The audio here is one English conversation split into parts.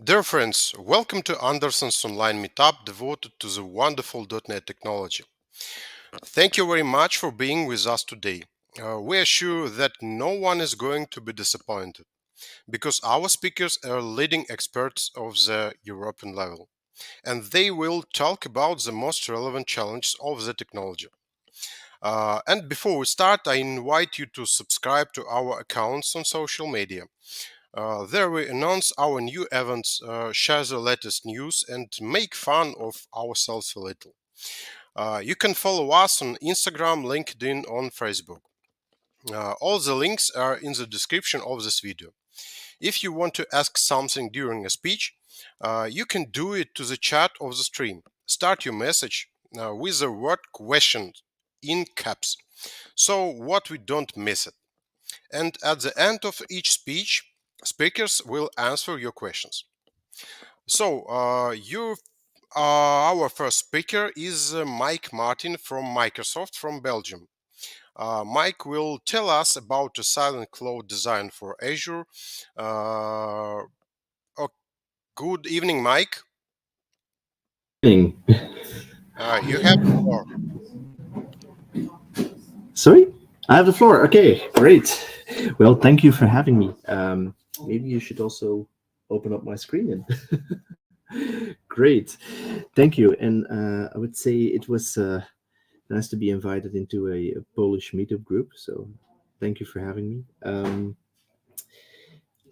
Dear friends, welcome to Andersen's online meetup devoted to the wonderful .NET technology. Thank you very much for being with us today. We are sure that no one is going to be disappointed because our speakers are leading experts of the European level and they will talk about the most relevant challenges of the technology. And before we start, I invite you to subscribe to our accounts on social media. There we announce our new events, share the latest news, and make fun of ourselves a little. You can follow us on Instagram, LinkedIn, on Facebook. All the links are in the description of this video. If you want to ask something during a speech, you can do it to the chat of the stream. Start your message with the word question in caps, so what we don't miss it. And at the end of each speech, speakers will answer your questions. So, our first speaker is Mike Martin from Microsoft from Belgium. Mike will tell us about the silent cloud design for Azure. Oh, good evening, Mike. Evening. You have the floor. Sorry? I have the floor. Okay, great. Well, thank you for having me. Maybe you should also open up my screen. Great. Thank you. And I would say it was nice to be invited into a Polish meetup group. So thank you for having me.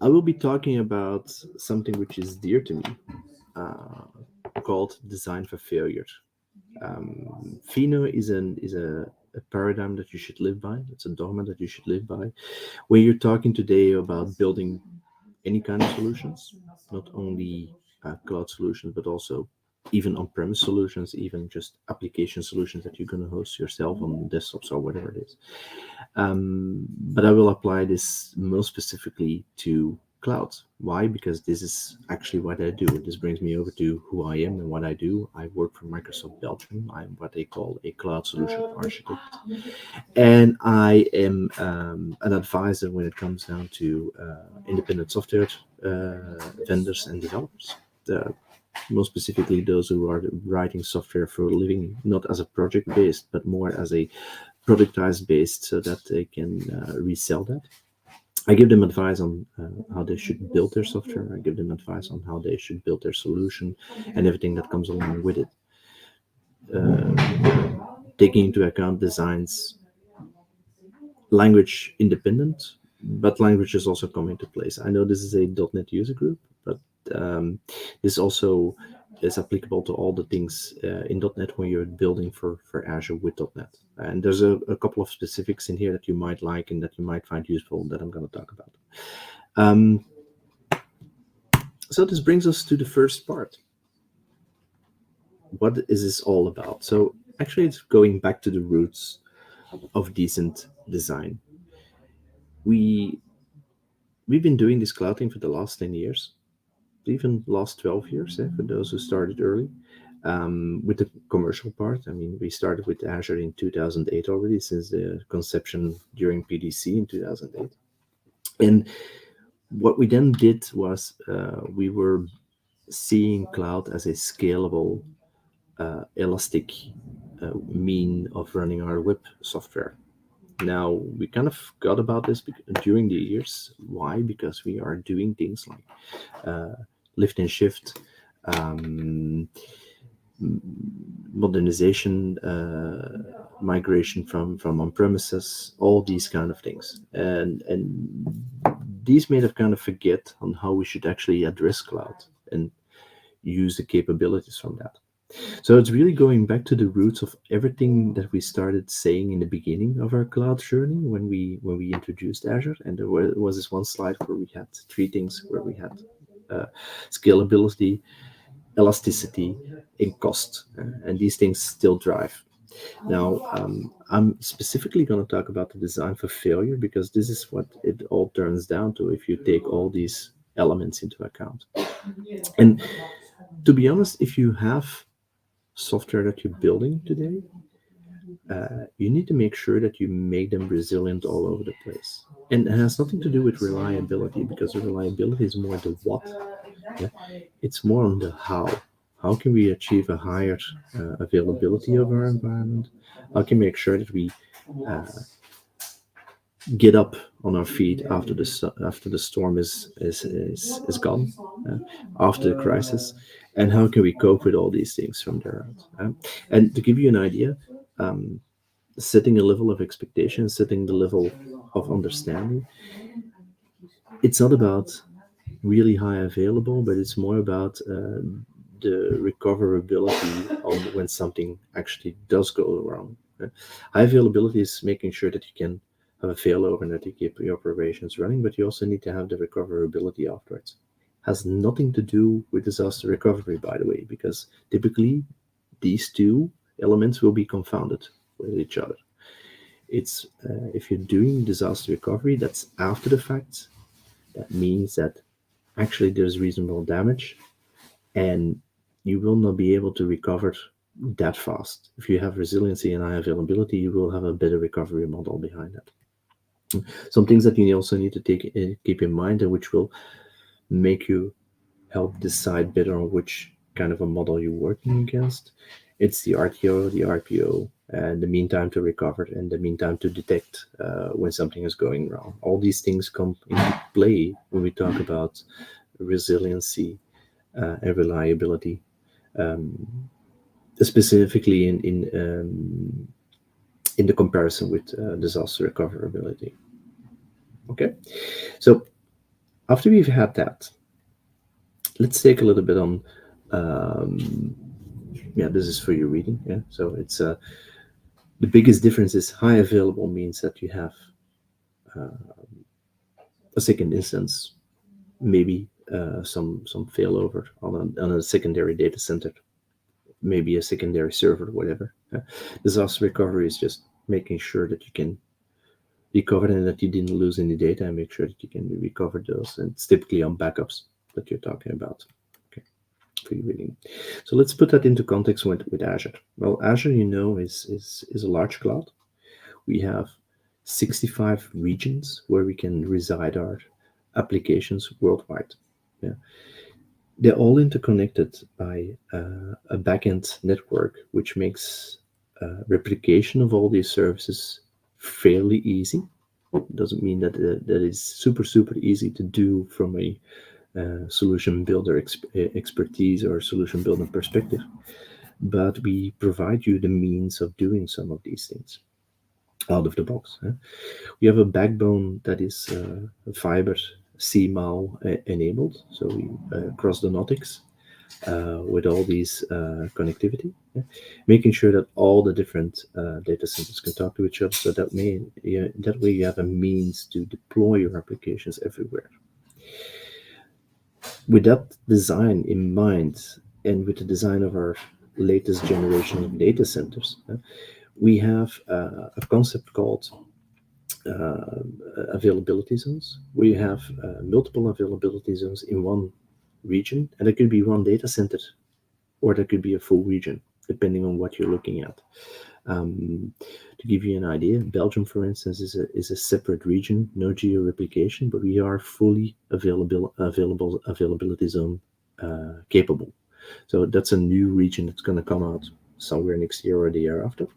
I will be talking about something which is dear to me, uh, called design for failure. Fino is a paradigm that you should live by. It's a dogma that you should live by. Where you're talking today about building any kind of solutions, not only cloud solutions, but also even on-premise solutions, even just application solutions that you're going to host yourself on desktops or whatever it is. But I will apply this most specifically to cloud. Why? Because this is actually what I do. This brings me over to who I am and what I do. I work for Microsoft Belgium. I'm what they call a cloud solution architect. And I am an advisor when it comes down to independent software vendors and developers. Uh, Most specifically, those who are writing software for a living, not as a project based, but more as a productized based, so that they can resell that. I give them advice on how they should build their software. I give them advice on how they should build their solution and everything that comes along with it. Taking into account designs, language independent, but languages also come into place. I know this is a .NET user group, but this also is applicable to all the things in .NET when you're building for Azure with .NET. And there's a couple of specifics in here that you might like and that you might find useful that I'm going to talk about. Um, so this brings us to the first part. What is this all about? So actually, it's going back to the roots of decent design. We we've been doing this cloud thing for the last 10 years, even last 12 years, for those who started early. With the commercial part, I mean, we started with Azure in 2008 already, since the conception during PDC in 2008. And what we then did was we were seeing cloud as a scalable, elastic mean of running our web software. Now, we kind of got about this during the years. Why? Because we are doing things like lift and shift, um, modernization, migration from on premises, all these kind of things, and these made us kind of forget on how we should actually address cloud and use the capabilities from that. So it's really going back to the roots of everything that we started saying in the beginning of our cloud journey when we introduced Azure. And there was this one slide where we had three things, where we had scalability, elasticity, and cost. And these things still drive. Now, I'm specifically going to talk about the design for failure, because this is what it all turns down to if you take all these elements into account. And to be honest, if you have software that you're building today, you need to make sure that you make them resilient all over the place. And it has nothing to do with reliability, because the reliability is more the what Yeah? It's more on the how. How can we achieve a higher availability of our environment? How can we make sure that we uh, get up on our feet after the storm is gone, uh, after the crisis, and how can we cope with all these things from there out? And to give you an idea, um, setting a level of expectation, setting the level of understanding, it's not about really high available, but it's more about the recoverability on when something actually does go wrong. High availability is making sure that you can have a failover and that you keep your operations running, but you also need to have the recoverability afterwards. Has nothing to do with disaster recovery, by the way, because typically these two elements will be confounded with each other. It's if you're doing disaster recovery, that's after the fact. That means that actually there's reasonable damage and you will not be able to recover that fast. If you have resiliency and high availability, you will have a better recovery model behind that. Some things that you also need to keep in mind and which will make you help decide better on which kind of a model you're working against. It's the RTO, the RPO, and the mean time to recover and the mean time to detect when something is going wrong. All these things come into play when we talk about resiliency and reliability, um, specifically in the comparison with disaster recoverability. Okay, so after we've had that, let's take a little bit on. Um, yeah, this is for your reading. Yeah, so it's the biggest difference is high available means that you have a second instance, maybe some failover on a secondary data center, maybe a secondary server, whatever. Disaster recovery is just making sure that you can recover and that you didn't lose any data and make sure that you can recover those. And it's typically on backups that you're talking about. Okay, for you reading. So let's put that into context with Azure. Well, Azure, is a large cloud. We have 65 regions where we can reside our applications worldwide. Yeah. They're all interconnected by a backend network, which makes replication of all these services fairly easy. It doesn't mean that that is super easy to do from a solution builder expertise or solution builder perspective, but we provide you the means of doing some of these things out of the box. We have a backbone that is fiber CMAL enabled, so we cross the Notics with all these connectivity, making sure that all the different data centers can talk to each other. So that way you have a means to deploy your applications everywhere. With that design in mind, and with the design of our latest generation of data centers, we have a concept called uh, availability zones. We have multiple availability zones in one region, and it could be one data center or there could be a full region, depending on what you're looking at. To give you an idea, Belgium, for instance, is a separate region, no geo replication, but we are fully availability zone capable. So that's a new region that's going to come out somewhere next year or the year after.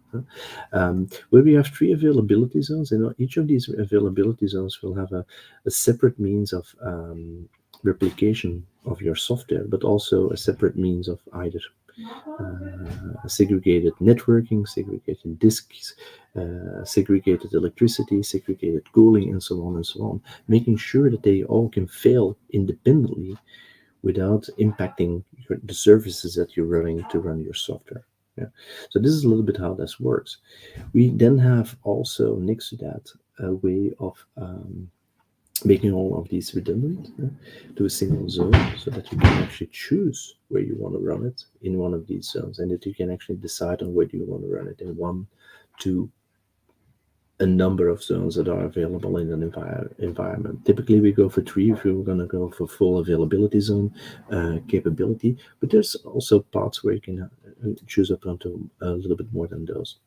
Where we have three availability zones, and each of these availability zones will have a separate means of replication of your software, but also a separate means of either segregated networking, segregated disks, segregated electricity, segregated cooling, and so on and so on, making sure that they all can fail independently without impacting the services that you're running to run your software. Yeah. So this is a little bit how this works. We then have also next to that a way of making all of these redundant to a single zone so that you can actually choose where you want to run it in one of these zones and that you can actually decide on whether you want to run it in one, two, a number of zones that are available in an environment. Typically, we go for three if we're going to go for full availability zone capability, but there's also parts where you can choose up onto a little bit more than those.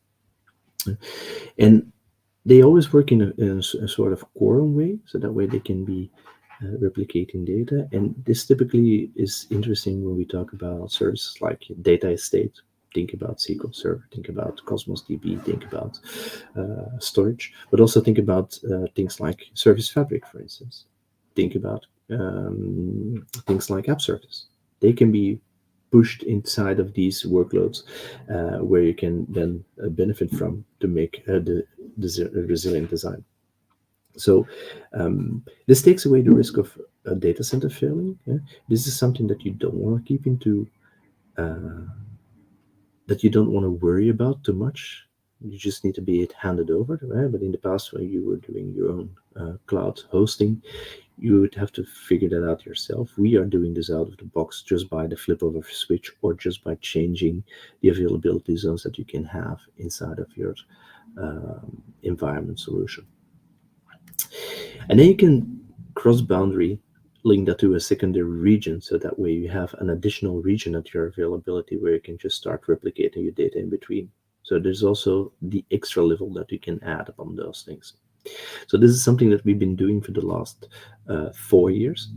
And they always work in a sort of quorum way, so that way they can be replicating data. And this typically is interesting when we talk about services like data estate. Think about SQL Server, think about Cosmos DB, think about storage, but also think about things like Service Fabric, for instance. Think about things like App Service. They can be pushed inside of these workloads where you can then benefit from to make the resilient design. So this takes away the risk of a data center failing. Yeah? This is something that you don't want to keep into, that you don't want to worry about too much. You just need to be it handed over. Right? But in the past, when you were doing your own cloud hosting, you would have to figure that out yourself. We are doing this out of the box just by the flip of a switch or just by changing the availability zones that you can have inside of your environment solution. And then you can cross-boundary link that to a secondary region, so that way you have an additional region at your availability where you can just start replicating your data in between. So there's also the extra level that you can add upon those things. So this is something that we've been doing for the last 4 years.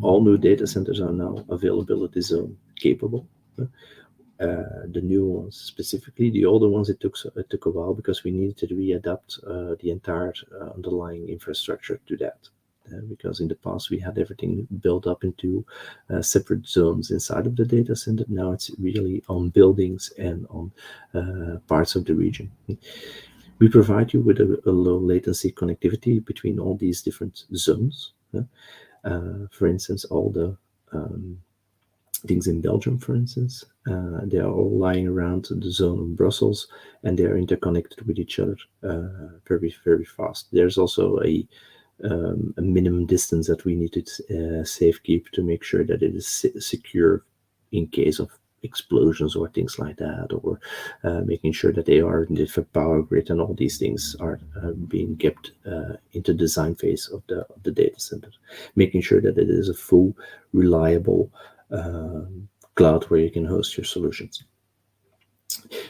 All new data centers are now availability zone capable. The new ones specifically. The older ones, it took a while because we needed to readapt the entire underlying infrastructure to that. Because in the past we had everything built up into separate zones inside of the data center. Now it's really on buildings and on parts of the region. We provide you with a low latency connectivity between all these different zones. For instance, all the things in Belgium, for instance, they are all lying around the zone of Brussels, and they are interconnected with each other very, very fast. There's also a minimum distance that we need to safe keep to make sure that it is secure in case of explosions or things like that, or making sure that they are in the power grid, and all these things are being kept into design phase of the data center, making sure that it is a full, reliable cloud where you can host your solutions.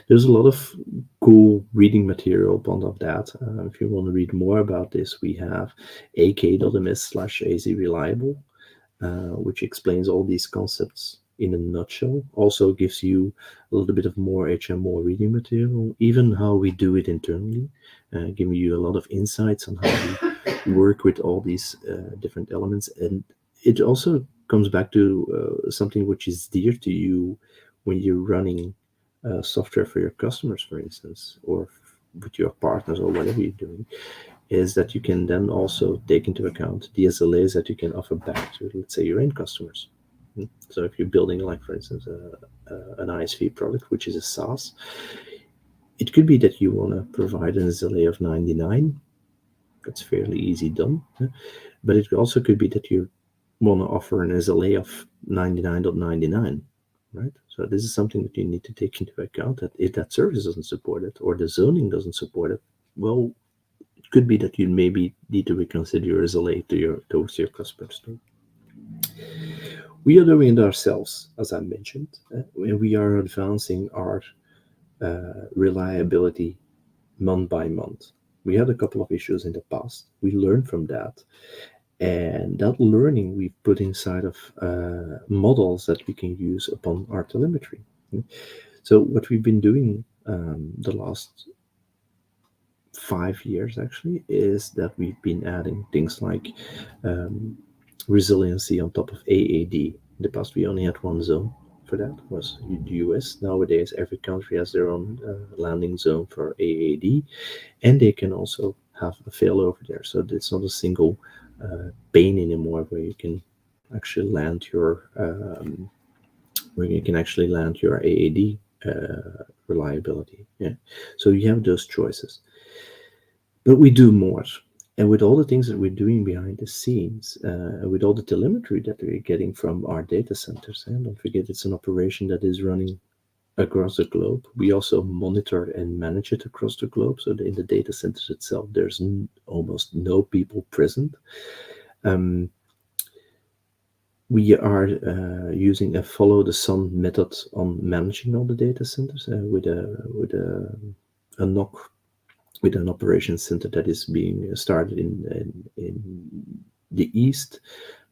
There's a lot of cool reading material upon of that. If you want to read more about this, we have ak.ms/az reliable, which explains all these concepts in a nutshell. Also gives you a little bit of more HMO reading material, even how we do it internally, giving you a lot of insights on how we work with all these different elements. And it also comes back to something which is dear to you when you're running software for your customers, for instance, or with your partners or whatever you're doing, is that you can then also take into account the SLAs that you can offer back to, let's say, your end customers. So if you're building, like, for instance, an ISV product, which is a SaaS, it could be that you want to provide an SLA of 99. That's fairly easy done. But it also could be that you want to offer an SLA of 99.99, right? So this is something that you need to take into account, that if that service doesn't support it or the zoning doesn't support it, well, it could be that you maybe need to reconsider your SLA towards your customers. We are doing it ourselves, as I mentioned, and we are advancing our reliability month by month. We had a couple of issues in the past. We learned from that. And that learning we put inside of models that we can use upon our telemetry. So what we've been doing the last 5 years actually is that we've been adding things like resiliency on top of AAD. In the past, we only had one zone for that, was the US. Nowadays, every country has their own landing zone for AAD, and they can also have a failover there. So it's not a single pane anymore where you can actually land your AAD reliability. Yeah, so you have those choices. But we do more. And with all the things that we're doing behind the scenes, with all the telemetry that we're getting from our data centers, and don't forget it's an operation that is running across the globe. We also monitor and manage it across the globe. So in the data centers itself, there's almost no people present. We are using a follow the sun method on managing all the data centers with a NOC, with an operations center that is being started in the East,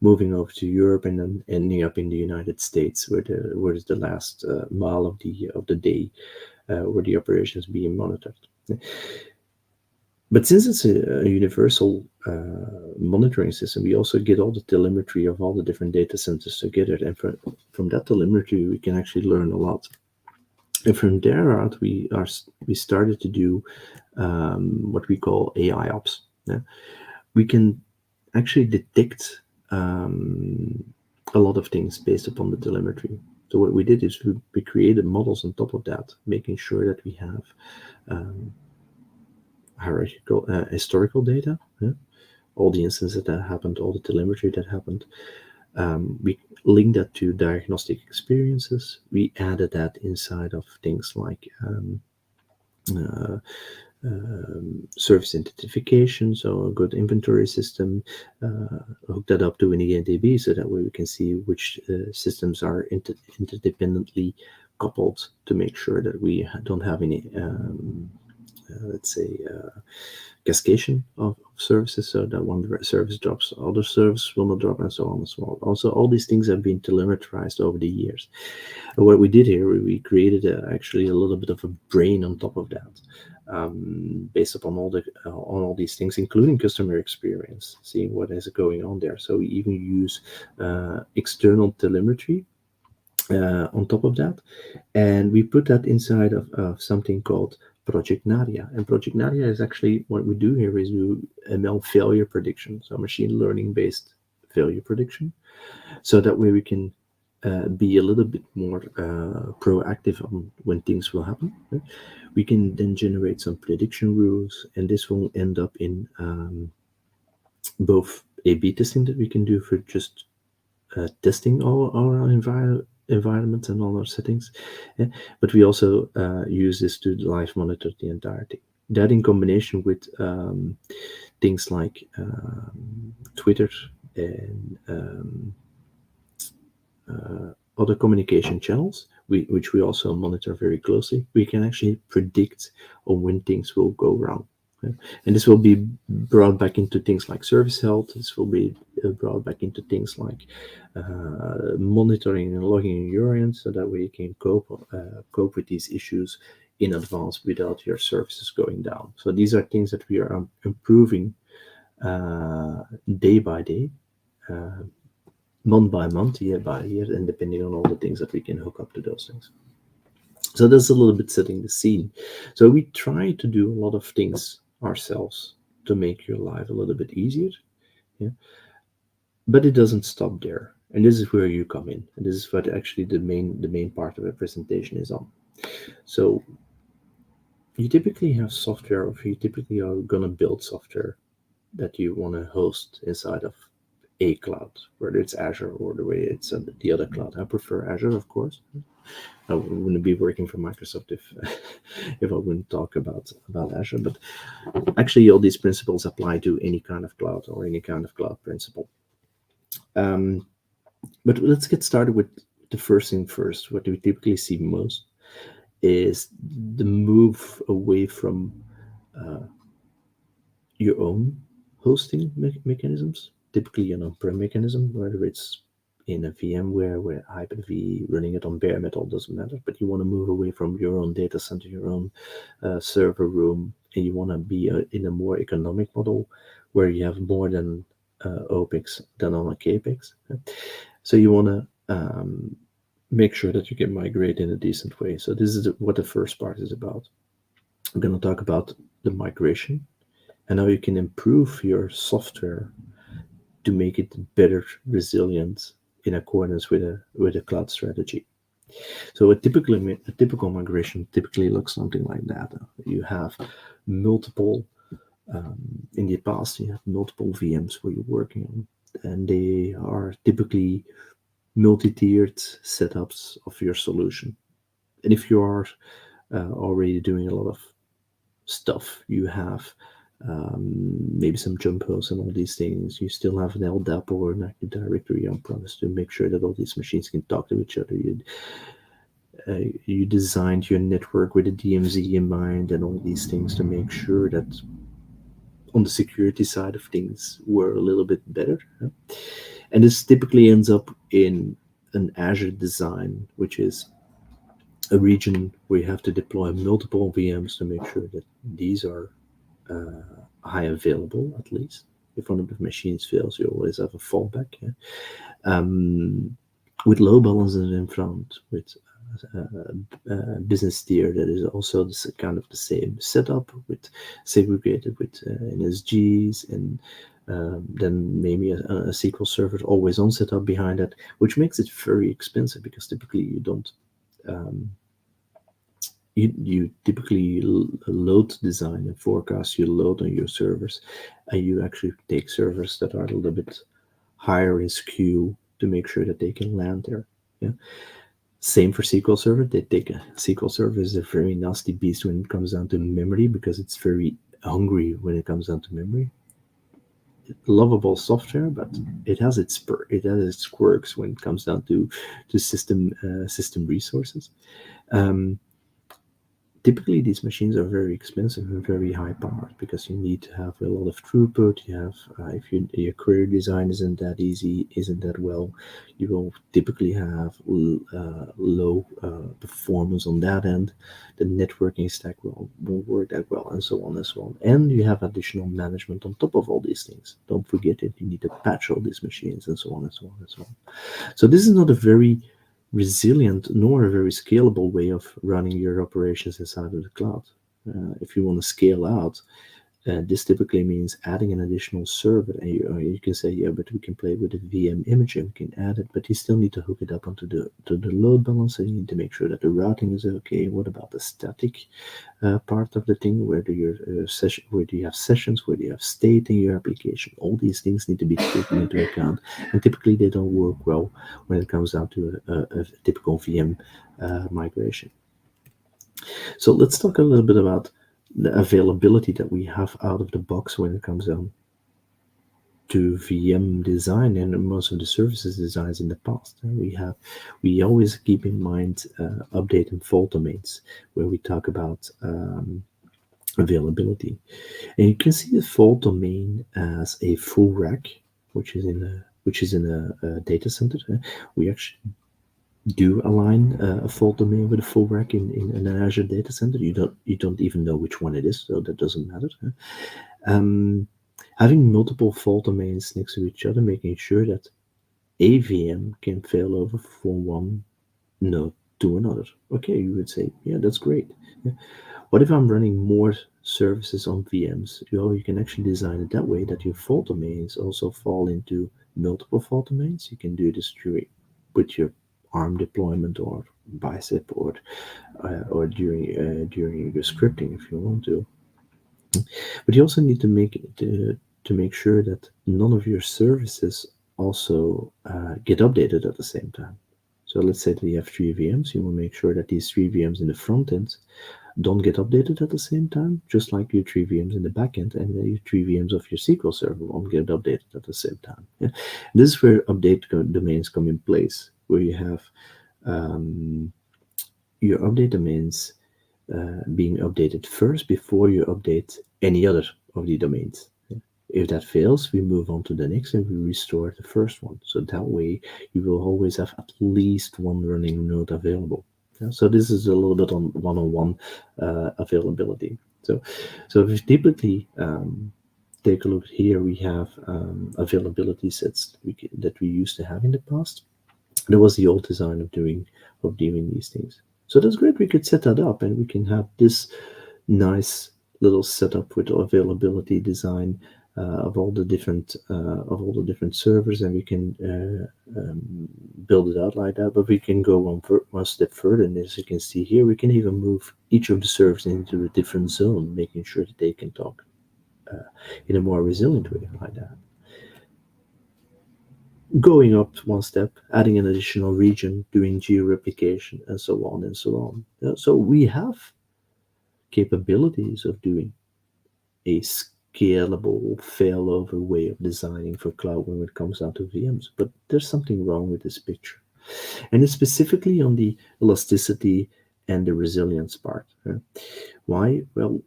moving over to Europe, and then ending up in the United States, where is the last mile of the day, where the operations being monitored. But since it's a universal monitoring system, we also get all the telemetry of all the different data centers together, and from that telemetry, we can actually learn a lot. And from there out, we started to do what we call AI ops. Yeah? We can actually detect a lot of things based upon the telemetry. So what we did is we created models on top of that, making sure that we have um, hierarchical historical data, yeah? All the instances that happened, all the telemetry that happened. We linked that to diagnostic experiences. We added that inside of things like uh, service identification, so a good inventory system. Hook that up to an ENDB so that way we can see which systems are interdependently coupled to make sure that we don't have any, let's say, cascadation of services, so that one service drops, other service will not drop, and so on and so on. Also, all these things have been telemetrized over the years. And what we did here, we created actually a little bit of a brain on top of that, based upon on all these things, including customer experience, seeing what is going on there. So we even use external telemetry on top of that, and we put that inside of something called Project Nadia. And Project Nadia is actually, what we do here is do ML failure prediction, so machine learning based failure prediction, so that way we can be a little bit more proactive on when things will happen. Right? We can then generate some prediction rules, and this will end up in both A/B testing that we can do for just testing all our environments and all our settings. Yeah? But we also use this to live monitor the entire thing. That in combination with things like Twitter and other communication channels, which we also monitor very closely, we can actually predict on when things will go wrong. Yeah. And this will be brought back into things like service health. This will be brought back into things like monitoring and logging your end, so that way you can cope with these issues in advance without your services going down. So these are things that we are improving day by day, uh, month by month, year by year, and depending on all the things that we can hook up to those things. So that's a little bit setting the scene. So we try to do a lot of things ourselves to make your life a little bit easier. Yeah. But it doesn't stop there. And this is where you come in. And this is what actually the main part of the presentation is on. So you typically have software, or you typically are gonna build software that you want to host inside of a cloud, whether it's Azure or the way it's the other cloud. I prefer Azure, of course. I wouldn't be working for Microsoft if if I wouldn't talk about Azure. But actually, all these principles apply to any kind of cloud or any kind of cloud principle. Um, but let's get started with the first thing first. What we typically see most is the move away from uh, your own hosting mechanisms, typically an on-prem mechanism, whether it's in a VMware where Hyper-V running it on bare metal doesn't matter, but you want to move away from your own data center, your own server room, and you want to be in a more economic model where you have more than OPEX than on a CAPEX. So you want to make sure that you can migrate in a decent way. So this is what the first part is about. I'm going to talk about the migration and how you can improve your software to make it better resilient in accordance with a cloud strategy. So a typical migration typically looks something like that. You have multiple in the past you have multiple VMs where you're working on, and they are typically multi-tiered setups of your solution. And if you are already doing a lot of stuff, you have maybe some jump hosts and all these things. You still have an LDAP or an Active Directory on premise to make sure that all these machines can talk to each other. You designed your network with a DMZ in mind and all these things to make sure that on the security side of things were a little bit better. And this typically ends up in an Azure design, which is a region where you have to deploy multiple VMs to make sure that these are high available, at least. If one of the machines fails, you always have a fallback. Yeah? With load balancers in front, with business tier that is also kind of the same setup, with segregated with NSGs, and then maybe a SQL Server always on setup behind that, which makes it very expensive because typically you don't um, you typically load design and forecast you load on your servers, and you actually take servers that are a little bit higher in SKU to make sure that they can land there. Yeah. Same for SQL Server. They take a SQL Server is a very nasty beast when it comes down to memory because it's very hungry when it comes down to memory. Lovable software, but it has its quirks when it comes down to system resources. Um, Typically these machines are very expensive and very high powered because you need to have a lot of throughput. You have if your query design isn't that easy, isn't that well, you will typically have low performance on that end. The networking stack won't work that well, and so on and so on. And you have additional management on top of all these things. Don't forget that you need to patch all these machines, and so on and so on and so on. So this is not a very resilient nor a very scalable way of running your operations inside of the cloud. If you want to scale out, this typically means adding an additional server, and you can say, yeah, but we can play with the VM image and we can add it, but you still need to hook it up onto the load balancer. You need to make sure that the routing is okay. What about the static part of the thing? Where do your session? Where do you have sessions? Where do you have state in your application? All these things need to be taken into account, and typically they don't work well when it comes down to a typical VM migration. So let's talk a little bit about the availability that we have out of the box when it comes down to VM design and most of the services designs in the past. We always keep in mind update and fault domains where we talk about availability. And you can see the fault domain as a full rack, which is in a data center. We actually do align a fault domain with a full rack in an Azure data center. You don't even know which one it is, so that doesn't matter. Um, Having multiple fault domains next to each other, making sure that a VM can fail over from one node to another. Okay, you would say, yeah, that's great. Yeah. What if I'm running more services on VMs? You can actually design it that way that your fault domains also fall into multiple fault domains. You can do this with your ARM deployment or bicep or during your scripting if you want to. But you also need to make sure that none of your services also get updated at the same time. So let's say that you have three VMs. You will make sure that these three VMs in the front end don't get updated at the same time, just like your three VMs in the back end and your three VMs of your SQL Server won't get updated at the same time. Yeah? This is where update domains come in place, where you have um, your update domains being updated first before you update any other of the domains. If that fails, we move on to the next and we restore the first one. So that way you will always have at least one running node available. Yeah, so this is a little bit on one-on-one availability. So if you typically take a look here, we have availability sets that we used to have in the past. There was the old design of doing these things. So that's great. We could set that up and we can have this nice little setup with availability design of all the different servers, and we can build it out like that. But we can go one step further, and as you can see here, we can even move each of the servers into a different zone, making sure that they can talk in a more resilient way like that. Going up one step, adding an additional region, doing geo-replication, and so on and so on. So we have capabilities of doing a scalable failover way of designing for cloud when it comes down to VMs. But there's something wrong with this picture. And it's specifically on the elasticity and the resilience part. Why? Well,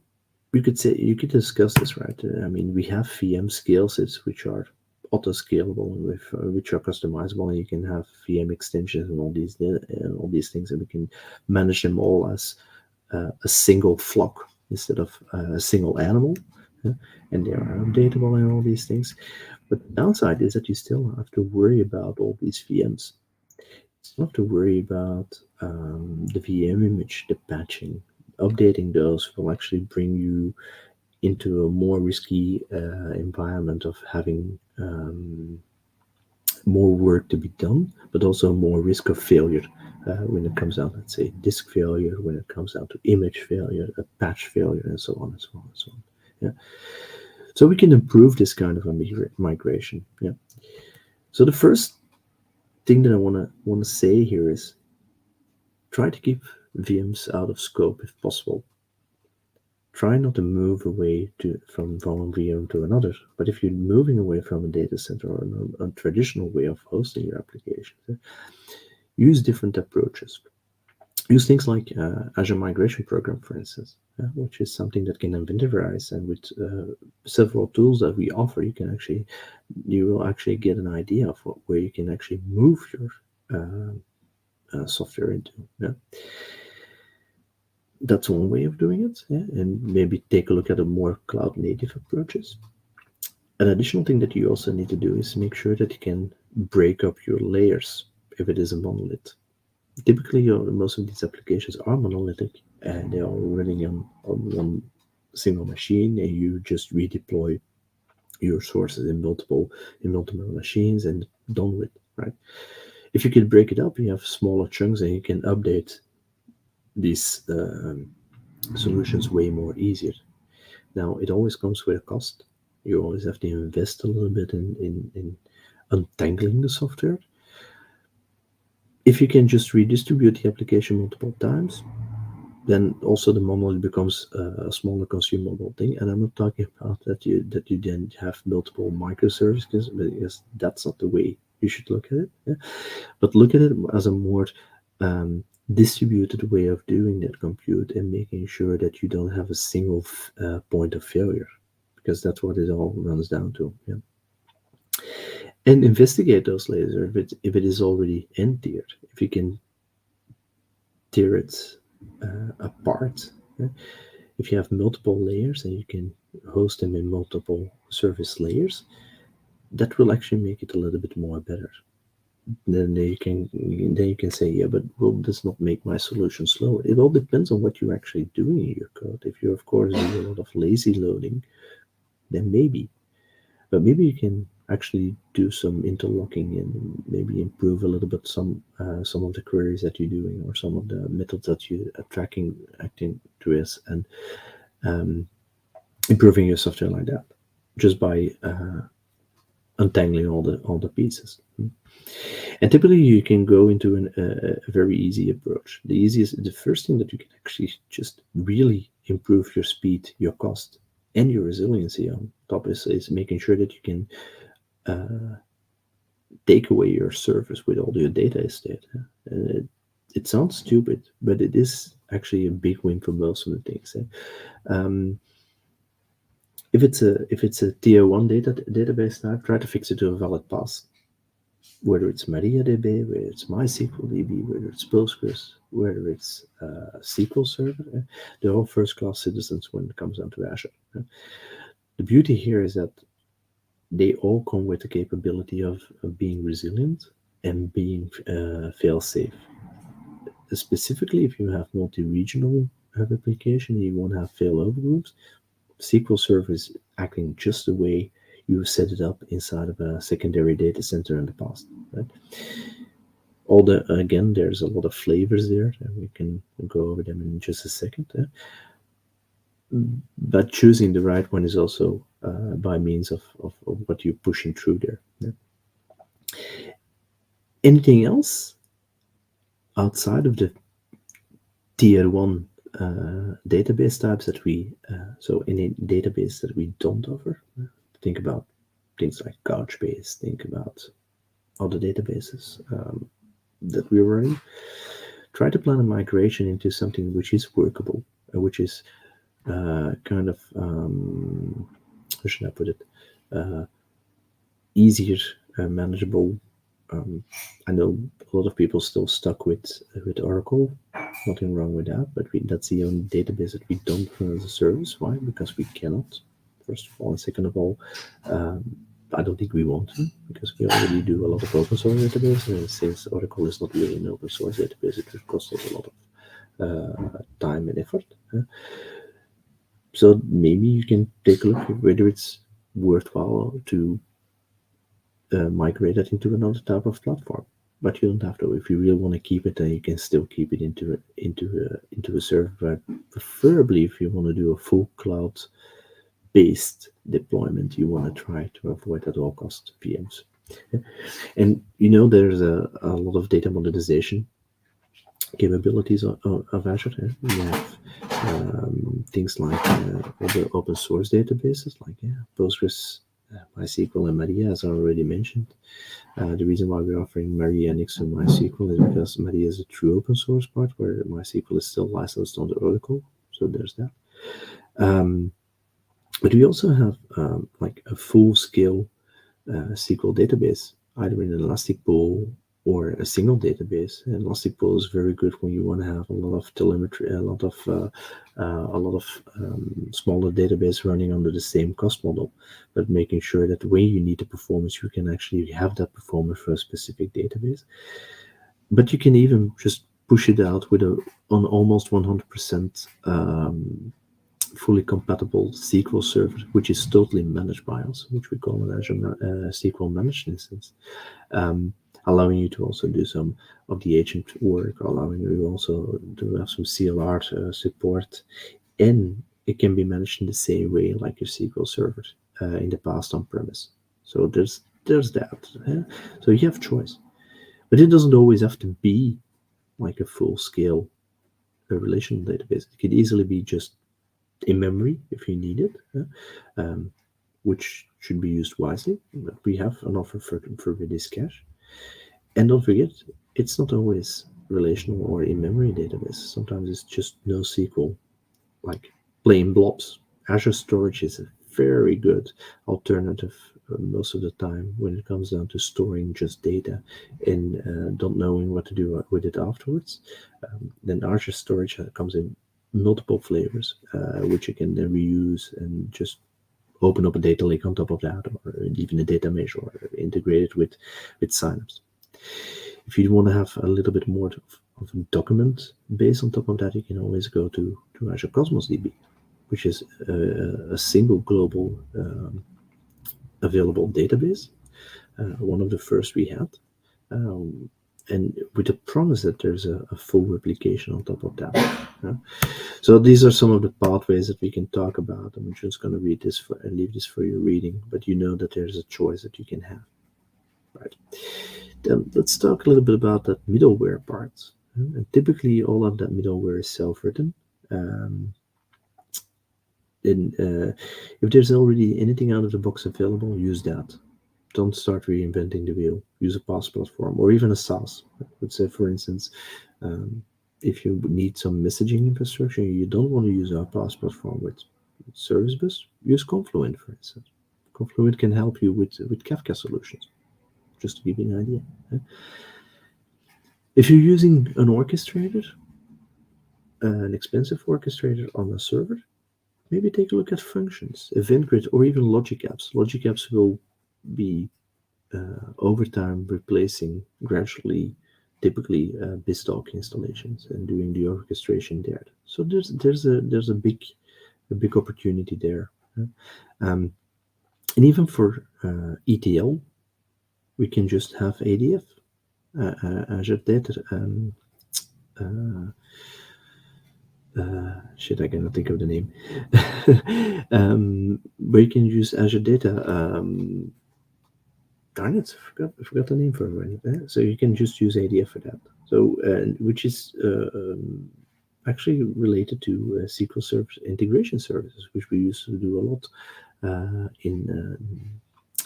you could discuss this, right? I mean, we have VM scale sets which are auto scalable with which are customizable, and you can have VM extensions and all these things, and we can manage them all as a single flock instead of a single animal, yeah? And they are updatable and all these things. But the downside is that you still have to worry about all these VMs. You still have to worry about the VM image, the patching. Updating those will actually bring you into a more risky environment of having more work to be done, but also more risk of failure when it comes out, let's say, disk failure, when it comes out to image failure, a patch failure, and so on and so on and so on. Yeah. So we can improve this kind of a migration. Yeah. So the first thing that I want to say here is try to keep VMs out of scope if possible. Try not to move away from one VM to another. But if you're moving away from a data center or a traditional way of hosting your applications, use different approaches. Use things like Azure Migration Program, for instance, which is something that can inventorize, and with several tools that we offer, you will actually get an idea of where you can actually move your software into. Yeah. That's one way of doing it, yeah? And maybe take a look at a more cloud native approaches. An additional thing that you also need to do is make sure that you can break up your layers if it is a monolith. Typically, most of these applications are monolithic and they are running on one single machine, and you just redeploy your sources in multiple machines and done with, right? If you could break it up, you have smaller chunks and you can update these solutions way more easier. Now, it always comes with a cost. You always have to invest a little bit in untangling the software. If you can just redistribute the application multiple times, then also the monolith becomes a smaller consumable thing. And I'm not talking about that you then have multiple microservices, because that's not the way you should look at it. Yeah? But look at it as a more distributed way of doing that compute and making sure that you don't have a single point of failure, because that's what it all runs down to. Yeah. And investigate those layers if it is already end-tiered. If you can tear it apart. Yeah. If you have multiple layers and you can host them in multiple service layers, that will actually make it a little bit more better. Then you can say, yeah, but will this not make my solution slower? It all depends on what you're actually doing in your code. If you, of course, do a lot of lazy loading, then maybe. But maybe you can actually do some interlocking and maybe improve a little bit some of the queries that you're doing, or some of the methods that you are tracking acting to is, and um, improving your software like that, just by untangling all the pieces. And typically, you can go into a very easy approach. The first thing that you can actually just really improve your speed, your cost, and your resiliency on top is making sure that you can take away your service with all your data estate. It sounds stupid, but it is actually a big win for most of the things. Um, if it's a tier one database type, try to fix it to a valid pass. Whether it's MariaDB, whether it's MySQLDB, whether it's Postgres, whether it's SQL Server, they're all first-class citizens when it comes down to Azure. The beauty here is that they all come with the capability of being resilient and being fail-safe. Specifically, if you have multi-regional application, you won't have failover groups. SQL Server is acting just the way you set it up inside of a secondary data center in the past. Right? Again, there's a lot of flavors there, and we can go over them in just a second. But choosing the right one is also by means of what you're pushing through there. Yeah. Anything else outside of the tier one database types that so any database that we don't offer? Think about things like Couchbase. Think about other databases that we're running. Try to plan a migration into something which is workable, which is kind of how should I put it? Easier, manageable. Um, I know a lot of people still stuck with Oracle. Nothing wrong with that, but that's the only database that we don't run as a service. Why? Because we cannot. First of all, and second of all, um, I don't think we want to because we already do a lot of open source database, and since Oracle is not really an open source database, it would cost us a lot of time and effort. So maybe you can take a look at whether it's worthwhile to migrate that into another type of platform. But you don't have to. If you really want to keep it, then you can still keep it into a server. But preferably, if you want to do a full cloud based deployment, you want to try to avoid at all cost VMs. And there's a lot of data monetization capabilities of Azure. We have things like all the open source databases, like Postgres, MySQL, and Maria, as I already mentioned. The reason why we're offering Maria next to MySQL is because Maria is a true open source part, where MySQL is still licensed on the Oracle. So there's that. But we also have like a full-scale SQL database, either in an Elastic Pool or a single database. And Elastic Pool is very good when you want to have a lot of telemetry, a lot of smaller database running under the same cost model, but making sure that when you need the performance, you can actually have that performance for a specific database. But you can even just push it out with on almost 100% fully compatible SQL server, which is totally managed by us, which we call an Azure SQL managed instance, allowing you to also do some of the agent work, allowing you also to have some CLR support, and it can be managed in the same way like your SQL server in the past on premise. So there's that. So you have choice, but it doesn't always have to be like a full scale relational database. It could easily be just in memory if you need it, which should be used wisely. But we have an offer for Redis cache. And don't forget, it's not always relational or in memory database. Sometimes it's just NoSQL, like plain blobs. Azure Storage is a very good alternative most of the time when it comes down to storing just data and not knowing what to do with it afterwards. Then Azure Storage comes in multiple flavors, which you can then reuse and just open up a data lake on top of that, or even a data mesh, or integrate it with signups. If you want to have a little bit more of a document base on top of that, you can always go to Azure Cosmos DB, which is a single global available database, one of the first we had. And with the promise that there's a full replication on top of that. So these are some of the pathways that we can talk about. I'm just going to read this and leave this for your reading, but you know that there's a choice that you can have. Right. Then let's talk a little bit about that middleware part. And typically, all of that middleware is self-written. And if there's already anything out of the box available, use that. Don't start reinventing the wheel. Use a PaaS platform or even a SaaS. I would say, for instance, if you need some messaging infrastructure, you don't want to use our PaaS platform with Service Bus, use Confluent, for instance. Confluent can help you with Kafka solutions, just to give you an idea. If you're using an orchestrator, an expensive orchestrator on a server, maybe take a look at functions, event grid, or even logic apps. Logic apps will be over time replacing gradually, typically BizTalk installations and doing the orchestration there. So there's a big opportunity there. And even for ETL, we can just have ADF, Azure Data. Shit, I cannot think of the name. Where you can use Azure Data. Darn it, I forgot the name for it already. So you can just use ADF for that. So which is actually related to SQL Server integration services, which we used to do a lot in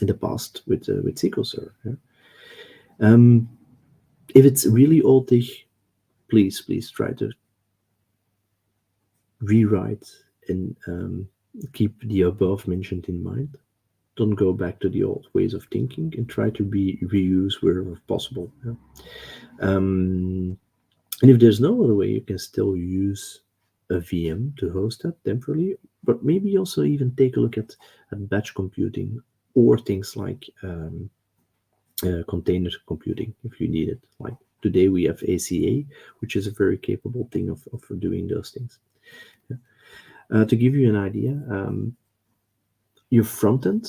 the past with SQL Server. Yeah? If it's really old-ish, please try to rewrite and keep the above mentioned in mind. Don't go back to the old ways of thinking and try to be reuse wherever possible. Yeah. Um, and if there's no other way, you can still use a VM to host that temporarily, but maybe also even take a look at batch computing or things like container computing if you need it. Like today we have ACA, which is a very capable thing of doing those things. To give you an idea, your front end,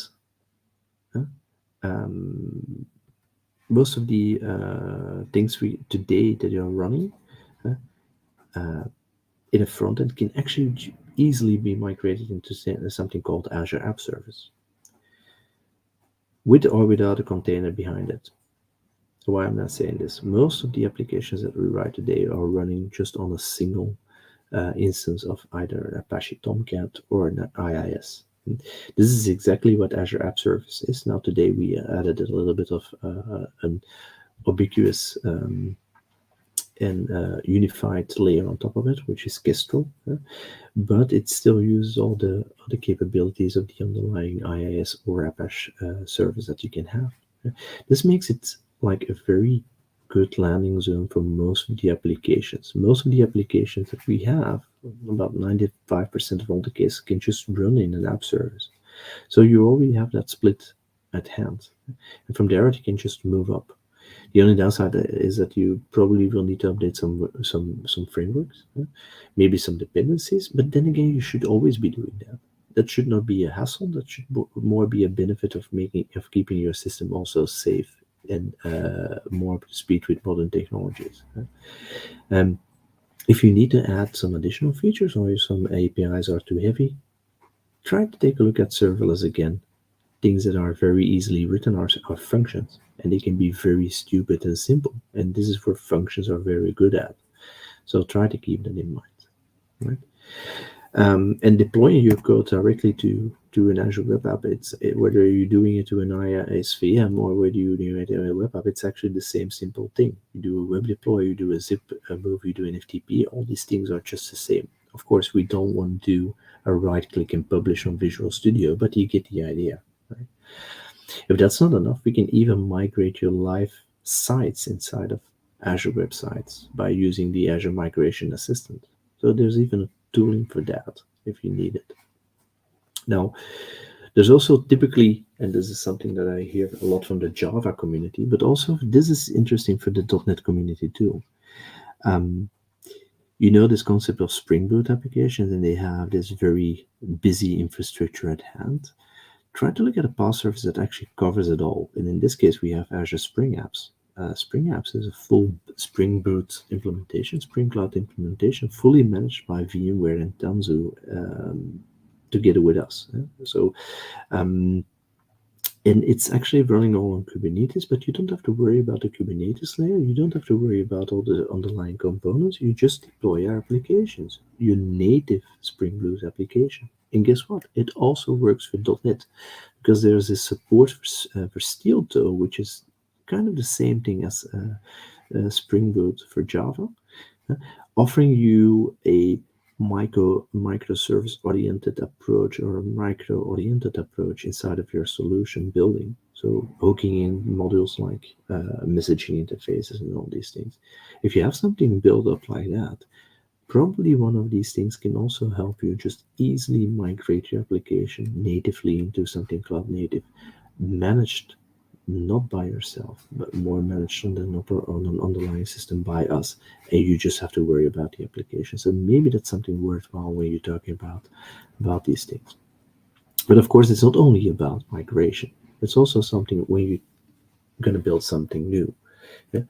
uh, um, most of the things we today that you're running uh, in a front end can actually easily be migrated into something called Azure App Service, with or without a container behind it. So why I'm not saying this? Most of the applications that we write today are running just on a single instance of either an Apache Tomcat or an IIS. This is exactly what Azure App Service is. Now today we added a little bit of an ubiquitous and unified layer on top of it, which is Kestrel, but it still uses all the capabilities of the underlying IIS or Apache service that you can have. This makes it like a very good landing zone for most of the applications. Most of the applications that we have, about 95% of all the cases, can just run in an app service. So you already have that split at hand. And from there, you can just move up. The only downside is that you probably will need to update some frameworks, maybe some dependencies. But then again, you should always be doing that. That should not be a hassle. That should more be a benefit of keeping your system also safe and more up to speed with modern technologies. Um, if you need to add some additional features or if some APIs are too heavy, try to take a look at serverless again. Things that are very easily written are functions, and they can be very stupid and simple. And this is where functions are very good at. So try to keep that in mind, right? And deploying your code directly to an Azure web app, whether you're doing it to an ISVM or whether you're doing it in a web app, it's actually the same simple thing. You do a web deploy, you do a zip move, you do an FTP. All these things are just the same. Of course, we don't want to do a right click and publish on Visual Studio, but you get the idea. Right? If that's not enough, we can even migrate your live sites inside of Azure websites by using the Azure Migration Assistant. So there's even a tooling for that if you need it. Now, there's also typically, and this is something that I hear a lot from the Java community, but also this is interesting for the .NET community too. Um, you know this concept of Spring Boot applications, and they have this very busy infrastructure at hand. Try to look at a PaaS service that actually covers it all. And in this case, we have Azure Spring Apps. Spring Apps is a full Spring Boot implementation, Spring Cloud implementation, fully managed by VMware and Tanzu together with us. So, um, and it's actually running all on Kubernetes, but you don't have to worry about the Kubernetes layer. You don't have to worry about all the underlying components. You just deploy your applications, your native Spring Boot application. And guess what? It also works for .NET because there's this support for Steel Toe, which is kind of the same thing as Spring Boot for Java, uh, offering you a microservice oriented approach or a micro oriented approach inside of your solution building. So hooking in modules like messaging interfaces and all these things. If you have something built up like that, probably one of these things can also help you just easily migrate your application natively into something cloud native, managed not by yourself, but more managed on an underlying system by us, and you just have to worry about the application. So maybe that's something worthwhile when you're talking about these things. But of course, it's not only about migration. It's also something when you're going to build something new. Yeah?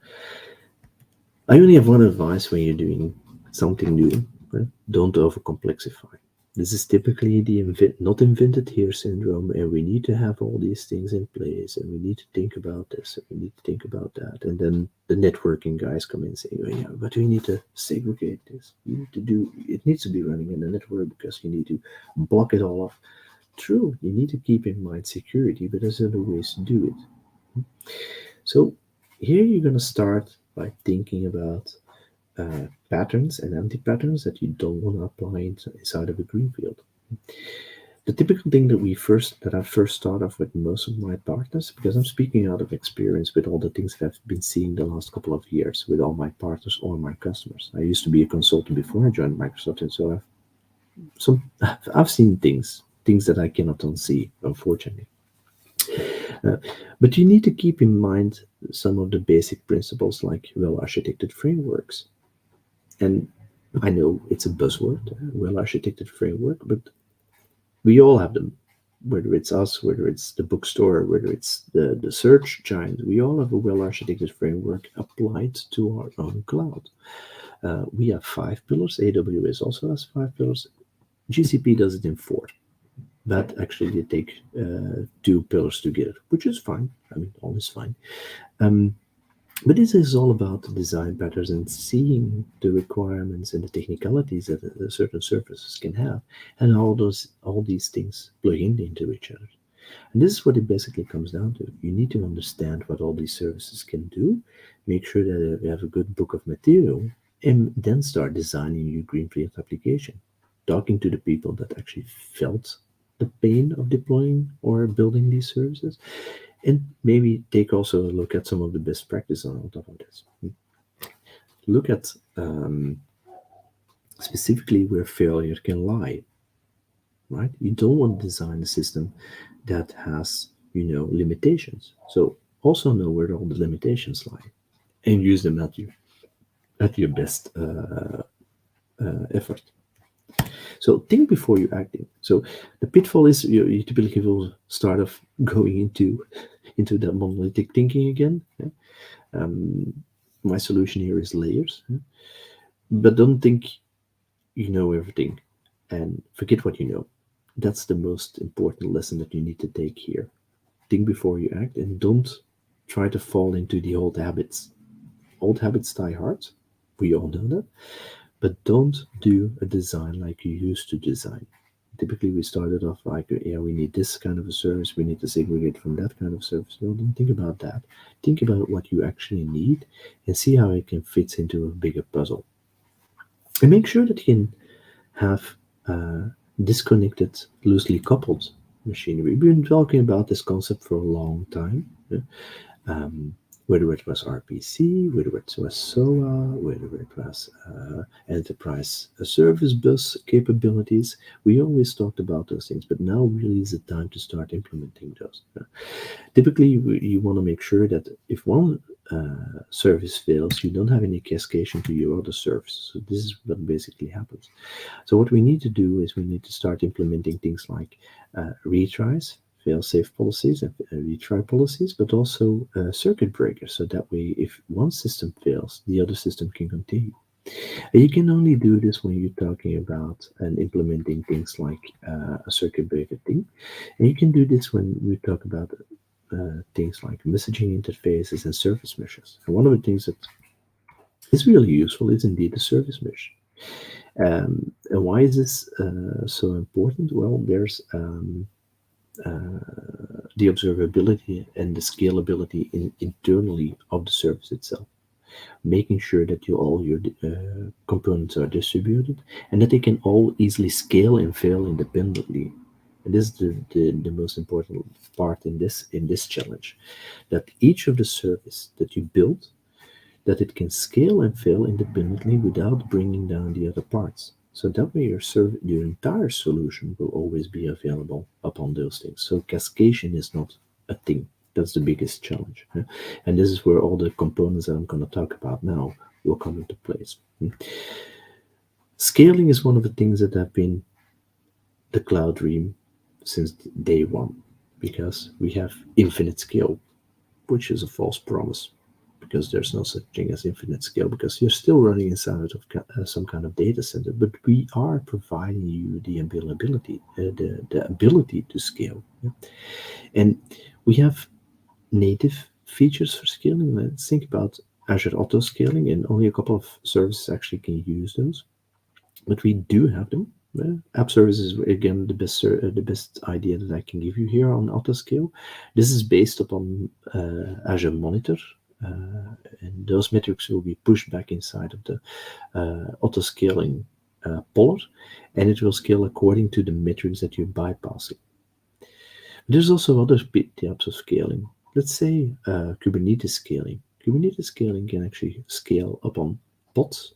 I only have one advice when you're doing something new. Right? Don't overcomplexify. This is typically the not invented here syndrome, and we need to have all these things in place, and we need to think about this, and we need to think about that. And then the networking guys come in saying, oh, yeah, but we need to segregate this. You need to do it needs to be running in the network because you need to block it all off. True, you need to keep in mind security, but there's other ways to do it. So here you're gonna start by thinking about patterns and anti-patterns that you don't want to apply inside of a greenfield. The typical thing that I first start off with most of my partners, because I'm speaking out of experience with all the things that I've been seeing the last couple of years with all my partners or my customers. I used to be a consultant before I joined Microsoft, and so some I've seen things that I cannot unsee, unfortunately. Uh, but you need to keep in mind some of the basic principles like well architected frameworks. And I know it's a buzzword, well architected framework, but we all have them. Whether it's us, whether it's the bookstore, whether it's the search giant, we all have a well architected framework applied to our own cloud. We have 5 pillars. AWS also has 5 pillars. GCP does it in 4. But actually, they take 2 pillars together, which is fine. I mean, all is fine. Um, but this is all about the design patterns and seeing the requirements and the technicalities that certain services can have, and all these things plug into each other. And this is what it basically comes down to. You need to understand what all these services can do, make sure that you have a good book of material, and then start designing your greenfield application. Talking to the people that actually felt the pain of deploying or building these services, and maybe take also a look at some of the best practice on top of this. Look at specifically where failure can lie, right? You don't want to design a system that has, limitations. So also know where all the limitations lie and use them at your best effort. So think before you acting. So the pitfall is you typically will start off going into that monolithic thinking again. Yeah? Um, my solution here is layers, yeah? But don't think you know everything and forget what you know. That's the most important lesson that you need to take here. Think before you act and don't try to fall into the old habits. Old habits die hard. We all know that. But don't do a design like you used to design. Typically, we started off like, yeah, we need this kind of a service, we need to segregate from that kind of service. No, don't think about that. Think about what you actually need and see how it can fit into a bigger puzzle. And make sure that you can have disconnected, loosely coupled machinery. We've been talking about this concept for a long time. Yeah? Um, whether it was RPC, whether it was SOA, whether it was enterprise service bus capabilities. We always talked about those things, but now really is the time to start implementing those. Typically, you want to make sure that if one service fails, you don't have any cascade to your other services. So this is what basically happens. So what we need to do is we need to start implementing things like retries, fail-safe policies and retry policies, but also circuit breakers. So that way, if one system fails, the other system can continue. And you can only do this when you're talking about and implementing things like a circuit breaker thing. And you can do this when we talk about things like messaging interfaces and service meshes. And one of the things that is really useful is indeed the service mesh. And why is this so important? Well, there's the observability and the scalability internally of the service itself, making sure that all your components are distributed and that they can all easily scale and fail independently. And this is the most important part in this challenge, that each of the service that you build, that it can scale and fail independently without bringing down the other parts. So that way your entire solution will always be available upon those things. So cascading is not a thing. That's the biggest challenge. Yeah? And this is where all the components that I'm going to talk about now will come into place. Scaling is one of the things that have been the cloud dream since day one, because we have infinite scale, which is a false promise, because there's no such thing as infinite scale, because you're still running inside of some kind of data center, but we are providing you the availability, the ability to scale. Yeah? And we have native features for scaling. Let's think about Azure auto scaling, and only a couple of services actually can use those, but we do have them. App services is again the best idea that I can give you here on auto scale. This is based upon Azure Monitor and those metrics will be pushed back inside of the auto scaling poller, and it will scale according to the metrics that you're bypassing. There's also other types of scaling. Let's say Kubernetes scaling. Kubernetes scaling can actually scale upon pods.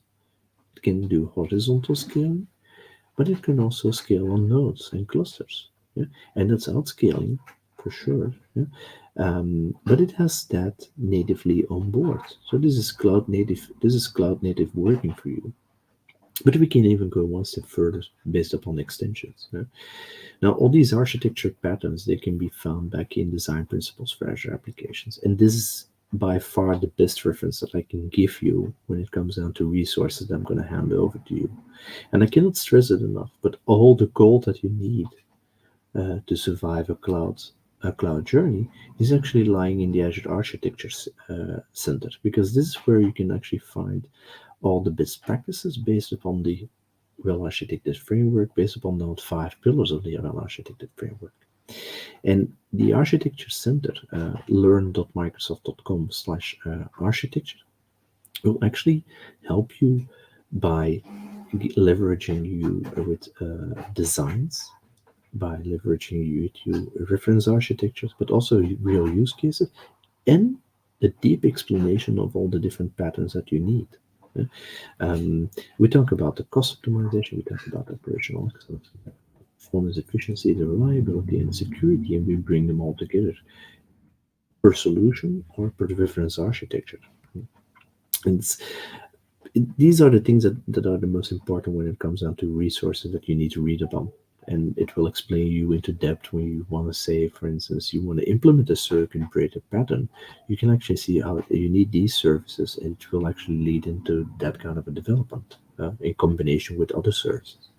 It can do horizontal scaling, but it can also scale on nodes and clusters. Yeah? And that's outscaling for sure. Yeah? But it has that natively on board. So this is cloud native. This is cloud native working for you. But we can even go one step further based upon extensions. Yeah? Now, all these architecture patterns, they can be found back in design principles for Azure applications. And this is by far the best reference that I can give you when it comes down to resources that I'm going to hand over to you. And I cannot stress it enough, but all the gold that you need to survive a cloud journey is actually lying in the Azure Architecture Center, because this is where you can actually find all the best practices based upon the well-architected framework, based upon the 5 pillars of the well-architected framework. And the Architecture Center, learn.microsoft.com/architecture, will actually help you by leveraging you with designs, by leveraging you to reference architectures, but also real use cases, and a deep explanation of all the different patterns that you need. Yeah. We talk about the cost optimization, we talk about operational excellence, performance efficiency, the reliability, and security, and we bring them all together per solution or per reference architecture. And these are the things that are the most important when it comes down to resources that you need to read upon. And it will explain you into depth when you want to say, for instance, you want to implement a circuit breaker pattern. You can actually see how you need these services, and it will actually lead into that kind of a development in combination with other services.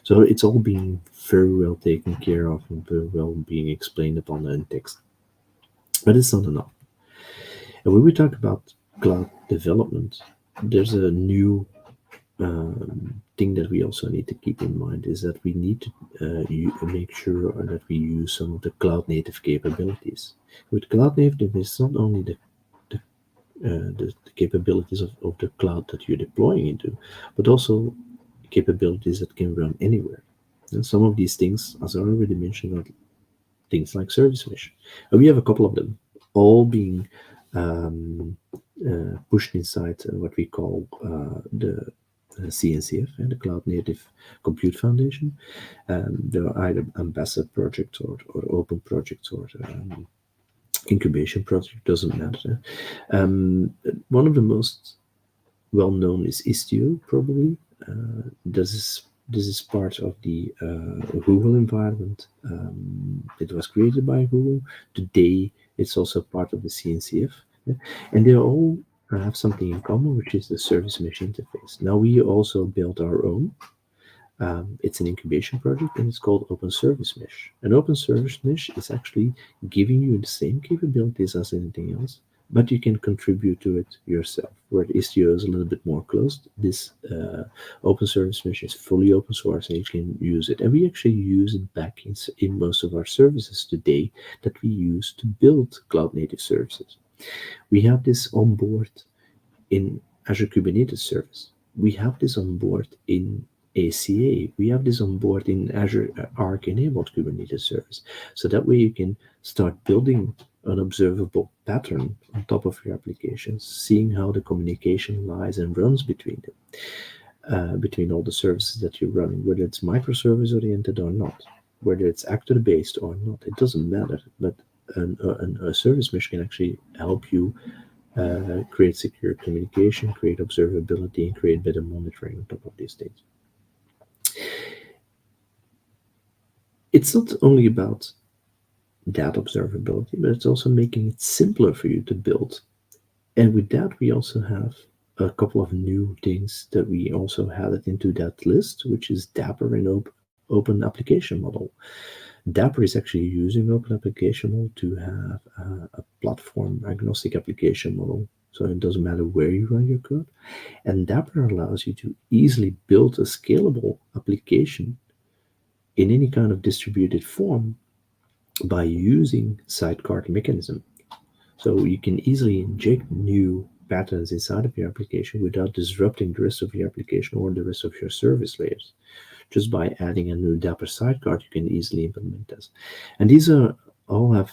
So it's all being very well taken care of and very well being explained upon in text. But it's not enough. And when we talk about cloud development, there's a new thing that we also need to keep in mind is that we need to make sure that we use some of the cloud native capabilities. With cloud native, it's not only the capabilities of the cloud that you're deploying into, but also capabilities that can run anywhere. And some of these things, as I already mentioned, are things like service mesh. And we have a couple of them, all being pushed inside what we call the CNCF, and the Cloud Native Compute Foundation. There are either ambassador projects or open projects or incubation project, doesn't matter. One of the most well known is Istio, probably. This is part of the Google environment. It was created by Google. Today, it's also part of the CNCF, and they all have something in common, which is the service mesh interface. Now, we also built our own. It's an incubation project, and it's called Open Service Mesh. And Open Service Mesh is actually giving you the same capabilities as anything else, but you can contribute to it yourself. Where Istio is a little bit more closed, this Open Service Mesh is fully open source, and you can use it. And we actually use it back in most of our services today that we use to build cloud native services. We have this on board in Azure Kubernetes Service. We have this on board in ACA. We have this on board in Azure Arc enabled Kubernetes Service. So that way you can start building an observable pattern on top of your applications, seeing how the communication lies and runs between them, between all the services that you're running, whether it's microservice oriented or not, whether it's actor based or not. It doesn't matter, but a service mesh can actually help you create secure communication, create observability, and create better monitoring on top of these things. It's not only about that observability, but it's also making it simpler for you to build. And with that, we also have a couple of new things that we also added into that list, which is Dapper and Open Application Model. Dapper is actually using Open Application Model to have a platform agnostic application model. So it doesn't matter where you run your code. And Dapper allows you to easily build a scalable application in any kind of distributed form by using sidecar mechanism. So you can easily inject new patterns inside of your application without disrupting the rest of your application or the rest of your service layers. Just by adding a new Dapper sidecar, you can easily implement this. And these are all have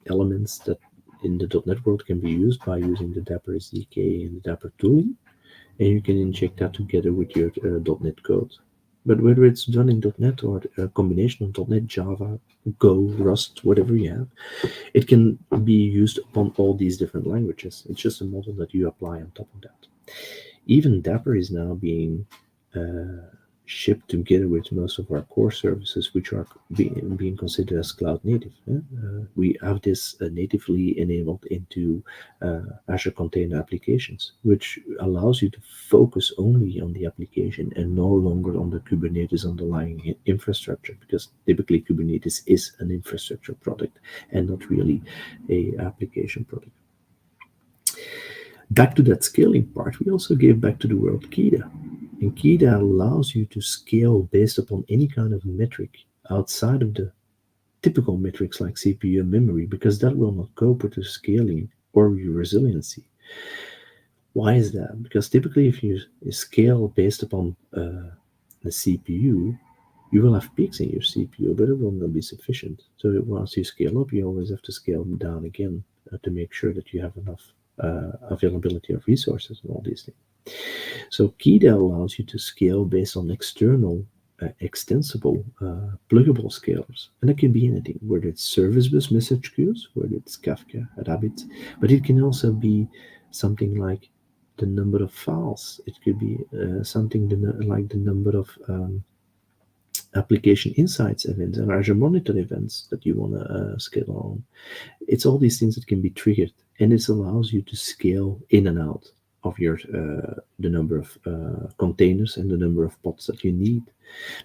elements that in the .NET world can be used by using the Dapper SDK and the Dapper tooling, and you can inject that together with your .NET code. But whether it's done in .NET or a combination of .NET, Java, Go, Rust, whatever you have, it can be used upon all these different languages. It's just a model that you apply on top of that. Even Dapper is now being uh, shipped together with most of our core services, which are being considered as cloud native. We have this natively enabled into Azure Container Applications, which allows you to focus only on the application and no longer on the Kubernetes underlying infrastructure, because typically Kubernetes is an infrastructure product and not really a application product. Back to that scaling part, we also gave back to the world KIDA. And KIDA allows you to scale based upon any kind of metric outside of the typical metrics like CPU and memory, because that will not cope with the scaling or your resiliency. Why is that? Because typically, if you scale based upon the CPU, you will have peaks in your CPU, but it will not be sufficient. So once you scale up, you always have to scale down again to make sure that you have enough availability of resources and all these things. So KIDA allows you to scale based on external, extensible, pluggable scalars. And it can be anything, whether it's service bus message queues, whether it's Kafka, Rabbit, but it can also be something like the number of files. It could be something like the number of application insights events and Azure Monitor events that you want to scale on. It's all these things that can be triggered, and this allows you to scale in and out of your the number of containers and the number of pods that you need.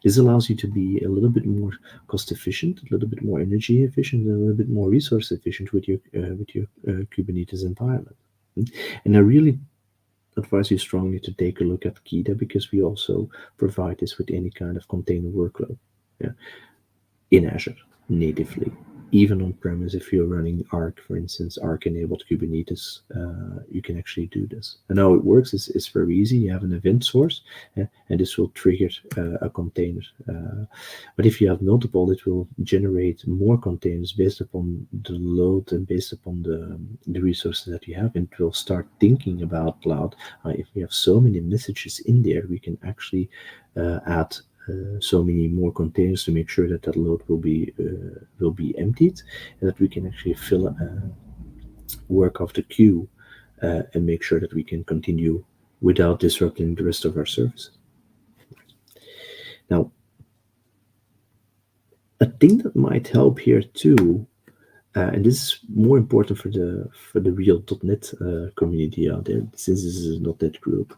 This allows you to be a little bit more cost efficient, a little bit more energy efficient, and a little bit more resource efficient with your Kubernetes environment. And I really advise you strongly to take a look at KIDA, because we also provide this with any kind of container workload. Yeah, in Azure natively. Even on premise, if you're running Arc, for instance, Arc enabled Kubernetes, you can actually do this. And how it works is very easy. You have an event source, and this will trigger a container. But if you have multiple, it will generate more containers based upon the load and based upon the resources that you have. And it will start thinking about cloud. If we have so many messages in there, we can actually add so many more containers to make sure that that load will be emptied, and that we can actually fill work off the queue and make sure that we can continue without disrupting the rest of our services. Now, a thing that might help here too, and this is more important for the real .NET community out there, since this is a .NET group.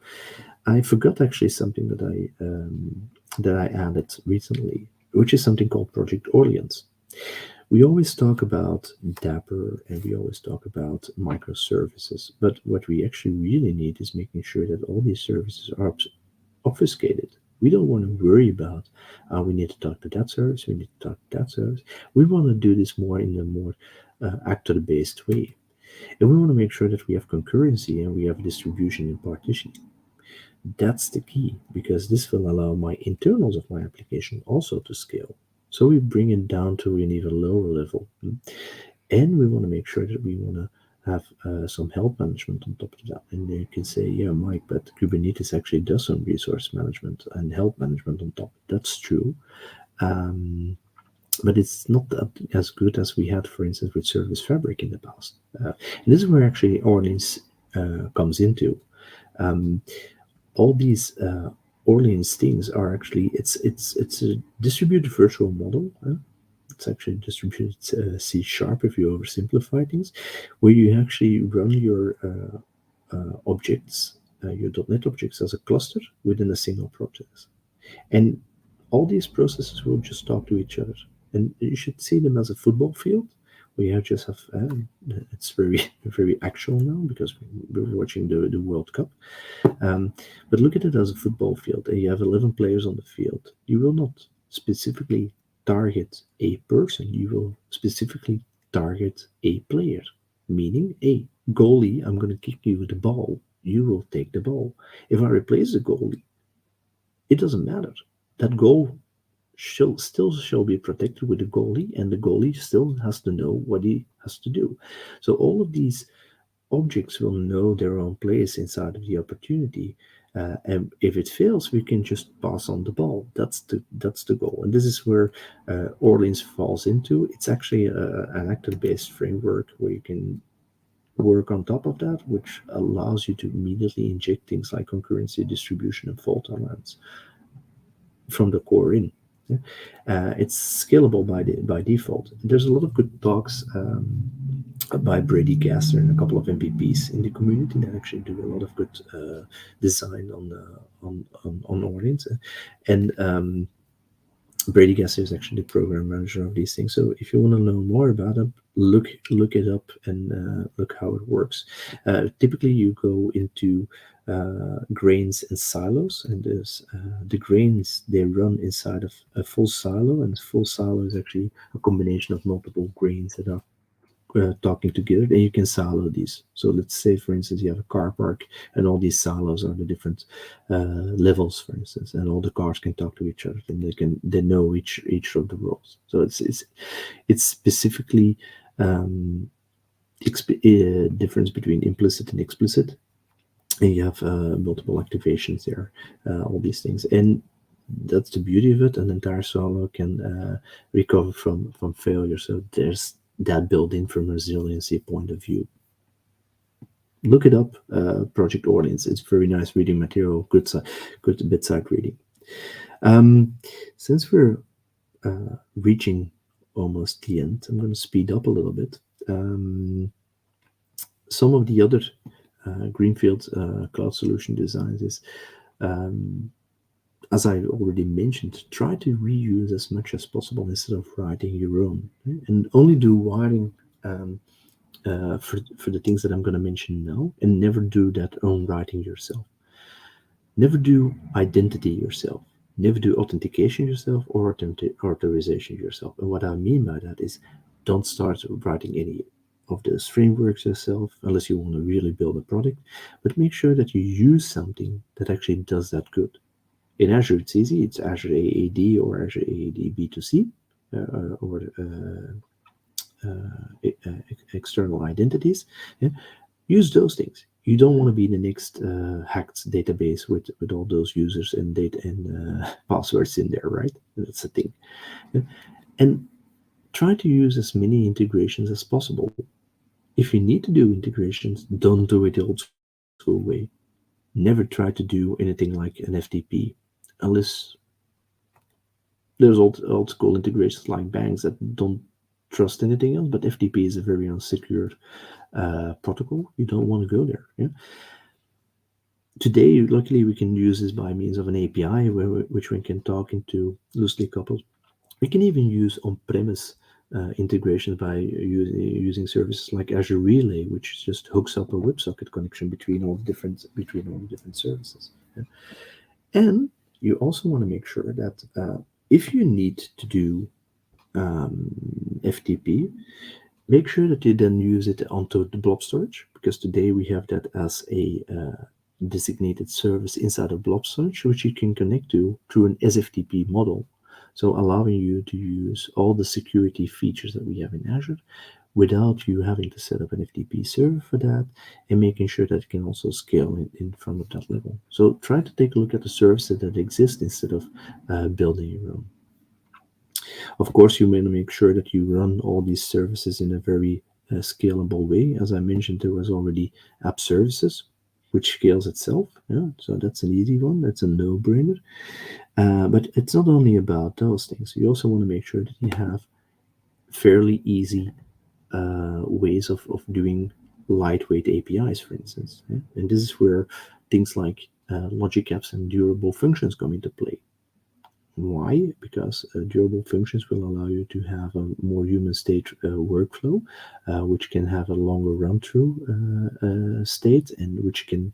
I forgot actually something that I added recently, which is something called Project Orleans. We always talk about Dapper and we always talk about microservices, but what we actually really need is making sure that all these services are obfuscated. We don't want to worry about we need to talk to that service, we need to talk to that service. We want to do this more in a more actor-based way. And we want to make sure that we have concurrency and we have distribution and partitioning. That's the key, because this will allow my internals of my application also to scale. So we bring it down to an even lower level. And we want to make sure that we want to have some help management on top of that. And you can say, yeah, Mike, but Kubernetes actually does some resource management and help management on top. That's true. But it's not as good as we had, for instance, with Service Fabric in the past. And this is where actually Orleans comes into. All these Orleans things are actually it's a distributed virtual model. It's actually distributed C sharp if you oversimplify things, where you actually run your objects, your .NET objects as a cluster within a single process, and all these processes will just talk to each other. And you should see them as a football field where you just have it's very very actual now because we're watching the World Cup. But look at it as a football field, and you have 11 players on the field. You will not specifically target a person, you will specifically target a player. meaning, hey, goalie, I'm going to kick you the ball. You will take the ball. If I replace the goalie, it doesn't matter. That goal shall be protected with the goalie, and the goalie still has to know what he has to do. So all of these objects will know their own place inside of the opportunity. And if it fails, we can just pass on the ball. That's the goal, and this is where Orleans falls into. It's actually an actor-based framework where you can work on top of that, which allows you to immediately inject things like concurrency, distribution, and fault tolerance from the core in. Yeah. It's scalable by default. There's a lot of good talks by Brady Gasser and a couple of MVPs in the community that actually do a lot of good design on Orleans. And Brady Gasser is actually the program manager of these things. So if you want to know more about it, look it up and look how it works. Typically, you go into grains and silos, and there's the grains they run inside of a full silo, and a full silo is actually a combination of multiple grains that are talking together, and you can silo these. So let's say, for instance, you have a car park, and all these silos are the different levels, for instance, and all the cars can talk to each other, and they know each of the roles. So it's specifically difference between implicit and explicit, and you have multiple activations there, all these things, and that's the beauty of it. An entire silo can recover from failure. So there's that built in from a resiliency point of view. Look it up, Project Orleans. It's very nice reading material, good bedside reading. Um, since we're reaching almost the end, I'm going to speed up a little bit. Some of the other greenfield cloud solution designs is, as I already mentioned, try to reuse as much as possible instead of writing your own, and only do wiring for the things that I'm going to mention now, and never do that own writing yourself. Never do identity yourself. Never do authentication yourself or authorization yourself. And what I mean by that is, don't start writing any of those frameworks yourself unless you want to really build a product. But make sure that you use something that actually does that good. In Azure, it's easy. It's Azure AAD or Azure AAD B2C or external identities. Yeah? Use those things. You don't want to be the next hacked database with all those users and data and passwords in there, right? That's the thing. Yeah? And try to use as many integrations as possible. If you need to do integrations, don't do it the old school way. Never try to do anything like an FTP, unless there's old school integrations like banks that don't trust anything else. But FTP is a very unsecure protocol. You don't want to go there. Yeah? Today, luckily, we can use this by means of an API which we can talk into loosely coupled. We can even use on-premise integrations by using services like Azure Relay, which just hooks up a WebSocket connection between all the different services. Yeah? And you also want to make sure that if you need to do FTP, make sure that you then use it onto the blob storage, because today we have that as a designated service inside of blob storage, which you can connect to through an SFTP model. So allowing you to use all the security features that we have in Azure without you having to set up an FTP server for that, and making sure that it can also scale in front of that level. So try to take a look at the services that exist instead of building your own. Of course, you want to make sure that you run all these services in a very scalable way. As I mentioned, there was already app services, which scales itself. Yeah, so that's an easy one. That's a no-brainer. But it's not only about those things. You also want to make sure that you have fairly easy ways of doing lightweight APIs, for instance. Yeah? And this is where things like logic apps and durable functions come into play. Why? Because durable functions will allow you to have a more human state workflow, which can have a longer run through state, and which can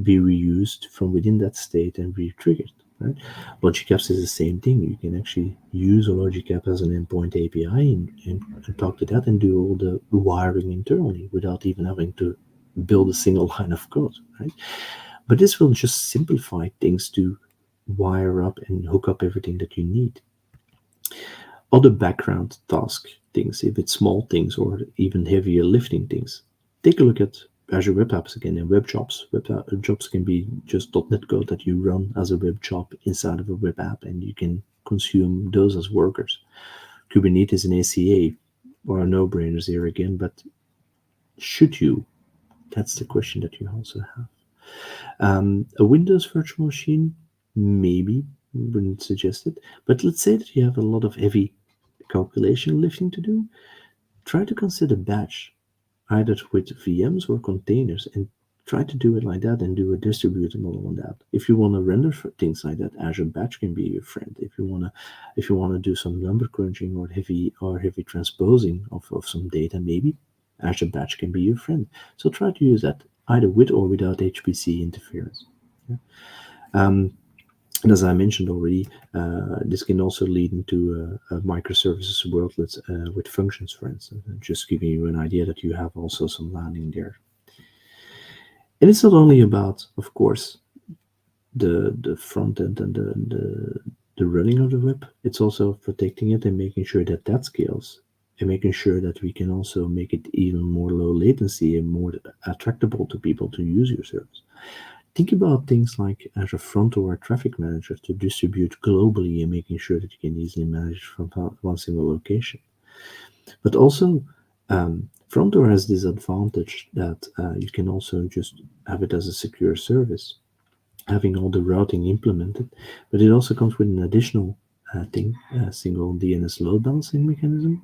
be reused from within that state and re-triggered. right? Logic apps is the same thing. You can actually use a logic app as an endpoint API and talk to that and do all the wiring internally without even having to build a single line of code, right? But this will just simplify things to wire up and hook up everything that you need. Other background task things, if it's small things or even heavier lifting things, take a look at Azure Web Apps again and web jobs. Jobs can be just .NET code that you run as a web job inside of a web app, and you can consume those as workers. Kubernetes and ACA are no-brainers here again, but should you? That's the question that you also have. A Windows virtual machine, maybe, wouldn't suggest it. But let's say that you have a lot of heavy calculation lifting to do. Try to consider batch, either with VMs or containers, and try to do it like that and do a distributed model on that. If you want to render for things like that, Azure Batch can be your friend. If you want to do some number crunching or heavy transposing of some data, maybe Azure Batch can be your friend. So try to use that either with or without HPC interference. Yeah. Um, and as I mentioned already, this can also lead into a microservices world with functions, for instance. Just giving you an idea that you have also some landing there. And it's not only about, of course, the front end and the running of the web. It's also protecting it and making sure that that scales, and making sure that we can also make it even more low latency and more attractable to people to use your service. Think about things like Azure Front or Traffic Manager to distribute globally and making sure that you can easily manage from one single location. But also, Front Door has this advantage that you can also just have it as a secure service, having all the routing implemented. But it also comes with an additional thing, a single DNS load balancing mechanism.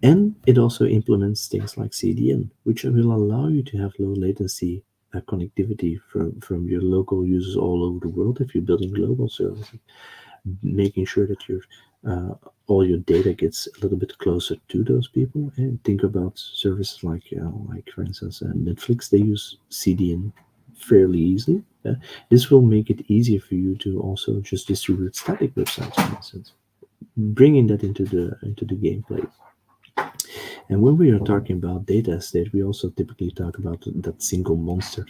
And it also implements things like CDN, which will allow you to have low latency connectivity from your local users all over the world if you're building global services, making sure that all your data gets a little bit closer to those people. And think about services like for instance, Netflix. They use CDN fairly easily. This will make it easier for you to also just distribute static websites, for instance, bringing that into the gameplay. And when we are talking about data estate, we also typically talk about that single monster,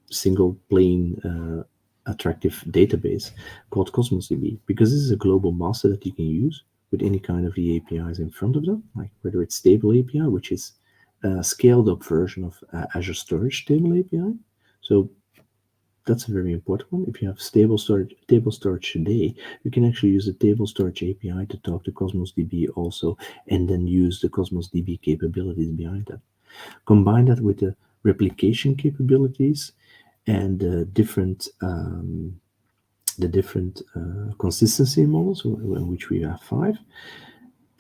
single plain attractive database called Cosmos DB, because this is a global master that you can use with any kind of the APIs in front of them, like whether it's stable API, which is a scaled up version of Azure Storage Table API. So that's a very important one. If you have table storage today, you can actually use the table storage API to talk to Cosmos DB also, and then use the Cosmos DB capabilities behind that. Combine that with the replication capabilities and the different consistency models, which we have 5,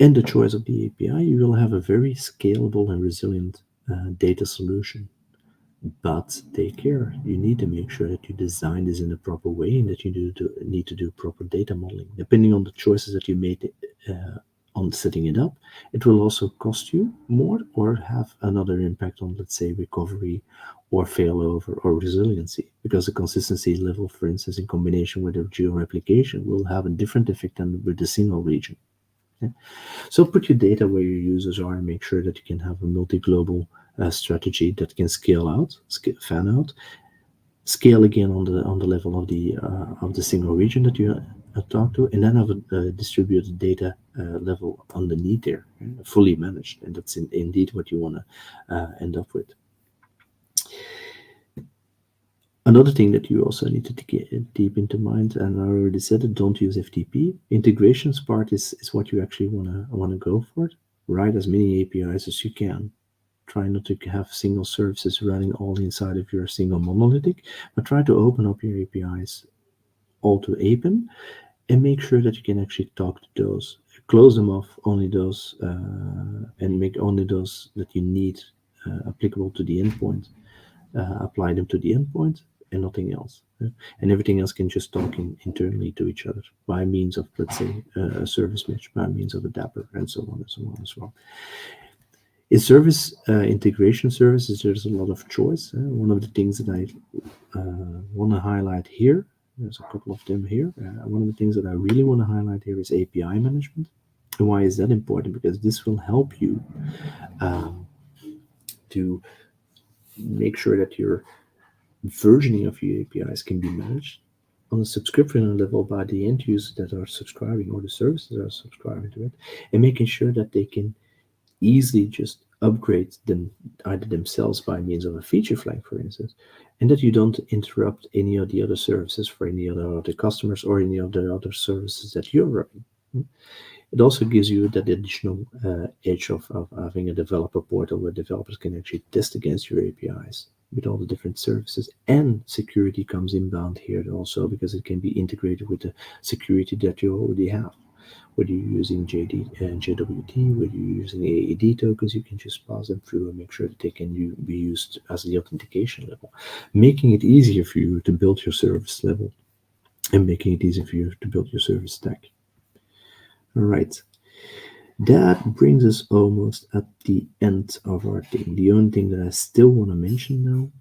and the choice of the API, you will have a very scalable and resilient data solution. But take care. You need to make sure that you design this in a proper way and that you need to do proper data modeling. Depending on the choices that you made on setting it up, it will also cost you more or have another impact on, let's say, recovery or failover or resiliency, because the consistency level, for instance, in combination with the geo-replication, will have a different effect than with the single region. Yeah? So put your data where your users are and make sure that you can have a multi-global strategy that can scale out, fan out, scale again on the level of the single region that you talk to, and then have a distributed data level underneath there, fully managed, and that's indeed what you want to end up with. Another thing that you also need to keep into mind, and I already said it, don't use FTP. Integrations part is what you actually wanna go for. Write as many APIs as you can. Try not to have single services running all inside of your single monolithic, but try to open up your APIs all to APIM and make sure that you can actually talk to those. Close them off, only those, and make only those that you need applicable to the endpoint. Apply them to the endpoint and nothing else. And everything else can just talk internally to each other by means of, let's say, a service mesh, by means of a dapper, and so on and so on and so on. In service integration services, there's a lot of choice. One of the things that I want to highlight here, there's a couple of them here. One of the things that I really want to highlight here is API management. And why is that important? Because this will help you um, to make sure that your versioning of your APIs can be managed on a subscription level by the end users that are subscribing or the services that are subscribing to it, and making sure that they can easily just upgrade them either themselves by means of a feature flag, for instance, and that you don't interrupt any of the other services for any other customers or any of the other services that you're running. It also gives you that additional edge of having a developer portal where developers can actually test against your APIs with all the different services, and security comes inbound here also because it can be integrated with the security that you already have. Whether you're using JD and JWT, whether you're using AAD tokens, you can just pass them through and make sure that they can be used as the authentication level, making it easier for you to build your service level and making it easier for you to build your service stack. All right. That brings us almost at the end of our thing. The only thing that I still want to mention now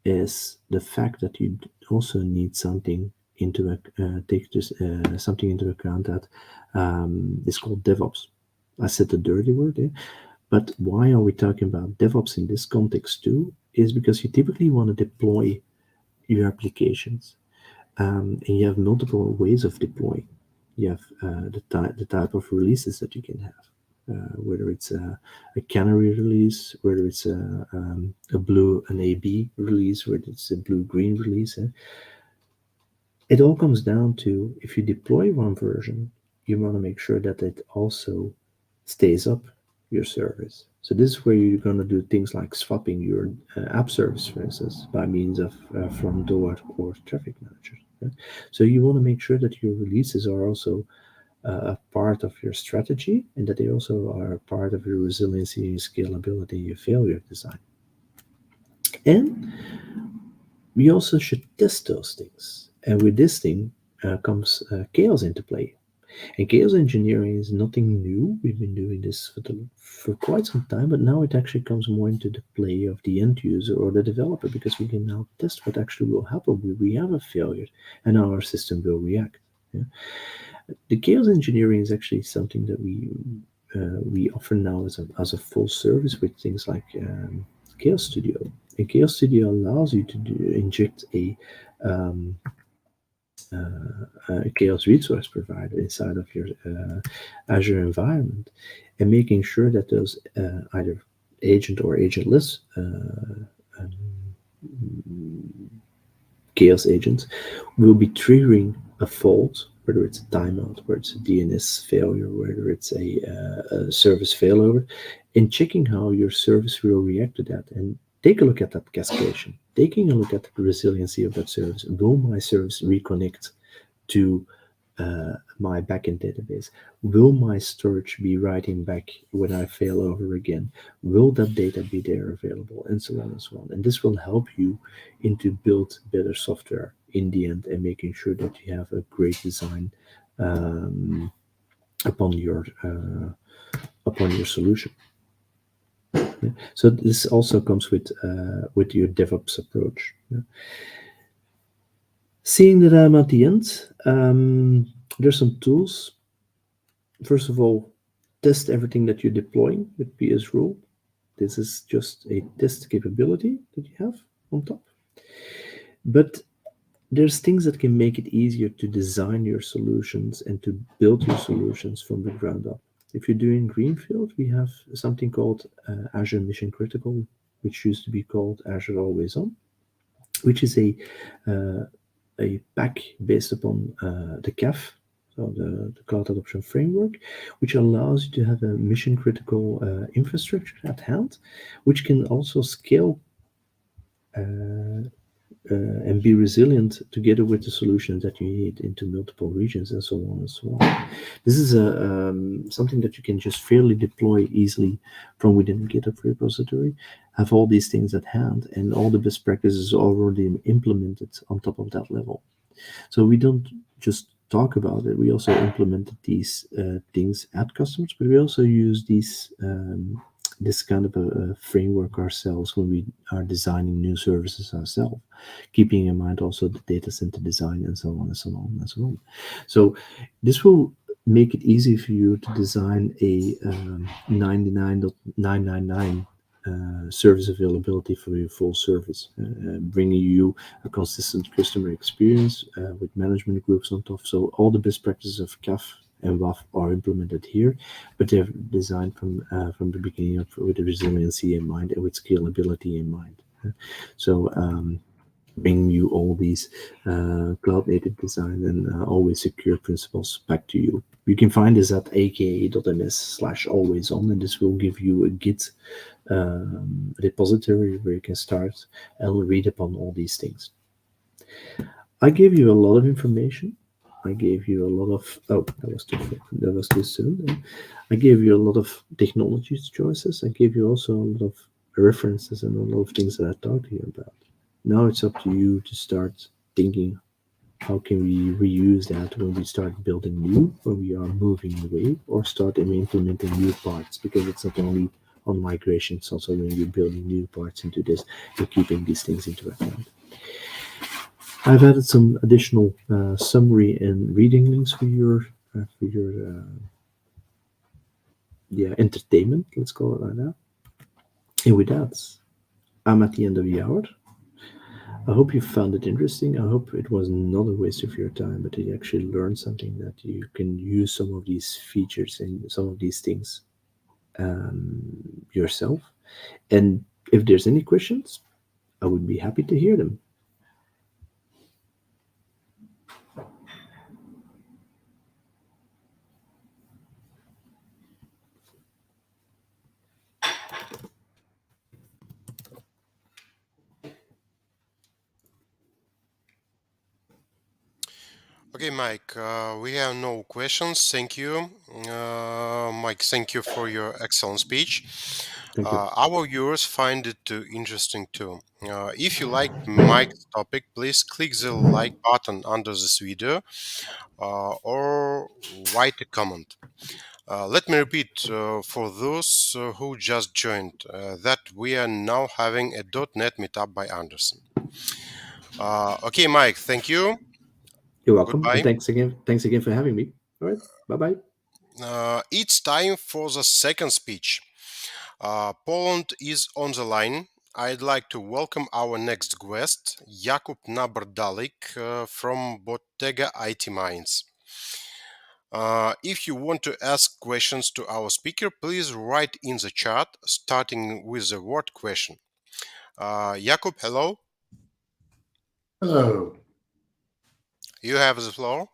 is the fact that you also need something into take this something into account that is called DevOps. I said the dirty word there, but why are we talking about DevOps in this context too? Is because you typically want to deploy your applications, and you have multiple ways of deploying. You have the type of releases that you can have. Whether it's a canary release, whether it's a blue, an AB release, whether it's a blue-green release. It all comes down to if you deploy one version, you want to make sure that it also stays up your service. So this is where you're going to do things like swapping your app service, for instance, by means of from door or traffic managers. Okay? So you want to make sure that your releases are also a part of your strategy and that they also are a part of your resiliency, scalability, your failure design. And we also should test those things. And with this thing comes chaos into play. And chaos engineering is nothing new. We've been doing this for quite some time, but now it actually comes more into the play of the end user or the developer because we can now test what actually will happen when we have a failure and how our system will react. Yeah? The chaos engineering is actually something that we offer now as a full service with things like Chaos Studio. And Chaos Studio allows you to inject um, a chaos resource provider inside of your Azure environment, and making sure that those either agent or agentless um, chaos agents will be triggering a fault, whether it's a timeout, whether it's a DNS failure, whether it's a service failover, and checking how your service will react to that. And take a look at that cascadation, taking a look at the resiliency of that service. Will my service reconnect to my backend database? Will my storage be writing back when I fail over again? Will that data be there available? And so on and so on. And this will help you into build better software in the end and making sure that you have a great design um, upon your solution. Yeah. So this also comes with your DevOps approach. Yeah. Seeing that I'm at the end, there's some tools. First of all, test everything that you're deploying with PS rule. This is just a test capability that you have on top. But there's things that can make it easier to design your solutions and to build your solutions from the ground up. If you're doing Greenfield, we have something called Azure Mission Critical, which used to be called Azure Always On, which is a pack based upon the CAF, so the Cloud Adoption Framework, which allows you to have a mission critical infrastructure at hand, which can also scale and be resilient together with the solutions that you need into multiple regions and so on and so on. This is something that you can just fairly deploy easily from within the GitHub repository, have all these things at hand, and all the best practices already implemented on top of that level. So we don't just talk about it, we also implemented these things at customers, but we also use these this kind of a framework ourselves when we are designing new services ourselves, keeping in mind also the data center design and so on and so on and so on. So this will make it easy for you to design a 99.999 service availability for your full service, bringing you a consistent customer experience with management groups on top. So all the best practices of CAF and WAF are implemented here, but they're designed from the beginning up with resiliency in mind and with scalability in mind. So bring you all these cloud native design and always secure principles back to you. You can find this at aka.ms/always on, and this will give you a Git repository where you can start and read upon all these things. I gave you a lot of information. I gave you a lot of that was too soon. I gave you a lot of technology choices. I gave you also a lot of references and a lot of things that I talked to you about. Now it's up to you to start thinking, how can we reuse that when we start building new, when we are moving away, or start implementing new parts? Because it's not only on migration, it's also when you're building new parts into this, you're keeping these things into account. I've added some additional summary and reading links for your entertainment. Let's call it like that. And with that, I'm at the end of the hour. I hope you found it interesting. I hope it was not a waste of your time, but you actually learned something, that you can use some of these features and some of these things yourself. And if there's any questions, I would be happy to hear them. Okay, Mike, we have no questions. Thank you. Mike, thank you for your excellent speech. Thank you. Our viewers find it interesting too. If you like Mike's topic, please click the like button under this video or write a comment. Let me repeat for those who just joined that we are now having a .NET meetup by Andersen. Okay, Mike, thank you. You're welcome, and Goodbye. Thanks again for having me. All right, bye bye. It's time for the second speech. Poland is on the line. I'd like to welcome our next guest, Jakub Nabrdalik from Bottega IT Minds. If you want to ask questions to our speaker, please write in the chat, starting with the word question. Jakub, hello. Hello. You have the floor.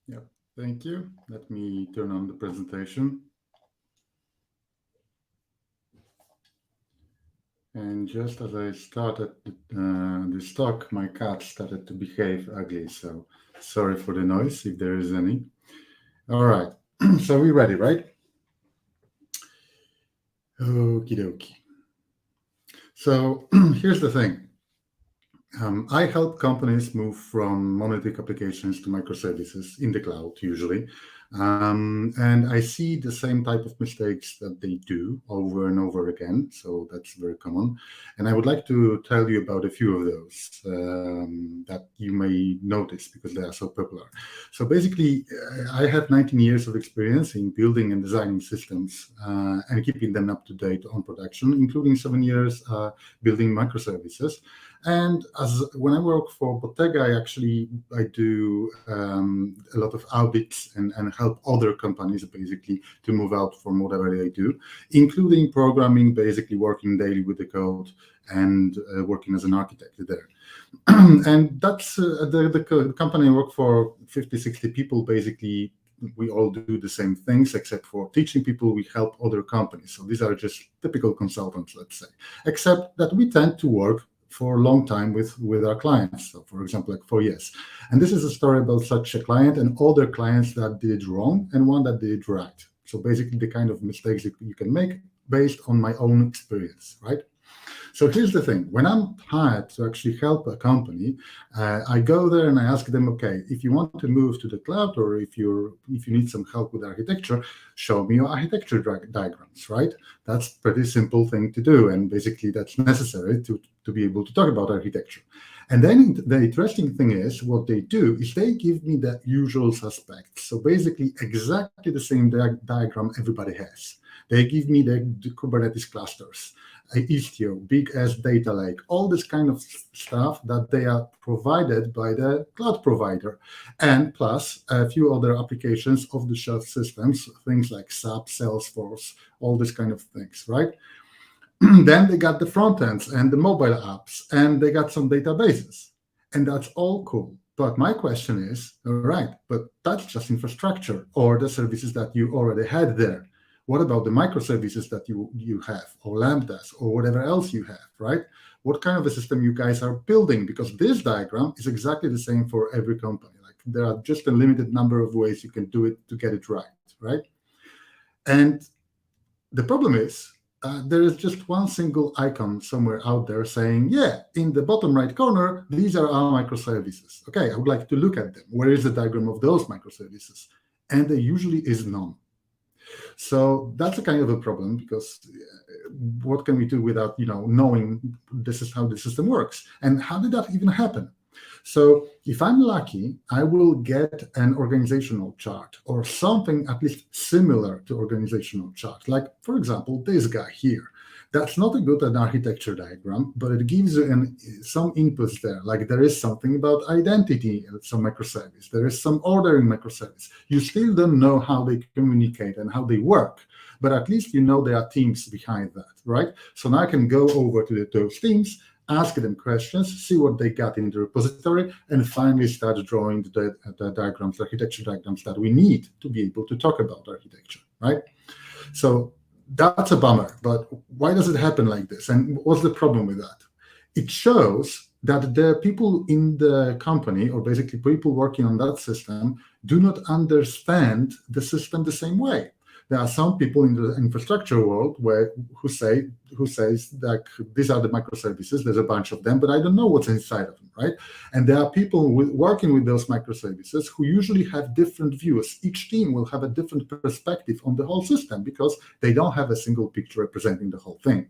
Yep. Thank you. Let me turn on the presentation. And just as I started this talk, my cat started to behave ugly. So sorry for the noise, if there is any. All right. So we're ready, right? Okie dokie. So here's the thing. I help companies move from monolithic applications to microservices in the cloud, usually. And I see the same type of mistakes that they do over and over again. So that's very common. And I would like to tell you about a few of those that you may notice because they are so popular. So basically, I have 19 years of experience in building and designing systems and keeping them up to date on production, including 7 years building microservices. And when I work for Bottega, I do a lot of audits and help other companies basically to move out from whatever they do, including programming, basically working daily with the code and working as an architect there. And that's the company I work for, 50, 60 people basically. We all do the same things, except for teaching people, we help other companies. So these are just typical consultants, let's say, except that we tend to work for a long time with our clients. So for example, like 4 years. And this is a story about such a client and other clients that did wrong and one that did right. So basically the kind of mistakes you can make based on my own experience, right? So here's the thing. When I'm hired to actually help a company, I go there and I ask them, okay, if you want to move to the cloud, or if you need some help with architecture, show me your architecture diagrams, right? That's a pretty simple thing to do. And basically that's necessary to be able to talk about architecture. And then the interesting thing is, what they do is they give me the usual suspects. So basically exactly the same diagram everybody has. They give me the Kubernetes clusters, Istio, big as data lake, all this kind of stuff that they are provided by the cloud provider, and plus a few other applications of the shelf systems, things like SAP, Salesforce, all this kind of things, right? Then they got the front ends and the mobile apps, and they got some databases, and that's all cool. But my question is, all right, but that's just infrastructure or the services that you already had there. What about the microservices that you have, or Lambdas, or whatever else you have, right? What kind of a system you guys are building? Because this diagram is exactly the same for every company. Like, there are just a limited number of ways you can do it to get it right? And the problem is, there is just one single icon somewhere out there saying, yeah, in the bottom right corner, these are our microservices. Okay, I would like to look at them. Where is the diagram of those microservices? And there usually is none. So that's a kind of a problem, because what can we do without knowing this is how the system works? And how did that even happen? So if I'm lucky, I will get an organizational chart, or something at least similar to organizational chart. Like, for example, this guy here. That's not a good an architecture diagram, but it gives you some inputs there. Like, there is something about identity, some microservice. There is some ordering microservice. You still don't know how they communicate and how they work, but at least you know there are teams behind that, right? So now I can go over to those teams, ask them questions, see what they got in the repository, and finally start drawing the diagrams, the architecture diagrams that we need to be able to talk about architecture, right? So that's a bummer, but why does it happen like this? And what's the problem with that? It shows that the people in the company, or basically people working on that system, do not understand the system the same way. There are some people in the infrastructure world who says that these are the microservices, there's a bunch of them, but I don't know what's inside of them, right? And there are people working with those microservices who usually have different views. Each team will have a different perspective on the whole system, because they don't have a single picture representing the whole thing.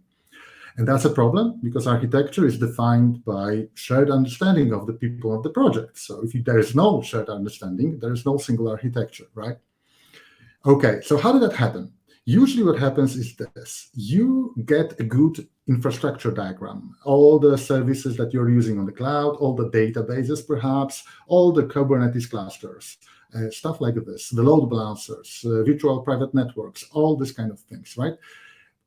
And that's a problem, because architecture is defined by shared understanding of the people of the project. So if there is no shared understanding, there is no single architecture, right? Okay, so how did that happen? Usually what happens is this. You get a good infrastructure diagram, all the services that you're using on the cloud, all the databases perhaps, all the Kubernetes clusters, stuff like this, the load balancers, virtual private networks, all these kind of things, right?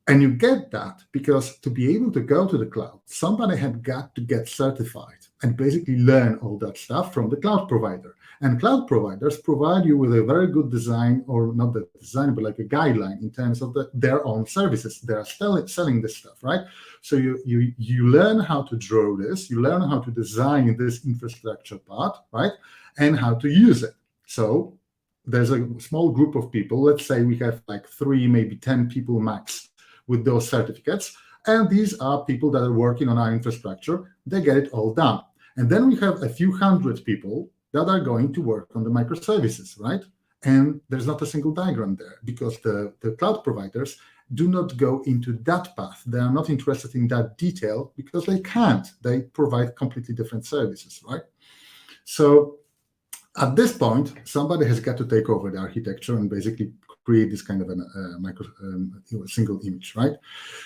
And you get that because to be able to go to the cloud, somebody had got to get certified and basically learn all that stuff from the cloud provider. And cloud providers provide you with a very good design, or not the design, but like a guideline in terms of their own services. They are selling this stuff, right? So you learn how to draw this, you learn how to design this infrastructure part, right? And how to use it. So there's a small group of people, let's say we have like 3, maybe 10 people max with those certificates. And these are people that are working on our infrastructure. They get it all done. And then we have a few hundred people that are going to work on the microservices, right? And there's not a single diagram there, because the cloud providers do not go into that path. They are not interested in that detail because they can't. They provide completely different services, right? So at this point, somebody has got to take over the architecture and basically create this kind of a single image, right?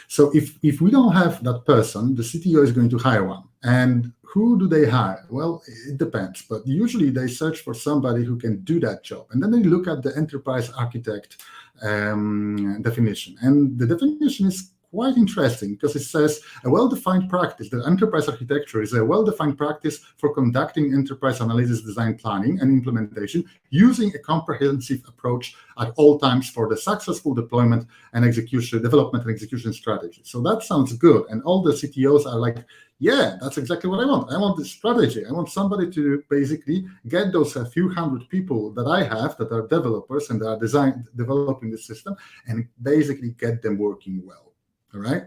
So if we don't have that person, the CTO is going to hire one. And who do they hire? Well, it depends, but usually they search for somebody who can do that job. And then they look at the enterprise architect definition. And the definition is quite interesting because it says a well-defined practice. The enterprise architecture is a well-defined practice for conducting enterprise analysis, design, planning, and implementation using a comprehensive approach at all times for the successful deployment and execution, development and execution strategy. So that sounds good. And all the CTOs are like, yeah, that's exactly what I want. I want this strategy. I want somebody to basically get those a few hundred people that I have that are developers and that are developing the system and basically get them working well. All right.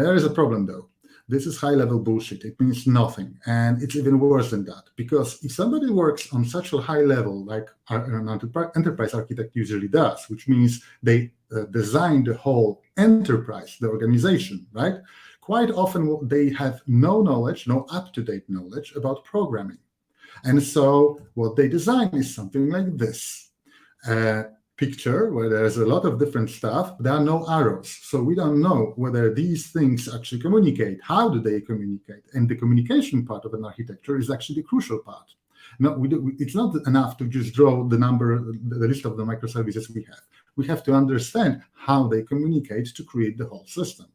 There is a problem though. This is high-level bullshit. It means nothing. And it's even worse than that. Because if somebody works on such a high level, like an enterprise architect usually does, which means they design the whole enterprise, the organization, right? Quite often they have no knowledge, no up-to-date knowledge about programming. And so what they design is something like this. Picture where there's a lot of different stuff, there are no arrows. So we don't know whether these things actually communicate. How do they communicate? And the communication part of an architecture is actually the crucial part. No, it's not enough to just draw the list of the microservices we have. We have to understand how they communicate to create the whole system.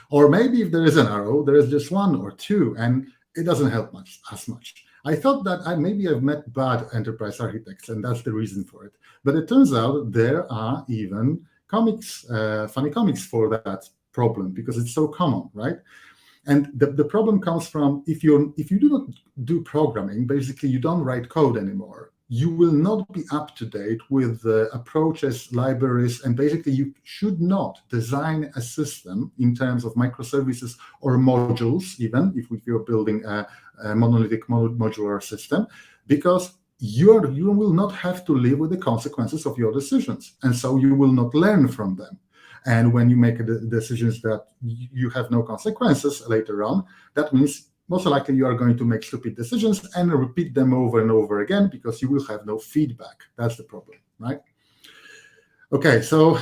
Or maybe if there is an arrow, there is just one or two, and it doesn't help as much. I thought that maybe I've met bad enterprise architects, and that's the reason for it. But it turns out there are even comics, funny comics for that problem, because it's so common, right? And the problem comes from if you do not do programming, basically you don't write code anymore. You will not be up to date with the approaches, libraries, and basically you should not design a system in terms of microservices or modules, even if you're building a monolithic modular system, because you will not have to live with the consequences of your decisions. And so you will not learn from them. And when you make decisions that you have no consequences later on, that means most likely you are going to make stupid decisions and repeat them over and over again because you will have no feedback. That's the problem, right? Okay, so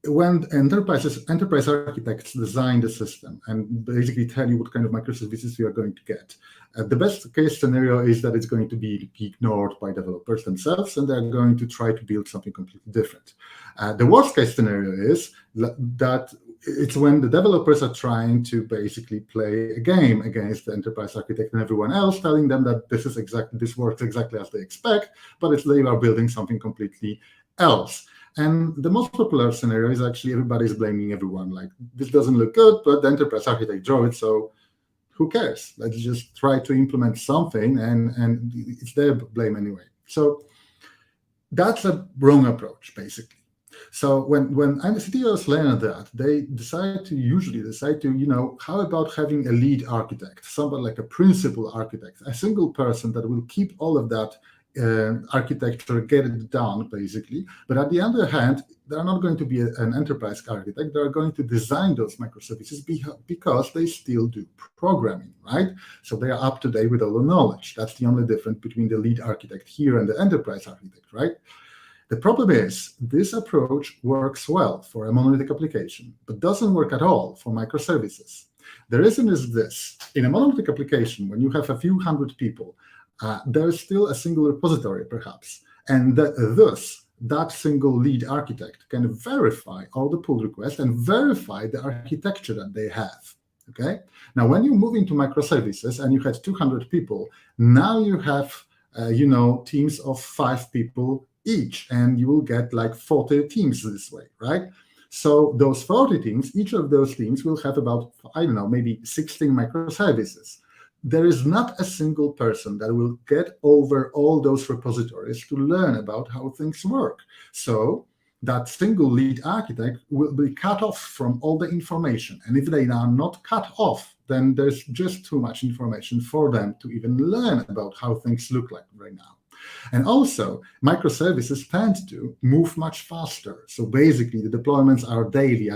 when enterprise architects design the system and basically tell you what kind of microservices you are going to get, the best case scenario is that it's going to be ignored by developers themselves and they're going to try to build something completely different. The worst case scenario is that it's when the developers are trying to basically play a game against the enterprise architect and everyone else, telling them that this works exactly as they expect, but they are building something completely else. And the most popular scenario is actually everybody's blaming everyone. Like, this doesn't look good, but the enterprise architect drew it, so who cares? Let's just try to implement something, and it's their blame anyway. So that's a wrong approach, basically. So when CTOs learn that, they usually decide to, how about having a lead architect, somebody like a principal architect, a single person that will keep all of that architecture, get it done, basically. But on the other hand, they're not going to be an enterprise architect. They're going to design those microservices because they still do programming, right? So they are up to date with all the knowledge. That's the only difference between the lead architect here and the enterprise architect, right? The problem is this approach works well for a monolithic application, but doesn't work at all for microservices. The reason is this. In a monolithic application, when you have a few hundred people, there is still a single repository, perhaps, and thus that single lead architect can verify all the pull requests and verify the architecture that they have. Okay. Now, when you move into microservices and you had 200 people, now you have teams of 5 people each, and you will get like 40 teams this way, right? So those 40 teams, each of those teams will have about, maybe 16 microservices. There is not a single person that will get over all those repositories to learn about how things work. So that single lead architect will be cut off from all the information. And if they are not cut off, then there's just too much information for them to even learn about how things look like right now. And also, microservices tend to move much faster. So basically, the deployments are daily.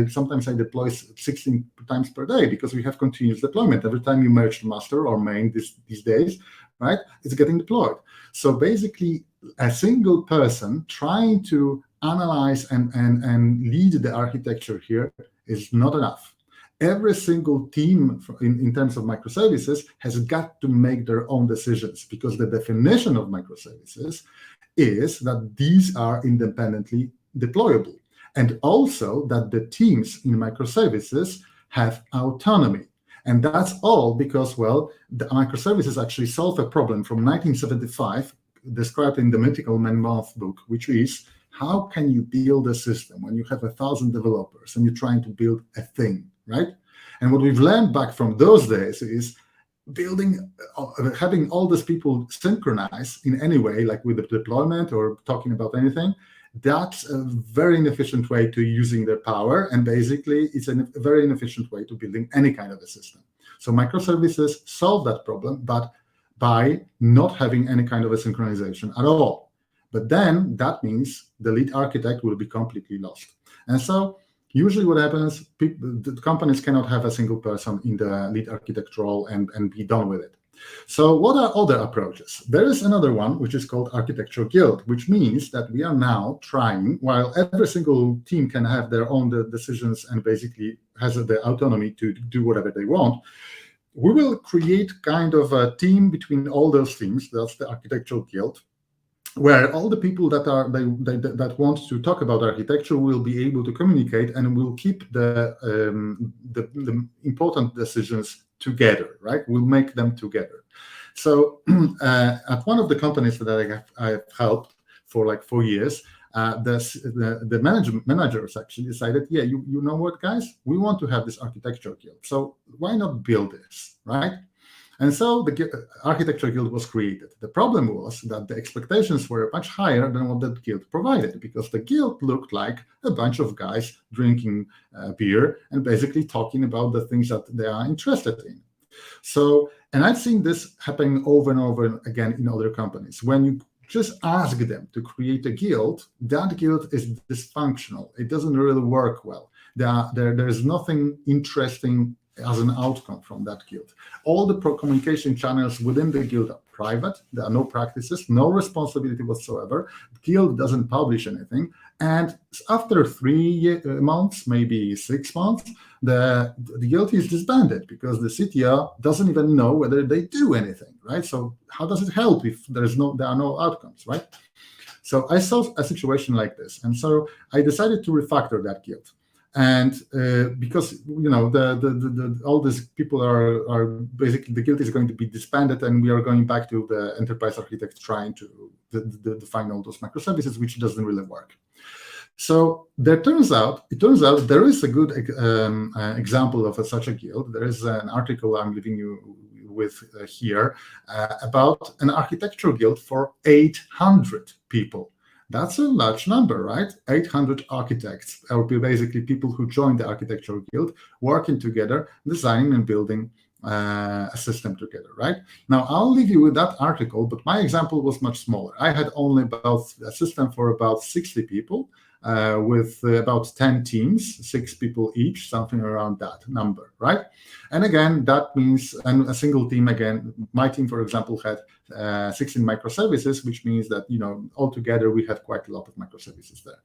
Sometimes I deploy 16 times per day because we have continuous deployment. Every time you merge the master or main these days, right, it's getting deployed. So basically, a single person trying to analyze and lead the architecture here is not enough. Every single team in terms of microservices has got to make their own decisions because the definition of microservices is that these are independently deployable, and also that the teams in microservices have autonomy. And that's all because, well, the microservices actually solve a problem from 1975 described in the Mythical Man Month book, which is how can you build a system when you have 1,000 developers and you're trying to build a thing, right? And what we've learned back from those days is having all these people synchronize in any way, like with the deployment or talking about anything, that's a very inefficient way to using their power, and basically it's a very inefficient way to building any kind of a system. So microservices solve that problem, but by not having any kind of a synchronization at all. But then that means the lead architect will be completely lost. And so usually what happens, the companies cannot have a single person in the lead architect role and be done with it. So what are other approaches? There is another one, which is called architectural guild, which means that we are now trying, while every single team can have their own decisions and basically has the autonomy to do whatever they want, we will create kind of a team between all those teams. That's the architectural guild, where all the people that are that want to talk about architecture will be able to communicate and will keep the important decisions together, right? We'll make them together. So at one of the companies that I've helped for like 4 years, the managers actually decided, yeah, you know what, guys, we want to have this architecture guild. So why not build this, right? And so the architecture guild was created. The problem was that the expectations were much higher than what that guild provided, because the guild looked like a bunch of guys drinking beer and basically talking about the things that they are interested in. So, and I've seen this happening over and over again in other companies. When you just ask them to create a guild, that guild is dysfunctional. It doesn't really work well. There's nothing interesting as an outcome from that guild. All the communication channels within the guild are private. There are no practices, no responsibility whatsoever. The guild doesn't publish anything. And after 3 months, maybe 6 months, the guild is disbanded because the CTO doesn't even know whether they do anything, right? So how does it help if there are no outcomes, right? So I saw a situation like this. And so I decided to refactor that guild. And because all these people are basically, the guild is going to be disbanded, and we are going back to the enterprise architect trying to define all those microservices, which doesn't really work. So it turns out there is a good example of such a guild. There is an article I'm leaving you with here about an architectural guild for 800 people. That's a large number, right? 800 architects, or basically people who join the architectural guild, working together, designing and building a system together, right? Now, I'll leave you with that article, but my example was much smaller. I had only about a system for about 60 people with about 10 teams, 6 people each, something around that number, right? And again, that means, and a single team, again, my team, for example, had 16 microservices, which means that, altogether we had quite a lot of microservices there.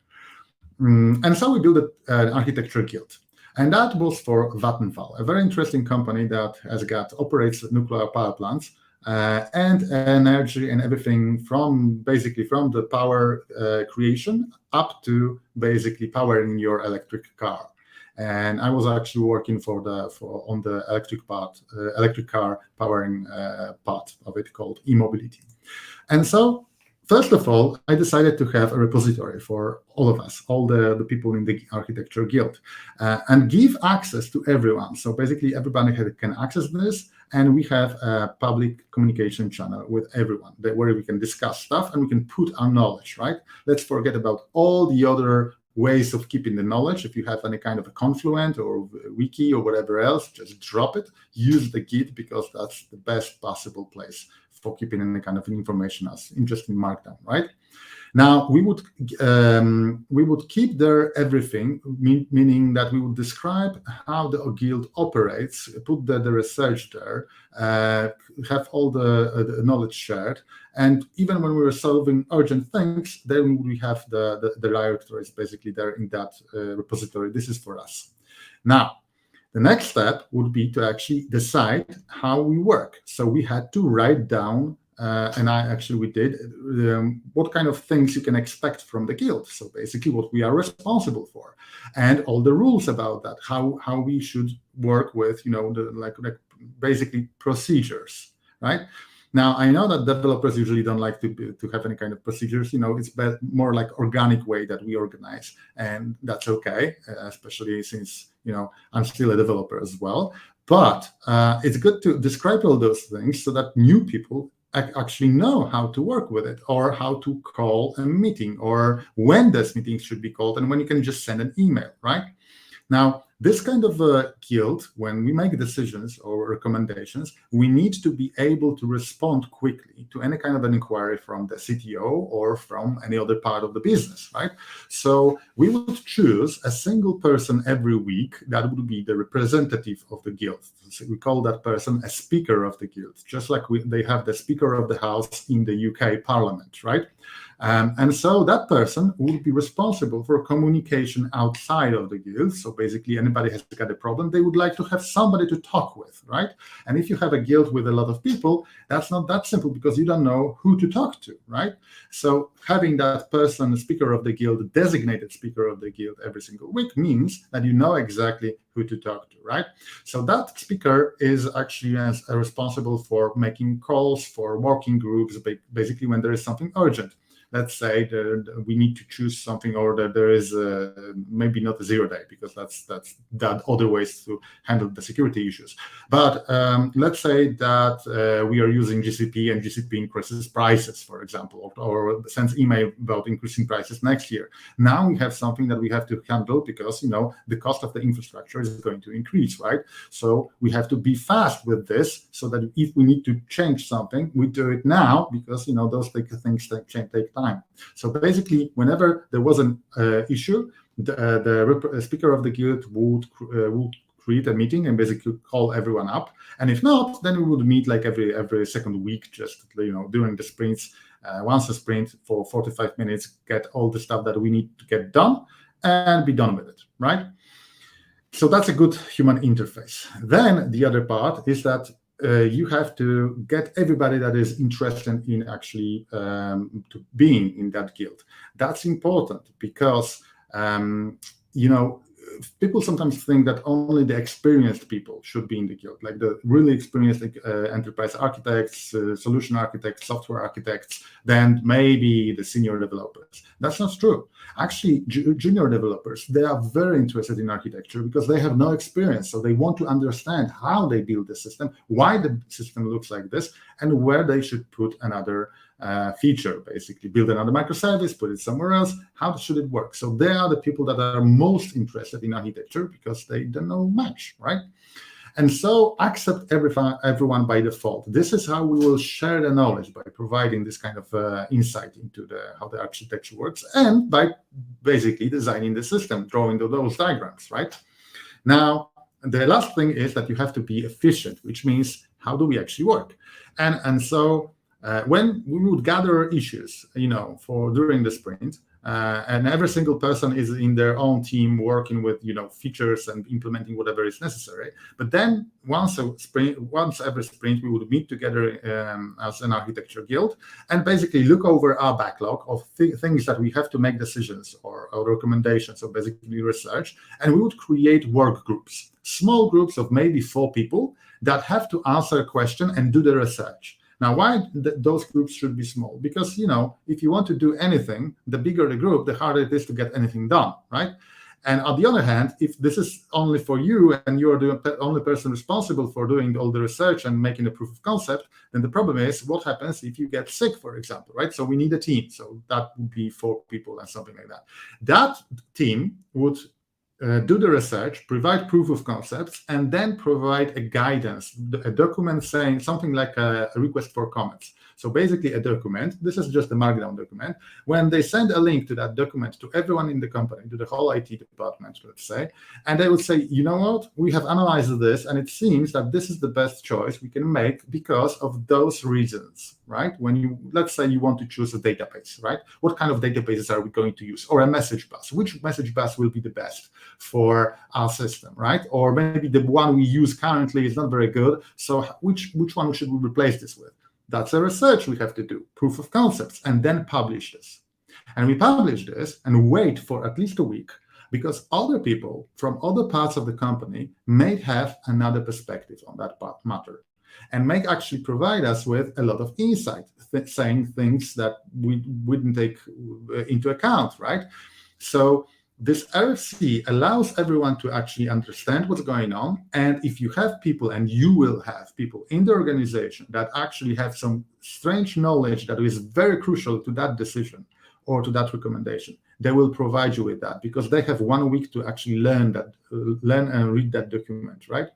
And so we built an architecture guild. And that was for Vattenfall, a very interesting company that operates nuclear power plants and energy and everything from the power creation up to basically powering your electric car. And I was actually working on the electric car powering part of it, called e-mobility. And so, first of all, I decided to have a repository for all of us, all the people in the architecture guild, and give access to everyone. So basically, everybody can access this, and we have a public communication channel with everyone where we can discuss stuff and we can put our knowledge, right? Let's forget about all the other ways of keeping the knowledge. If you have any kind of a Confluent or wiki or whatever else, just drop it, use the Git, because that's the best possible place for keeping any kind of information as interesting markdown, right? Now, we would keep there everything, meaning that we would describe how the guild operates, put the research there, have all the knowledge shared, and even when we were solving urgent things, then we have the directories basically there in that repository. This is for us. Now, the next step would be to actually decide how we work. So we had to write down, we did, what kind of things you can expect from the guild. So basically what we are responsible for, and all the rules about that, how we should work with, basically procedures, right? Now, I know that developers usually don't like to have any kind of procedures. It's more like organic way that we organize, and that's okay, especially since, I'm still a developer as well. But it's good to describe all those things so that new people actually know how to work with it, or how to call a meeting, or when this meeting should be called, and when you can just send an email, right? Now, this kind of guild, when we make decisions or recommendations, we need to be able to respond quickly to any kind of an inquiry from the CTO or from any other part of the business, right? So we would choose a single person every week that would be the representative of the guild. So we call that person a speaker of the guild, just like they have the Speaker of the House in the UK Parliament, right? And so that person will be responsible for communication outside of the guild. So basically, anybody has got a problem, they would like to have somebody to talk with, right? And if you have a guild with a lot of people, that's not that simple, because you don't know who to talk to, right? So having that person, Speaker of the Guild, designated Speaker of the Guild every single week, means that you know exactly who to talk to, right? So that speaker is actually responsible for making calls for working groups, basically when there is something urgent. Let's say that we need to choose something, or that there is maybe not a 0 day, because that other ways to handle the security issues. But let's say that we are using GCP, and GCP increases prices, for example, or sends email about increasing prices next year. Now we have something that we have to handle, because the cost of the infrastructure is going to increase, right? So we have to be fast with this, so that if we need to change something, we do it now, because those things take time. So basically, whenever there was an issue, the Speaker of the Guild would create a meeting and basically call everyone up. And if not, then we would meet like every second week, just during the sprints, once a sprint for 45 minutes, get all the stuff that we need to get done, and be done with it, right? So that's a good human interface. Then the other part is that you have to get everybody that is interested in actually to being in that guild. That's important, because people sometimes think that only the experienced people should be in the guild, like the really experienced enterprise architects, solution architects, software architects, then maybe the senior developers. That's not true. Actually, junior developers, they are very interested in architecture, because they have no experience. So they want to understand how they build the system, why the system looks like this, and where they should put another feature, basically build another microservice, put it somewhere else. How should it work? So they are the people that are most interested in architecture, because they don't know much, right? And so accept everyone by default. This is how we will share the knowledge, by providing this kind of insight into how the architecture works, and by basically designing the system, drawing those diagrams, right? Now, the last thing is that you have to be efficient, which means how do we actually work? And so when we would gather issues, for during the sprint, and every single person is in their own team working with, features and implementing whatever is necessary. But then once every sprint, we would meet together as an architecture guild, and basically look over our backlog of things that we have to make decisions or recommendations, so basically research, and we would create work groups, small groups of maybe 4 people that have to answer a question and do the research. Now, why those groups should be small? Because, if you want to do anything, the bigger the group, the harder it is to get anything done, right? And on the other hand, if this is only for you and you're the only person responsible for doing all the research and making a proof of concept, then the problem is what happens if you get sick, for example, right? So we need a team. So that would be 4 people and something like that. That team would do the research, provide proof of concepts, and then provide a guidance, a document saying something like a request for comments. So basically a document, this is just a markdown document. When they send a link to that document to everyone in the company, to the whole IT department, let's say, and they would say, you know what, we have analyzed this, and it seems that this is the best choice we can make because of those reasons, right? Let's say you want to choose a database, right? What kind of databases are we going to use? Or a message bus, which message bus will be the best for our system, right? Or maybe the one we use currently is not very good, so which one should we replace this with? That's a research we have to do, proof of concepts, and then publish this. And we publish this and wait for at least a week, because other people from other parts of the company may have another perspective on that matter, and may actually provide us with a lot of insight, saying things that we wouldn't take into account, right? So this RFC allows everyone to actually understand what's going on. And if you have people, and you will have people in the organization that actually have some strange knowledge that is very crucial to that decision or to that recommendation, they will provide you with that, because they have 1 week to actually learn and read that document, right?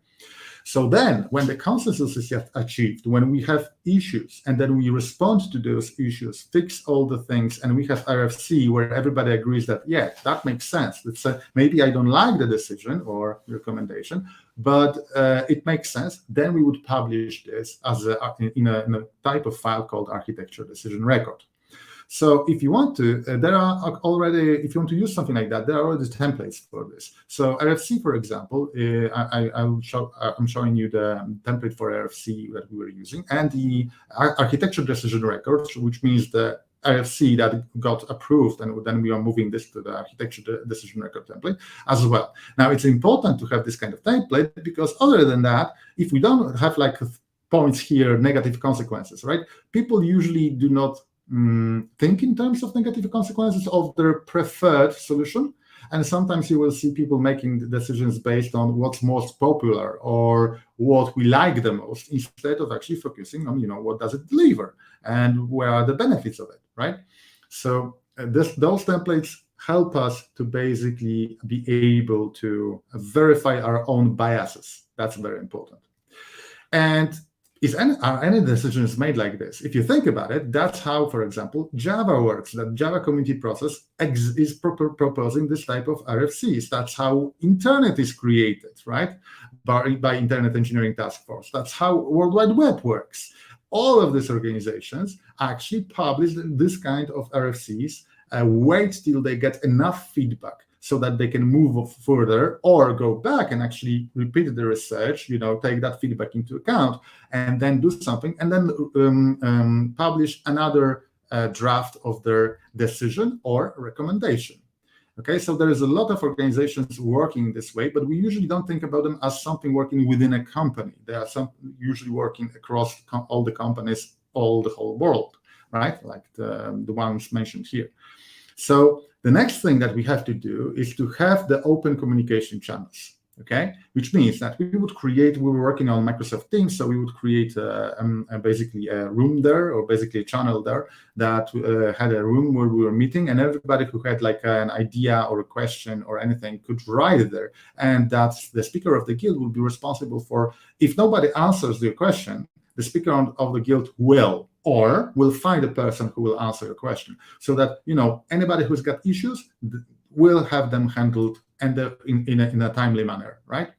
So then when the consensus is achieved, when we have issues and then we respond to those issues, fix all the things, and we have RFC where everybody agrees that, yeah, that makes sense. Maybe I don't like the decision or recommendation, but it makes sense. Then we would publish this as in a type of file called architecture decision record. So if you want to, there are already, if you want to use something like that, there are already templates for this. So RFC, for example, I'm showing you the template for RFC that we were using, and the architecture decision records, which means the RFC that got approved, and then we are moving this to the architecture decision record template as well. Now, it's important to have this kind of template, because other than that, if we don't have like points here, negative consequences, right? People usually do not think in terms of negative consequences of their preferred solution. And sometimes you will see people making the decisions based on what's most popular or what we like the most, instead of actually focusing on, what does it deliver and where are the benefits of it, right? So those templates help us to basically be able to verify our own biases. That's very important. And are any decisions made like this? If you think about it, that's how, for example, Java works. That Java community process is proposing this type of RFCs. That's how Internet is created, right? By Internet Engineering Task Force. That's how World Wide Web works. All of these organizations actually publish this kind of RFCs, wait till they get enough feedback so that they can move further or go back and actually repeat the research, take that feedback into account, and then do something, and then publish another draft of their decision or recommendation. Okay, so there is a lot of organizations working this way, but we usually don't think about them as something working within a company. They are usually working across all the companies, the whole world, right? Like the ones mentioned here. So the next thing that we have to do is to have the open communication channels, okay? Which means that we were working on Microsoft Teams, so we would create basically a room there, or basically a channel there that had a room where we were meeting, and everybody who had like an idea or a question or anything could write there. And that's the speaker of the guild will be responsible for, if nobody answers your question, the speaker of the guild will find a person who will answer your question, so that anybody who's got issues will have them handled and in a timely manner, right?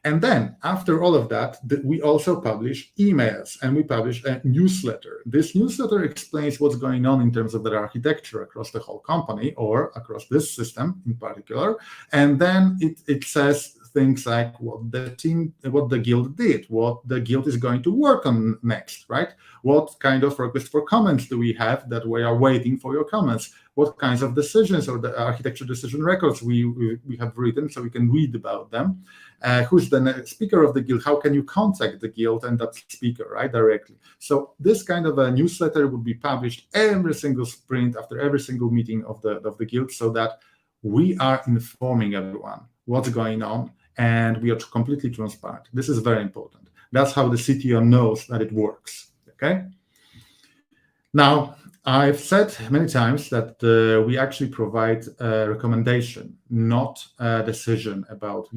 And then after all of that, we also publish emails, and we publish a newsletter. This newsletter explains what's going on in terms of the architecture across the whole company or across this system in particular. And then it says things like what the guild did, what the guild is going to work on next, right? What kind of request for comments do we have that we are waiting for your comments? What kinds of decisions or the architecture decision records we have written so we can read about them? Who's the speaker of the guild? How can you contact the guild and that speaker, right, directly? So this kind of a newsletter would be published every single sprint after every single meeting of the guild, so that we are informing everyone what's going on, and we are completely transparent. This is very important. That's how the CTO knows that it works, okay? Now, I've said many times that we actually provide a recommendation, not a decision about,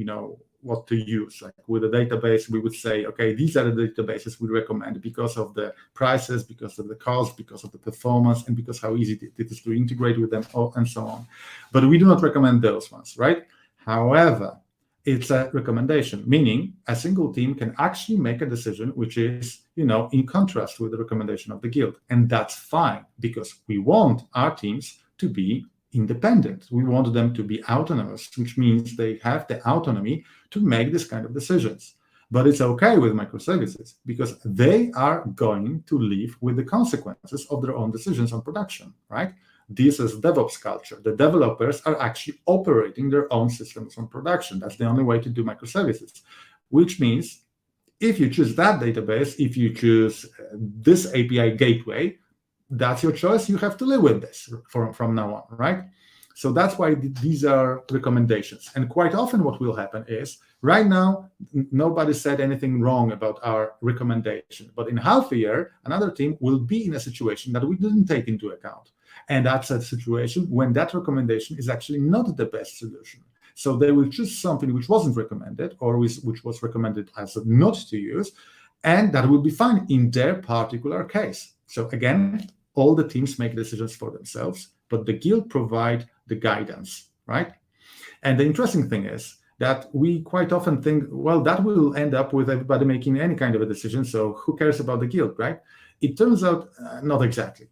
what to use. Like with a database, we would say, okay, these are the databases we recommend because of the prices, because of the cost, because of the performance, and because how easy it is to integrate with them, and so on. But we do not recommend those ones, right? However, it's a recommendation, meaning a single team can actually make a decision which is, in contrast with the recommendation of the guild. And that's fine, because we want our teams to be independent. We want them to be autonomous, which means they have the autonomy to make this kind of decisions. But it's okay with microservices, because they are going to live with the consequences of their own decisions on production, right? This is DevOps culture. The developers are actually operating their own systems on production. That's the only way to do microservices, which means if you choose that database, if you choose this API gateway, that's your choice. You have to live with this from now on, right? So that's why these are recommendations. And quite often what will happen is, right now, nobody said anything wrong about our recommendation. But in half a year, another team will be in a situation that we didn't take into account. And that's a situation when that recommendation is actually not the best solution. So they will choose something which wasn't recommended, or which was recommended as not to use, and that will be fine in their particular case. So again, all the teams make decisions for themselves, but the guild provide the guidance, right? And the interesting thing is that we quite often think, well, that will end up with everybody making any kind of a decision, so who cares about the guild, right? It turns out not exactly.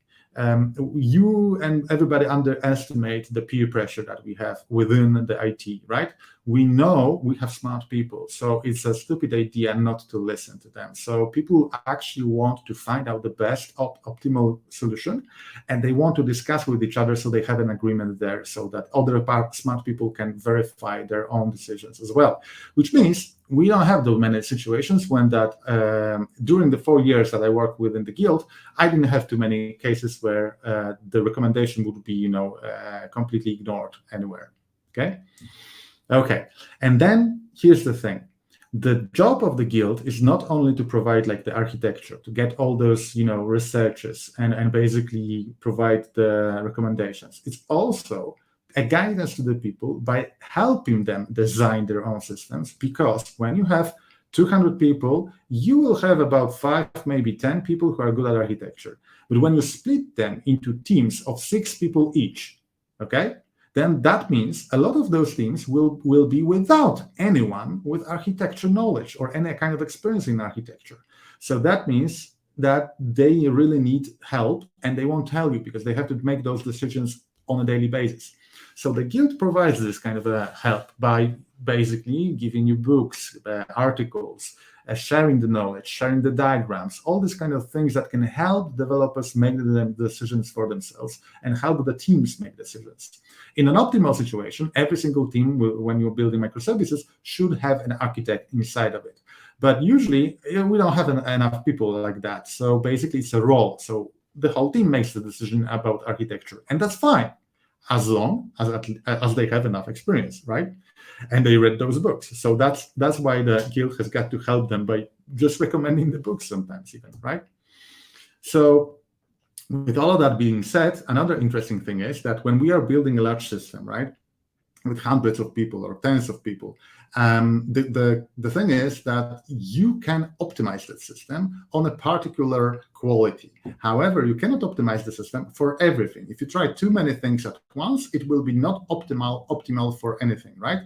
You and everybody underestimate the peer pressure that we have within the IT, right? We know we have smart people, so it's a stupid idea not to listen to them. So people actually want to find out the best optimal solution, and they want to discuss with each other so they have an agreement there, so that other smart people can verify their own decisions as well, which means we don't have those many situations when that during the 4 years that I worked within the guild, I didn't have too many cases where the recommendation would be, completely ignored anywhere. Okay. And then here's the thing. The job of the guild is not only to provide like the architecture, to get all those, researches and basically provide the recommendations. It's also a guidance to the people by helping them design their own systems, because when you have 200 people, you will have about 5, maybe 10 people who are good at architecture. But when you split them into teams of 6 people each, okay, then that means a lot of those teams will be without anyone with architecture knowledge or any kind of experience in architecture. So that means that they really need help, and they won't tell you because they have to make those decisions on a daily basis. So the guild provides this kind of a help by basically giving you books, articles, sharing the knowledge, sharing the diagrams, all these kind of things that can help developers make the decisions for themselves and help the teams make decisions. In an optimal situation, every single team, when you're building microservices, should have an architect inside of it. But usually, we don't have enough people like that. So basically, it's a role. So the whole team makes the decision about architecture, and that's fine, as long as they have enough experience, right? And they read those books. So that's why the guild has got to help them by just recommending the books sometimes even, right? So with all of that being said, another interesting thing is that when we are building a large system, right, with hundreds of people or tens of people, the thing is that you can optimize that system on a particular quality. However, you cannot optimize the system for everything. If you try too many things at once, it will be not optimal for anything, right?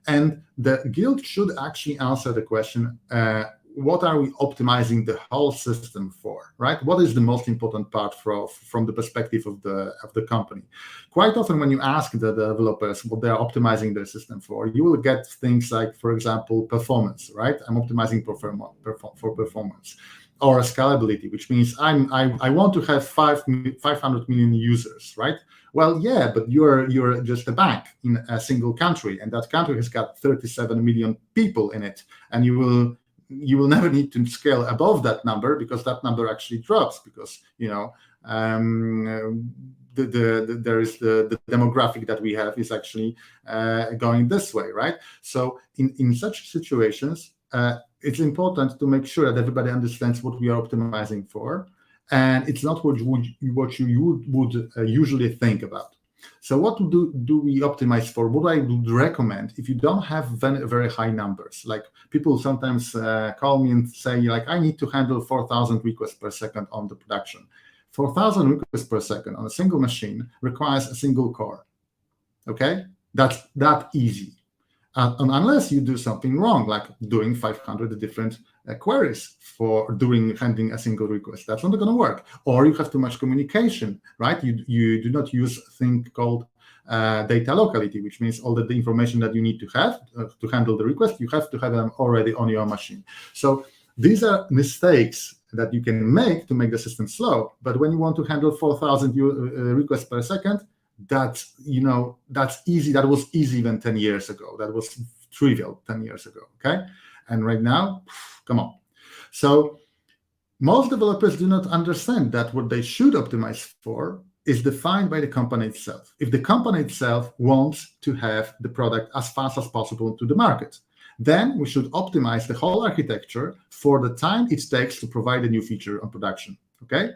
And the guild should actually answer the question, what are we optimizing the whole system for, right? What is the most important part from the perspective of the company? Quite often when you ask the developers what they're optimizing their system for, you will get things like, for example, performance, right? I'm optimizing for performance. Or scalability, which means I want to have 500 million users, right? Well, yeah, but you're just a bank in a single country, and that country has got 37 million people in it, and you will never need to scale above that number, because that number actually drops, because there is the demographic that we have is actually going this way, right? So in such situations, it's important to make sure that everybody understands what we are optimizing for, and it's not what you would usually think about. So what do we optimize for? What I would recommend, if you don't have very high numbers, like people sometimes call me and say, like, I need to handle 4,000 requests per second on the production. 4,000 requests per second on a single machine requires a single core. Okay, that's that easy. Unless you do something wrong, like doing 500 different queries for handling a single request. That's not going to work. Or you have too much communication, right? You do not use a thing called data locality, which means all the information that you need to have to handle the request, you have to have them already on your machine. So these are mistakes that you can make to make the system slow. But when you want to handle 4,000 requests per second, that's easy. That was easy even 10 years ago. That was trivial 10 years ago, okay? And right now, come on. So most developers do not understand that what they should optimize for is defined by the company itself. If the company itself wants to have the product as fast as possible to the market, then we should optimize the whole architecture for the time it takes to provide a new feature on production. Okay,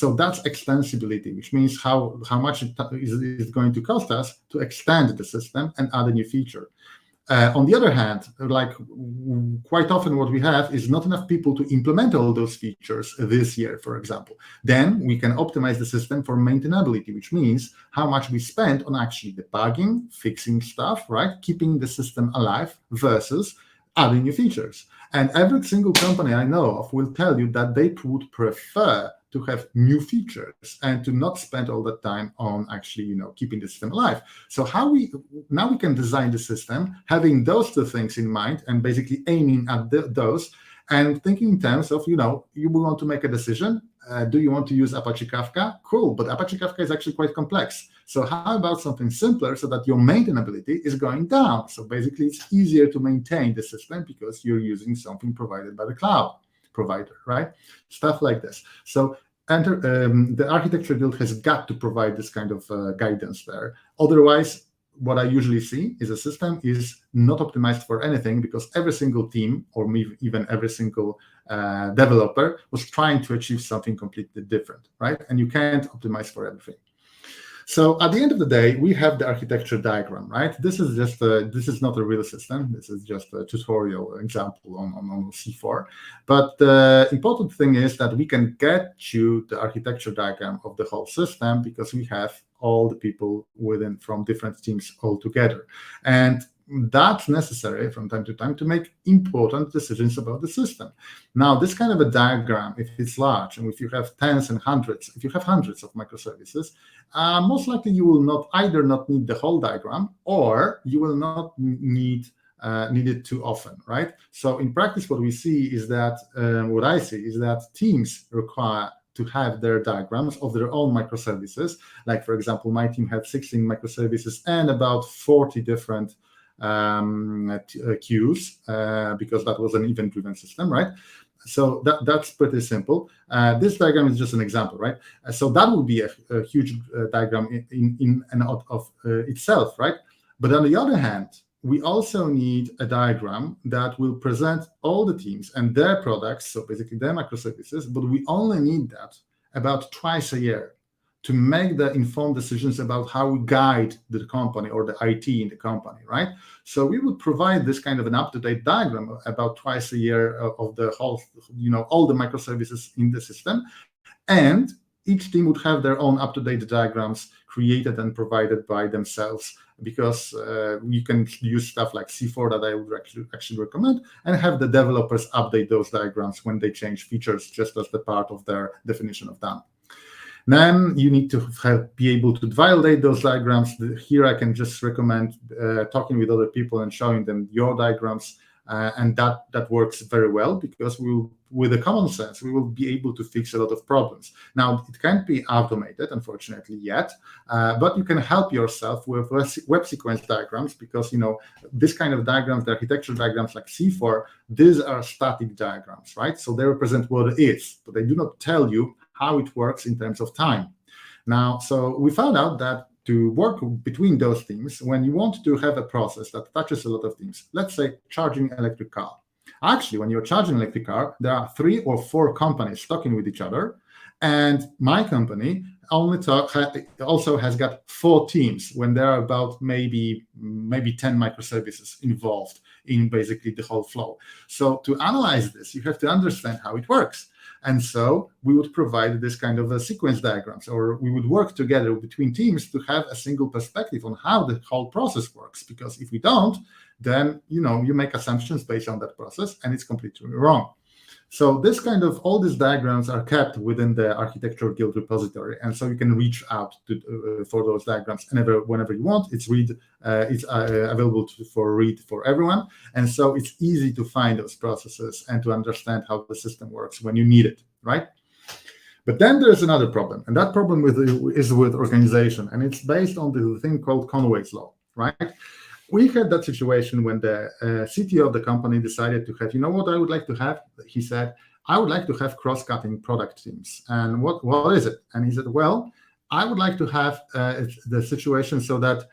so that's extensibility, which means how much it is going to cost us to extend the system and add a new feature. On the other hand, like quite often what we have is not enough people to implement all those features this year, for example. Then we can optimize the system for maintainability, which means how much we spend on actually debugging, fixing stuff, right? Keeping the system alive versus adding new features. And every single company I know of will tell you that they would prefer to have new features and to not spend all that time on actually, keeping the system alive. So we can design the system having those two things in mind and basically aiming at those and thinking in terms of, you want to make a decision. Do you want to use Apache Kafka? Cool, but Apache Kafka is actually quite complex. So how about something simpler so that your maintainability is going down? So basically, it's easier to maintain the system because you're using something provided by the cloud provider, right? Stuff like this. So the architecture guild has got to provide this kind of guidance there. Otherwise, what I usually see is a system is not optimized for anything because every single team or even every single developer was trying to achieve something completely different, right? And you can't optimize for everything. So at the end of the day, we have the architecture diagram, right? This is not a real system. This is just a tutorial example on C4. But the important thing is that we can get you the architecture diagram of the whole system because we have all the people from different teams all together. And that's necessary from time to time to make important decisions about the system. Now, this kind of a diagram, if it's large, and if you have tens and hundreds, if you have hundreds of microservices, most likely you will not need the whole diagram, or you will not need it too often, right? So in practice, what we see is that, what I see is that teams require to have their diagrams of their own microservices. Like, for example, my team had 16 microservices and about 40 different queues because that was an event-driven system, right? So that's pretty simple. This diagram is just an example, right? So that would be a huge diagram in and out of itself, right? But on the other hand, we also need a diagram that will present all the teams and their products, so basically their microservices, but we only need that about twice a year to make the informed decisions about how we guide the company or the IT in the company, right? So we would provide this kind of an up-to-date diagram about twice a year of the whole, all the microservices in the system. And each team would have their own up-to-date diagrams created and provided by themselves because you can use stuff like C4 that I would actually recommend and have the developers update those diagrams when they change features just as the part of their definition of done. Then you need to be able to validate those diagrams. Here I can just recommend talking with other people and showing them your diagrams, and that works very well because with a common sense, we will be able to fix a lot of problems. Now, it can't be automated, unfortunately, yet, but you can help yourself with web sequence diagrams because, this kind of diagrams, the architecture diagrams like C4, these are static diagrams, right? So they represent what it is, but they do not tell you how it works in terms of time. Now, so we found out that to work between those teams, when you want to have a process that touches a lot of teams, let's say charging electric car. Actually, when you're charging an electric car, there are 3 or 4 companies talking with each other, and my company also has got 4 teams when there are about maybe 10 microservices involved in basically the whole flow. So to analyze this, you have to understand how it works. And so we would provide this kind of a sequence diagrams, or we would work together between teams to have a single perspective on how the whole process works. Because if we don't, then you make assumptions based on that process, and it's completely wrong. So this kind of all these diagrams are kept within the Architecture Guild repository, and so you can reach out for those diagrams whenever you want. It's available for read for everyone, and so it's easy to find those processes and to understand how the system works when you need it, right? But then there's another problem, and that problem is with organization, and it's based on the thing called Conway's Law, right? We had that situation when the CTO of the company decided to have, what I would like to have? He said, I would like to have cross-cutting product teams. And what is it? And he said, well, I would like to have the situation so that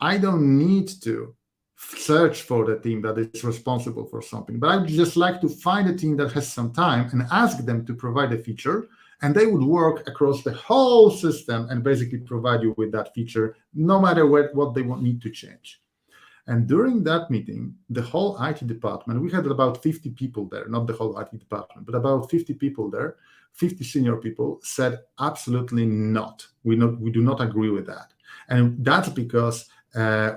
I don't need to search for the team that is responsible for something, but I would just like to find a team that has some time and ask them to provide a feature, and they would work across the whole system and basically provide you with that feature, no matter what they need to change. And during that meeting, the whole IT department, we had about 50 people there, not the whole IT department, but about 50 people there, 50 senior people said, absolutely not. We do not agree with that. And that's because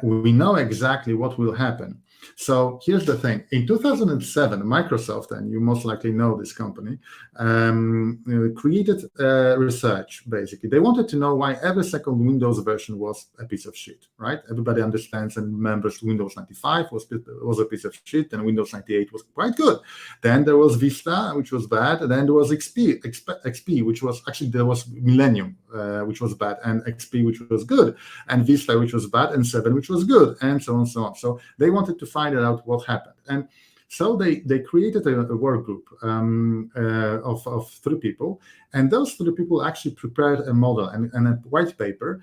we know exactly what will happen. So here's the thing. In 2007, Microsoft, and you most likely know this company, created research, basically. They wanted to know why every second Windows version was a piece of shit, right? Everybody understands and remembers Windows 95 was a piece of shit, and Windows 98 was quite good. Then there was Vista, which was bad. And then there was XP, which was actually, there was Millennium, which was bad, and XP, which was good, and Vista, which was bad, and 7, which was good, and so on and so on. So they wanted to find out what happened. And so they created a work group of 3 people, and those 3 people actually prepared a model and a white paper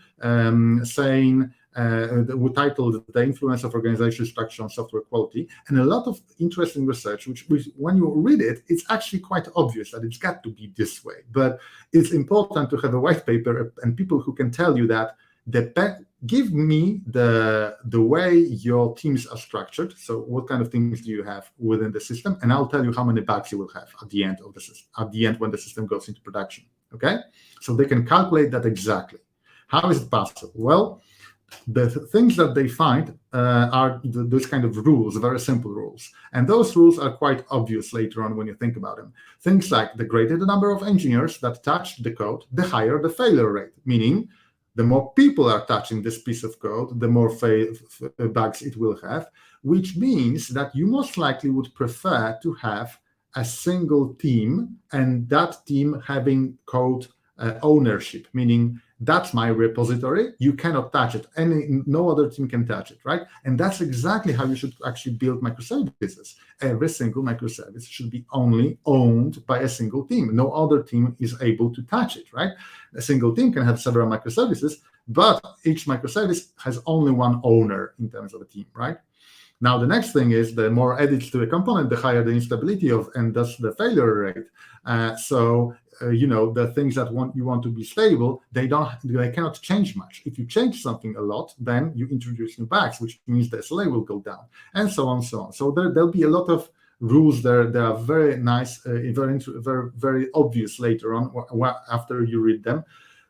saying, we titled The Influence of Organizational Structure on Software Quality, and a lot of interesting research, which when you read it, it's actually quite obvious that it's got to be this way. But it's important to have a white paper and people who can tell you that give me the way your teams are structured. So what kind of things do you have within the system? And I'll tell you how many bugs you will have at the end of the system, at the end when the system goes into production. Okay? So they can calculate that exactly. How is it possible? Well, the things that they find are those kind of rules, very simple rules. And those rules are quite obvious later on when you think about them. Things like the greater the number of engineers that touch the code, the higher the failure rate, meaning the more people are touching this piece of code, the more bugs it will have, which means that you most likely would prefer to have a single team, and that team having code ownership, meaning that's my repository, you cannot touch it, no other team can touch it, right? And that's exactly how you should actually build microservices. Every single microservice should be only owned by a single team. No other team is able to touch it, right? A single team can have several microservices, but each microservice has only one owner in terms of a team, right? Now, the next thing is the more edits to a component, the higher the instability and thus the failure rate. The things that you want to be stable, they cannot change much. If you change something a lot, then you introduce new bugs, which means the SLA will go down, and so on, so on. So there'll be a lot of rules there. They are very nice, very, very obvious later on after you read them.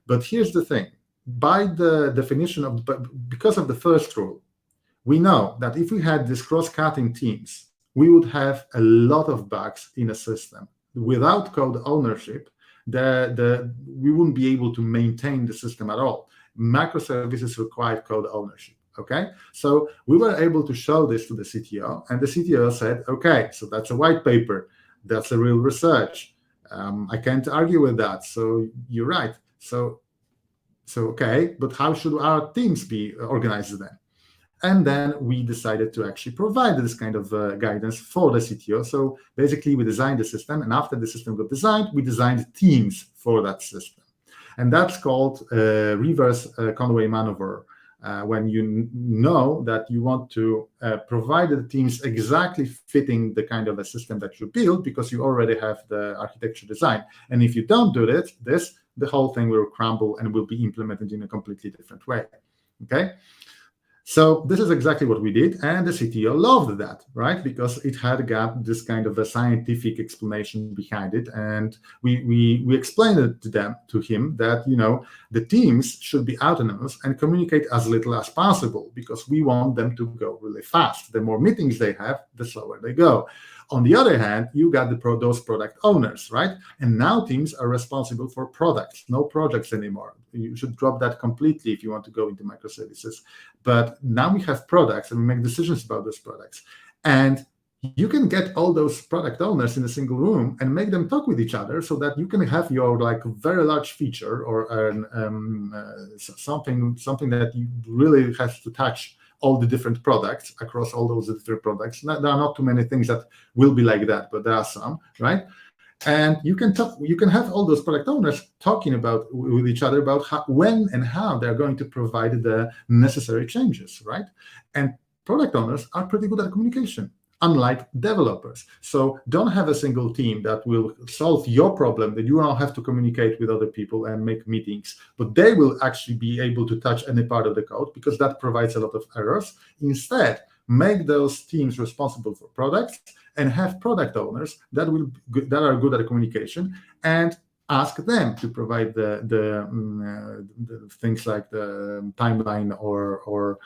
But here's the thing: by the definition because of the first rule, we know that if we had these cross-cutting teams, we would have a lot of bugs in a system. Without code ownership, we wouldn't be able to maintain the system at all. Microservices require code ownership, okay? So we were able to show this to the CTO, and the CTO said, okay, so that's a white paper. That's a real research. I can't argue with that, so you're right. So okay, but how should our teams be organized then? And then we decided to actually provide this kind of guidance for the CTO. So basically, we designed the system, and after the system got designed, we designed teams for that system. And that's called reverse Conway maneuver, when you know that you want to provide the teams exactly fitting the kind of a system that you build because you already have the architecture design. And if you don't do this, the whole thing will crumble and will be implemented in a completely different way, okay? So this is exactly what we did, and the CTO loved that, right? Because it had got this kind of a scientific explanation behind it, and we explained it to him that the teams should be autonomous and communicate as little as possible because we want them to go really fast. The more meetings they have, the slower they go. On the other hand, you got those product owners, right? And now teams are responsible for products, no projects anymore. You should drop that completely if you want to go into microservices. But now we have products and we make decisions about those products. And you can get all those product owners in a single room and make them talk with each other so that you can have your very large feature or something that you really has to touch all the different products across all those different products. There are not too many things that will be like that, but there are some, right? And you can have all those product owners talking with each other about when and how they're going to provide the necessary changes, right? And product owners are pretty good at communication, unlike developers. So don't have a single team that will solve your problem, that you now have to communicate with other people and make meetings, but they will actually be able to touch any part of the code, because that provides a lot of errors. Instead, make those teams responsible for products and have product owners that are good at communication, and ask them to provide the things like the timeline or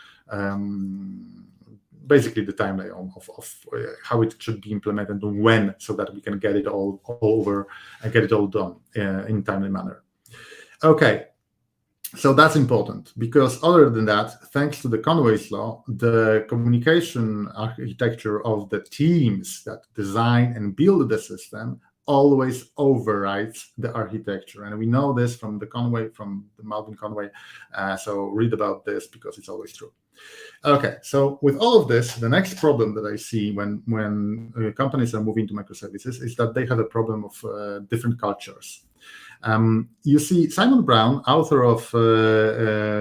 basically the timeline of how it should be implemented and when, so that we can get it all over and get it all done in a timely manner. Okay, so that's important, because other than that, thanks to the Conway's law, the communication architecture of the teams that design and build the system always overrides the architecture. And we know this from the Malvin Conway. So read about this, because it's always true. Okay, so with all of this, the next problem that I see when companies are moving to microservices is that they have a problem of different cultures. You see, Simon Brown, author of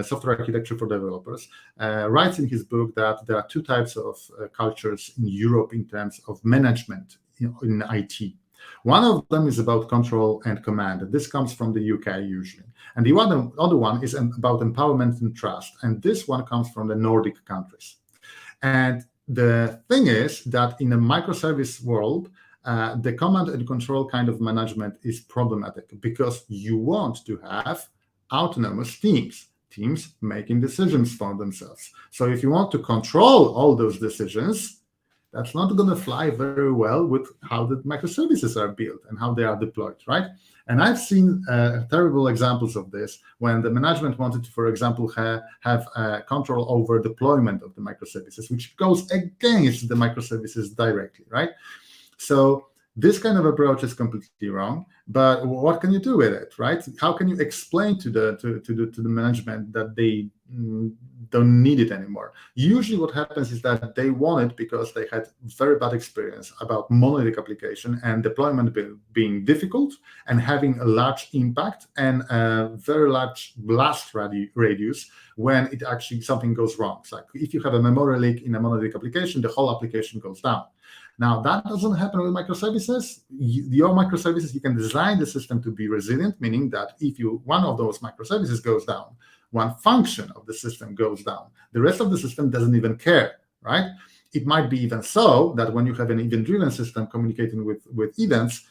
Software Architecture for Developers, writes in his book that there are two types of cultures in Europe in terms of management in IT. One of them is about control and command. This comes from the UK usually. And the other one is about empowerment and trust. And this one comes from the Nordic countries. And the thing is that in a microservice world, the command and control kind of management is problematic, because you want to have autonomous teams making decisions for themselves. So if you want to control all those decisions, that's not going to fly very well with how the microservices are built and how they are deployed, right? And I've seen terrible examples of this when the management wanted to, for example, have control over deployment of the microservices, which goes against the microservices directly, right? So this kind of approach is completely wrong. But what can you do with it, right? How can you explain to the management that they don't need it anymore? Usually what happens is that they want it because they had very bad experience about monolithic application and deployment being difficult and having a large impact and a very large blast radius when it actually something goes wrong. It's like if you have a memory leak in a monolithic application, the whole application goes down. Now, that doesn't happen with microservices. Your microservices, you can design the system to be resilient, meaning that if one of those microservices goes down, one function of the system goes down, the rest of the system doesn't even care, right? It might be even so that when you have an event-driven system communicating with events,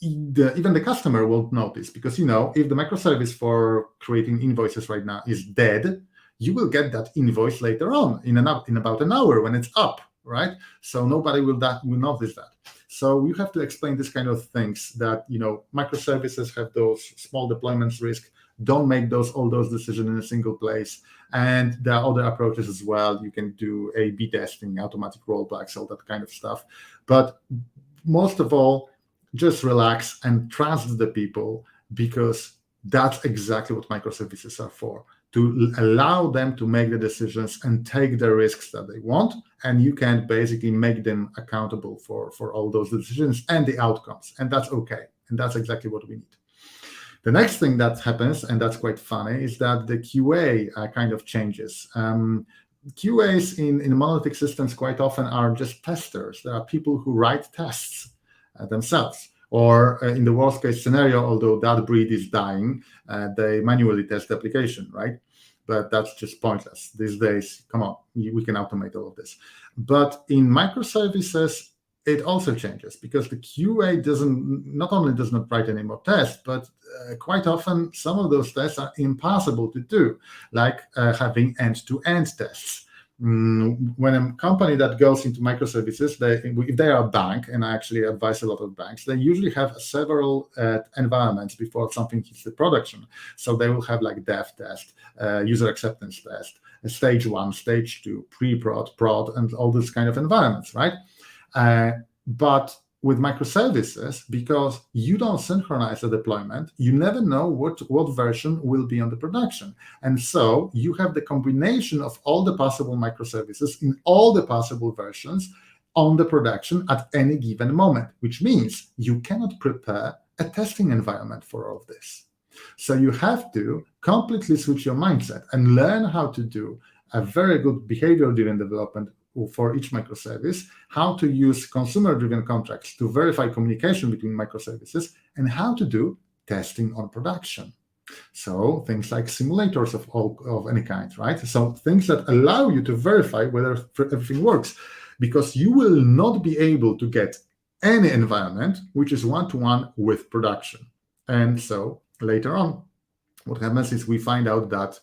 even the customer won't notice, because, if the microservice for creating invoices right now is dead, you will get that invoice later on in about an hour when it's up, right? So nobody will notice that. So you have to explain this kind of things, that microservices have those small deployments risk. Don't make all those decisions in a single place. And there are other approaches as well. You can do A/B testing, automatic rollbacks, all that kind of stuff. But most of all, just relax and trust the people, because that's exactly what microservices are for, to allow them to make the decisions and take the risks that they want, and you can basically make them accountable for all those decisions and the outcomes, and that's okay, and that's exactly what we need. The next thing that happens, and that's quite funny, is that the QA kind of changes. QAs in monolithic systems quite often are just testers. There are people who write tests themselves. Or in the worst case scenario, although that breed is dying, they manually test the application, right? But that's just pointless. These days, come on, we can automate all of this. But in microservices, it also changes, because the QA not only does not write any more tests, but quite often some of those tests are impossible to do, like having end-to-end tests. When a company that goes into microservices, if they are a bank, and I actually advise a lot of banks, they usually have several environments before something hits the production. So they will have like dev test, user acceptance test, stage 1, stage 2, pre-prod, prod, and all these kind of environments, right? But with microservices, because you don't synchronize the deployment, you never know what version will be on the production. And so you have the combination of all the possible microservices in all the possible versions on the production at any given moment, which means you cannot prepare a testing environment for all of this. So you have to completely switch your mindset and learn how to do a very good behavior-driven development for each microservice, how to use consumer-driven contracts to verify communication between microservices, and how to do testing on production. So things like simulators of any kind, right? So things that allow you to verify whether everything works, because you will not be able to get any environment which is one-to-one with production. And so later on, what happens is we find out that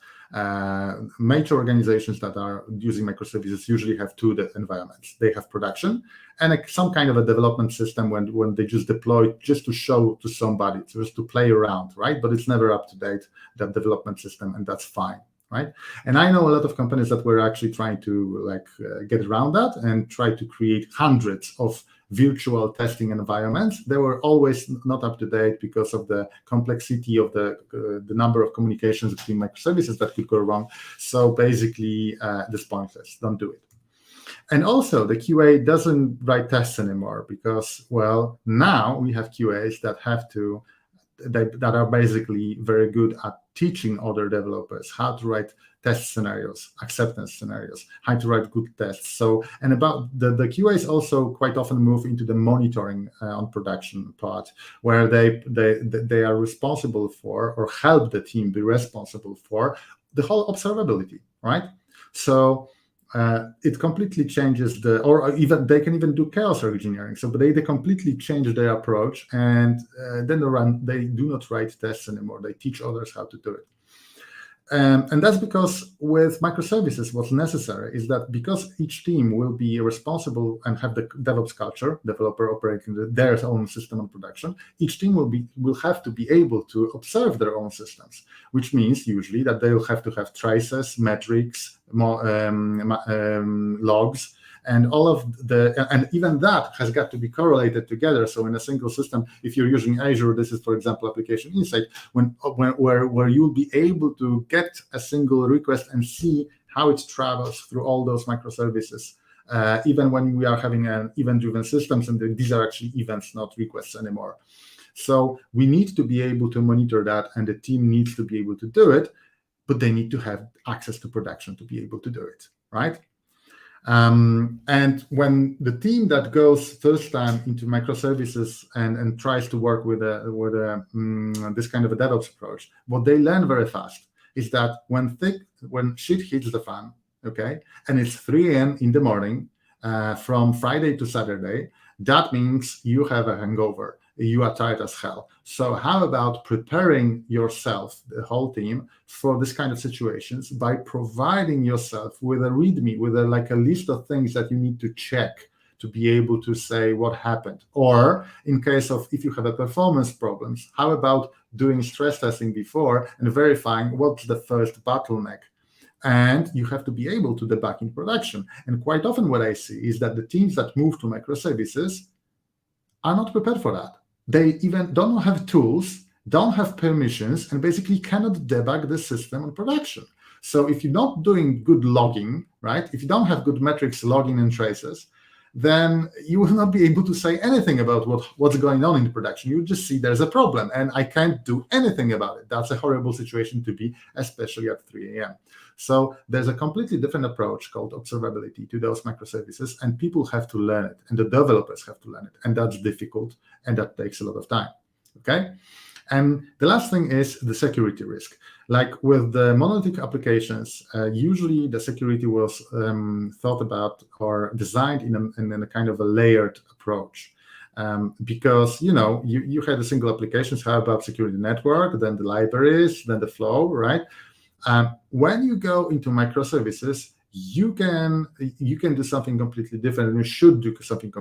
major organizations that are using microservices usually have two environments. They have production and some kind of a development system when they just deploy just to show to somebody, just to play around, right? But it's never up to date, that development system, and that's fine, right? And I know a lot of companies that were actually trying to get around that and try to create hundreds of virtual testing environments. They were always not up to date because of the complexity of the number of communications between microservices that could go wrong. So basically, it's pointless. Don't do it. And also, the QA doesn't write tests anymore because, well, now we have QAs that are basically very good at teaching other developers how to write test scenarios, acceptance scenarios, how to write good tests. So, and about the QAs also quite often move into the monitoring on production part, where they are responsible for, or help the team be responsible for, the whole observability, right? So it completely changes or even they can even do chaos engineering. So they completely change their approach, and then they do not write tests anymore. They teach others how to do it. And that's because with microservices, what's necessary is that because each team will be responsible and have the DevOps culture, developer operating their own system on production, each team will have to be able to observe their own systems, which means usually that they will have to have traces, metrics, logs, and all of and even that has got to be correlated together. So in a single system, if you're using Azure, this is, for example, Application Insight, where you'll be able to get a single request and see how it travels through all those microservices. Even when we are having an event-driven systems, and these are actually events, not requests anymore. So we need to be able to monitor that, and the team needs to be able to do it, but they need to have access to production to be able to do it, right? And when the team that goes first time into microservices and tries to work with this kind of a DevOps approach, what they learn very fast is that when shit hits the fan, okay, and it's 3 a.m. in the morning from Friday to Saturday, that means you have a hangover. You are tired as hell. So how about preparing yourself, the whole team, for this kind of situations by providing yourself with a README, with a list of things that you need to check to be able to say what happened. Or in case of if you have a performance problems, how about doing stress testing before and verifying what's the first bottleneck? And you have to be able to debug in production. And quite often what I see is that the teams that move to microservices are not prepared for that. They even don't have tools, don't have permissions, and basically cannot debug the system on production. So if you're not doing good logging, right, if you don't have good metrics, logging, and traces, then you will not be able to say anything about what's going on in production. You just see there's a problem, and I can't do anything about it. That's a horrible situation to be, especially at 3 a.m. So there's a completely different approach called observability to those microservices, and people have to learn it, and the developers have to learn it, and that's difficult, and that takes a lot of time, okay? And the last thing is the security risk. Like with the monolithic applications, usually the security was thought about or designed in a kind of a layered approach. Because, you had a single application, how about security network, then the libraries, then the flow, right? When you go into microservices, you can do something completely different, and you should do something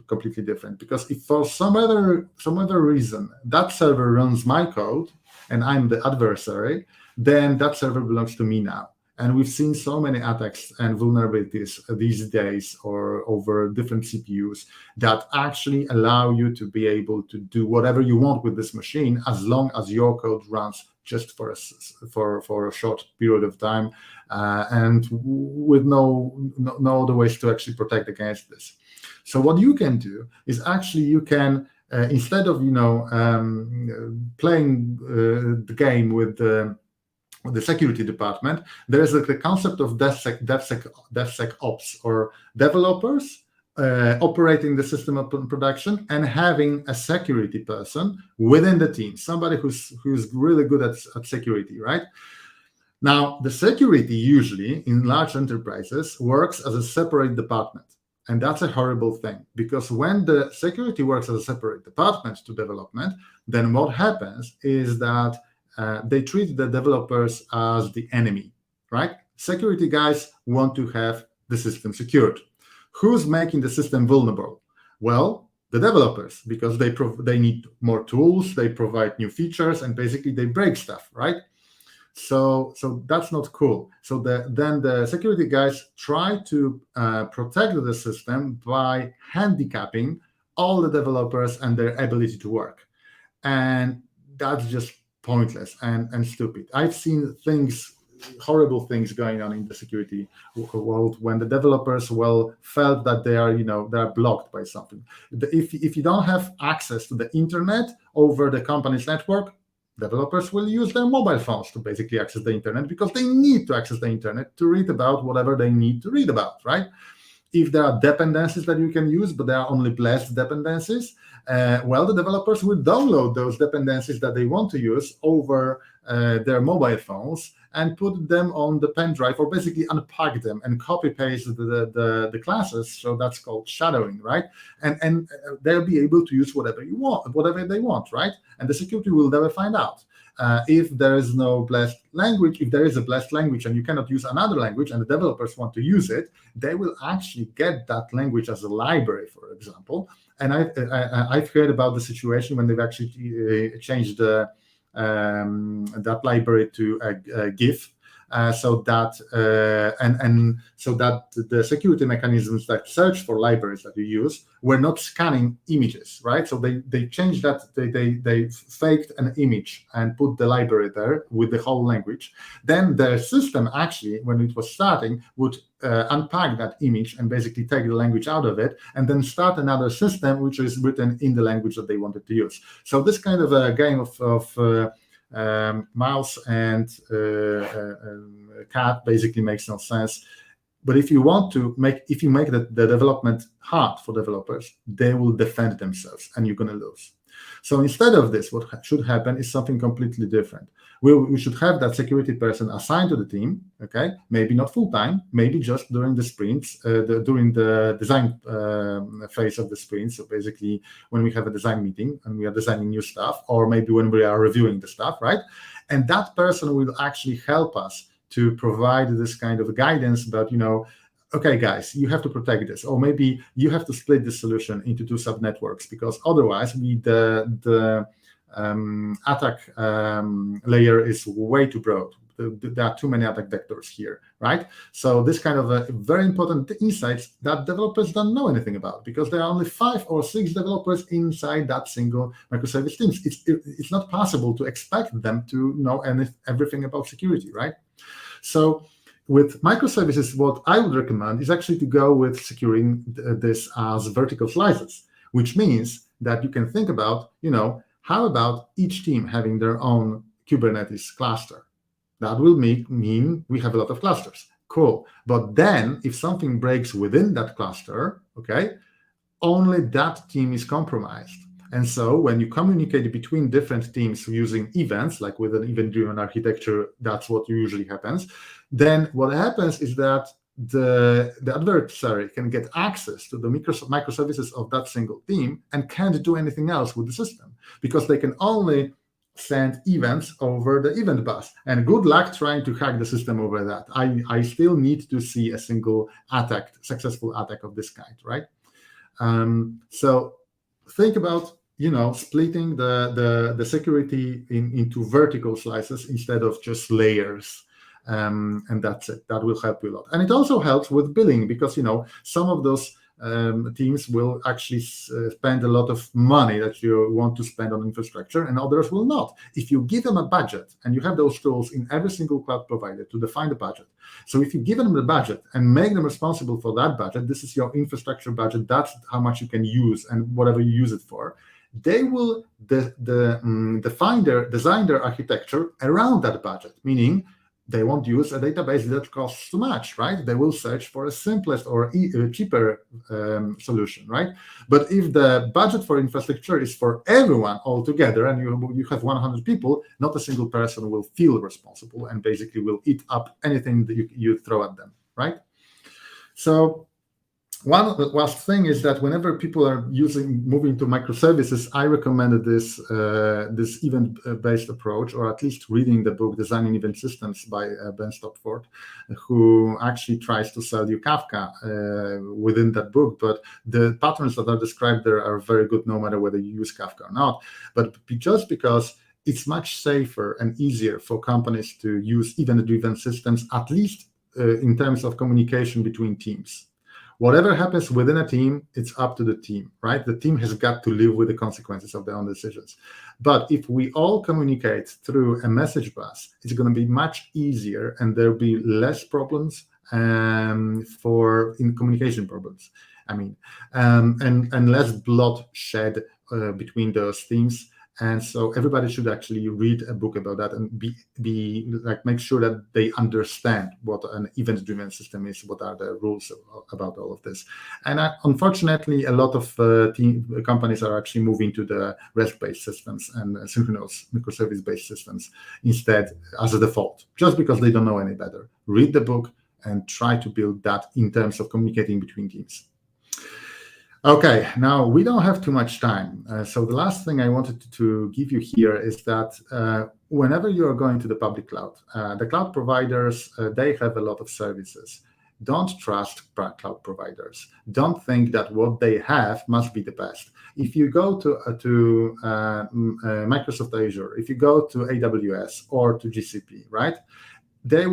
completely different. Because if for some other reason that server runs my code and I'm the adversary, then that server belongs to me now. And we've seen so many attacks and vulnerabilities these days or over different CPUs that actually allow you to be able to do whatever you want with this machine as long as your code runs just for a short period of time, and with no other ways to actually protect against this. So what you can do is actually you can instead of playing the game with the security department, there is the concept of DevSecOps, or developers operating the system in production and having a security person within the team, somebody who's really good at security, right? Now, the security usually in large enterprises works as a separate department. And that's a horrible thing, because when the security works as a separate department to development, then what happens is that they treat the developers as the enemy, right? Security guys want to have the system secured. Who's making the system vulnerable? Well, the developers, because they need more tools, they provide new features, and basically they break stuff, right? So that's not cool. So then the security guys try to protect the system by handicapping all the developers and their ability to work. And that's just pointless and stupid. I've seen horrible things going on in the security world when the developers felt that they're blocked by something. If you don't have access to the internet over the company's network, developers will use their mobile phones to basically access the internet, because they need to access the internet to read about whatever they need to read about, right? If there are dependencies that you can use, but they are only blessed dependencies, the developers will download those dependencies that they want to use over their mobile phones and put them on the pen drive, or basically unpack them and copy paste the classes. So that's called shadowing, right? And they'll be able to use whatever they want, right? And the security will never find out. If there is no blessed language, if there is a blessed language and you cannot use another language and the developers want to use it, they will actually get that language as a library, for example. And I've heard about the situation when they've actually changed that library to a GIF, so that the security mechanisms that search for libraries that you use were not scanning images, right? So they changed that. They faked an image and put the library there with the whole language. Then the system actually, when it was starting, would unpack that image and basically take the language out of it, and then start another system which is written in the language that they wanted to use. So this kind of a game of mouse and cat basically makes no sense. But if you make the development hard for developers, they will defend themselves and you're going to lose. So instead of this, what should happen is something completely different. We should have that security person assigned to the team, okay? Maybe not full-time, maybe just during the sprints, during the design phase of the sprint. So basically when we have a design meeting and we are designing new stuff, or maybe when we are reviewing the stuff, right? And that person will actually help us to provide this kind of guidance about, okay, guys, you have to protect this, or maybe you have to split this solution into two subnetworks, because otherwise the attack layer is way too broad. There are too many attack vectors here, right? So this kind of very important insights that developers don't know anything about, because there are only 5 or 6 developers inside that single microservice team. It's not possible to expect them to know everything about security, right? So with microservices, what I would recommend is actually to go with securing this as vertical slices, which means that you can think about, how about each team having their own Kubernetes cluster? That will mean we have a lot of clusters. Cool. But then if something breaks within that cluster, okay, only that team is compromised. And so when you communicate between different teams using events, like with an event-driven architecture, that's what usually happens. Then what happens is that the adversary can get access to the microservices of that single team and can't do anything else with the system, because they can only send events over the event bus. And good luck trying to hack the system over that. I still need to see a single successful attack of this kind, right? So think about splitting the security into vertical slices instead of just layers. and that's it. That will help you a lot. And it also helps with billing, because some of those teams will actually spend a lot of money that you want to spend on infrastructure, and others will not. If you give them a budget, and you have those tools in every single cloud provider to define the budget. So if you give them the budget and make them responsible for that budget, this is your infrastructure budget, that's how much you can use and whatever you use it for, they will design their architecture around that budget, meaning they won't use a database that costs too much, right? They will search for a simplest or cheaper solution, right? But if the budget for infrastructure is for everyone all together, and you have 100 people, not a single person will feel responsible and basically will eat up anything that you throw at them, right? So one last thing is that whenever people are moving to microservices, I recommended this event-based approach, or at least reading the book Designing Event Systems by Ben Stopford, who actually tries to sell you Kafka within that book. But the patterns that are described there are very good, no matter whether you use Kafka or not. But just because it's much safer and easier for companies to use event-driven systems, at least in terms of communication between teams. Whatever happens within a team, it's up to the team, right? The team has got to live with the consequences of their own decisions. But if we all communicate through a message bus, it's going to be much easier, and there'll be less problems in communication problems. And less blood shed between those teams. And so everybody should actually read a book about that and make sure that they understand what an event-driven system is, what are the rules about all of this. And unfortunately, a lot of companies are actually moving to the REST-based systems and synchronous microservice-based systems instead as a default, just because they don't know any better. Read the book and try to build that in terms of communicating between teams. Okay, now we don't have too much time. So the last thing I wanted to give you here is that whenever you are going to the public cloud, the cloud providers, they have a lot of services. Don't trust cloud providers. Don't think that what they have must be the best. If you go to Microsoft Azure, if you go to AWS or to GCP, right? They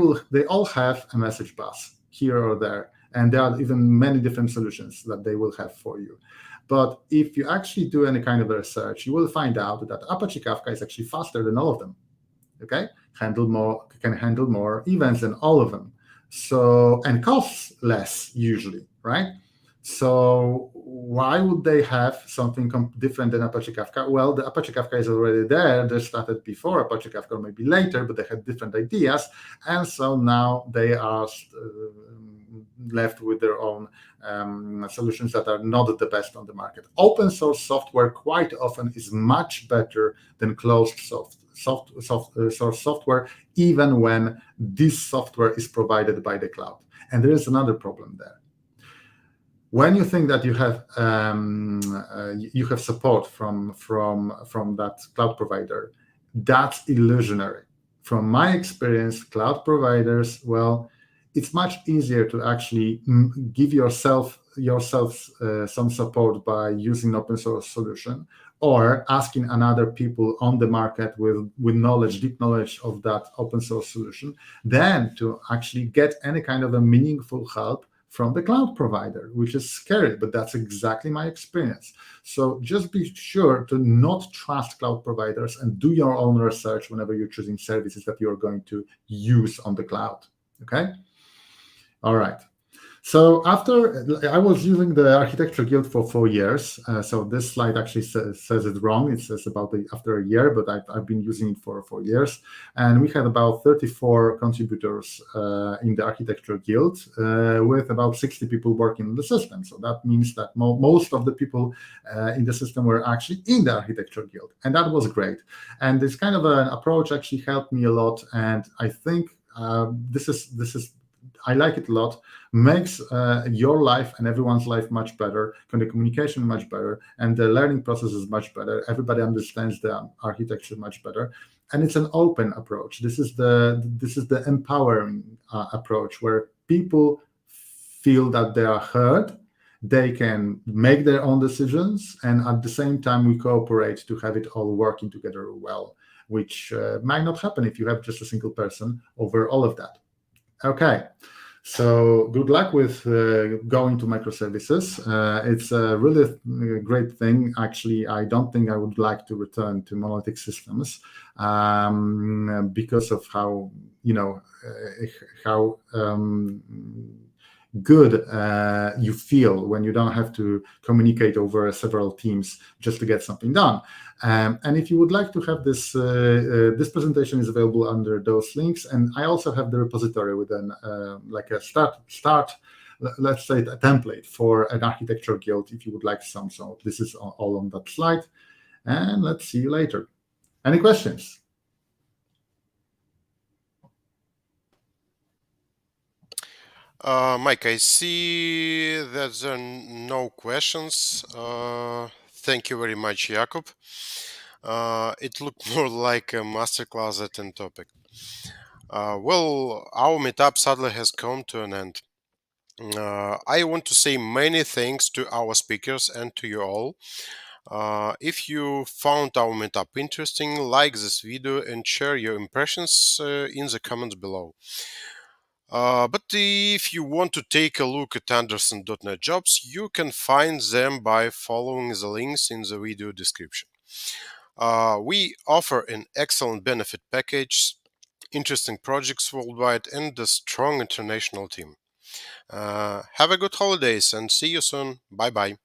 all have a message bus here or there. And there are even many different solutions that they will have for you. But if you actually do any kind of research, you will find out that Apache Kafka is actually faster than all of them. Okay, can handle more events than all of them. So, and costs less usually, right? So why would they have something different than Apache Kafka? Well, the Apache Kafka is already there. They started before Apache Kafka, or maybe later, but they had different ideas. And so now they are left with their own solutions that are not the best on the market. Open source software quite often is much better than closed source software, even when this software is provided by the cloud. And there is another problem there. When you think that you have support from that cloud provider, that's illusionary. From my experience, cloud providers, well, it's much easier to actually give yourself some support by using an open source solution, or asking another people on the market with deep knowledge of that open source solution, than to actually get any kind of a meaningful help from the cloud provider, which is scary, but that's exactly my experience. So just be sure to not trust cloud providers and do your own research whenever you're choosing services that you're going to use on the cloud, okay? All right. So after I was using the Architecture Guild for 4 years, so this slide actually says it wrong. It says about after a year, but I've been using it for 4 years. And we had about 34 contributors in the Architecture Guild, with about 60 people working in the system. So that means that most of the people in the system were actually in the Architecture Guild. And that was great. And this kind of an approach actually helped me a lot. And I think this is I like it a lot, makes your life and everyone's life much better, the communication much better, and the learning process is much better. Everybody understands the architecture much better, and it's an open approach. This is the empowering approach, where people feel that they are heard, they can make their own decisions, and at the same time we cooperate to have it all working together well, which might not happen if you have just a single person over all of that. Okay. So good luck with going to microservices. It's a really great thing. Actually, I don't think I would like to return to monolithic systems because of how how good you feel when you don't have to communicate over several teams just to get something done. And if you would like to have this, this presentation is available under those links. And I also have the repository with an like a let's say a template for an architecture guild if you would like some. So this is all on that slide. And let's see you later. Any questions? Mike, I see that there are no questions. Thank you very much, Jakub. It looked more like a masterclass at an topic. Well, our meetup sadly has come to an end. I want to say many thanks to our speakers and to you all. If you found our meetup interesting, like this video and share your impressions in the comments below. But if you want to take a look at Andersen.net jobs, you can find them by following the links in the video description. We offer an excellent benefit package, interesting projects worldwide, and a strong international team. Have a good holidays and see you soon. Bye bye.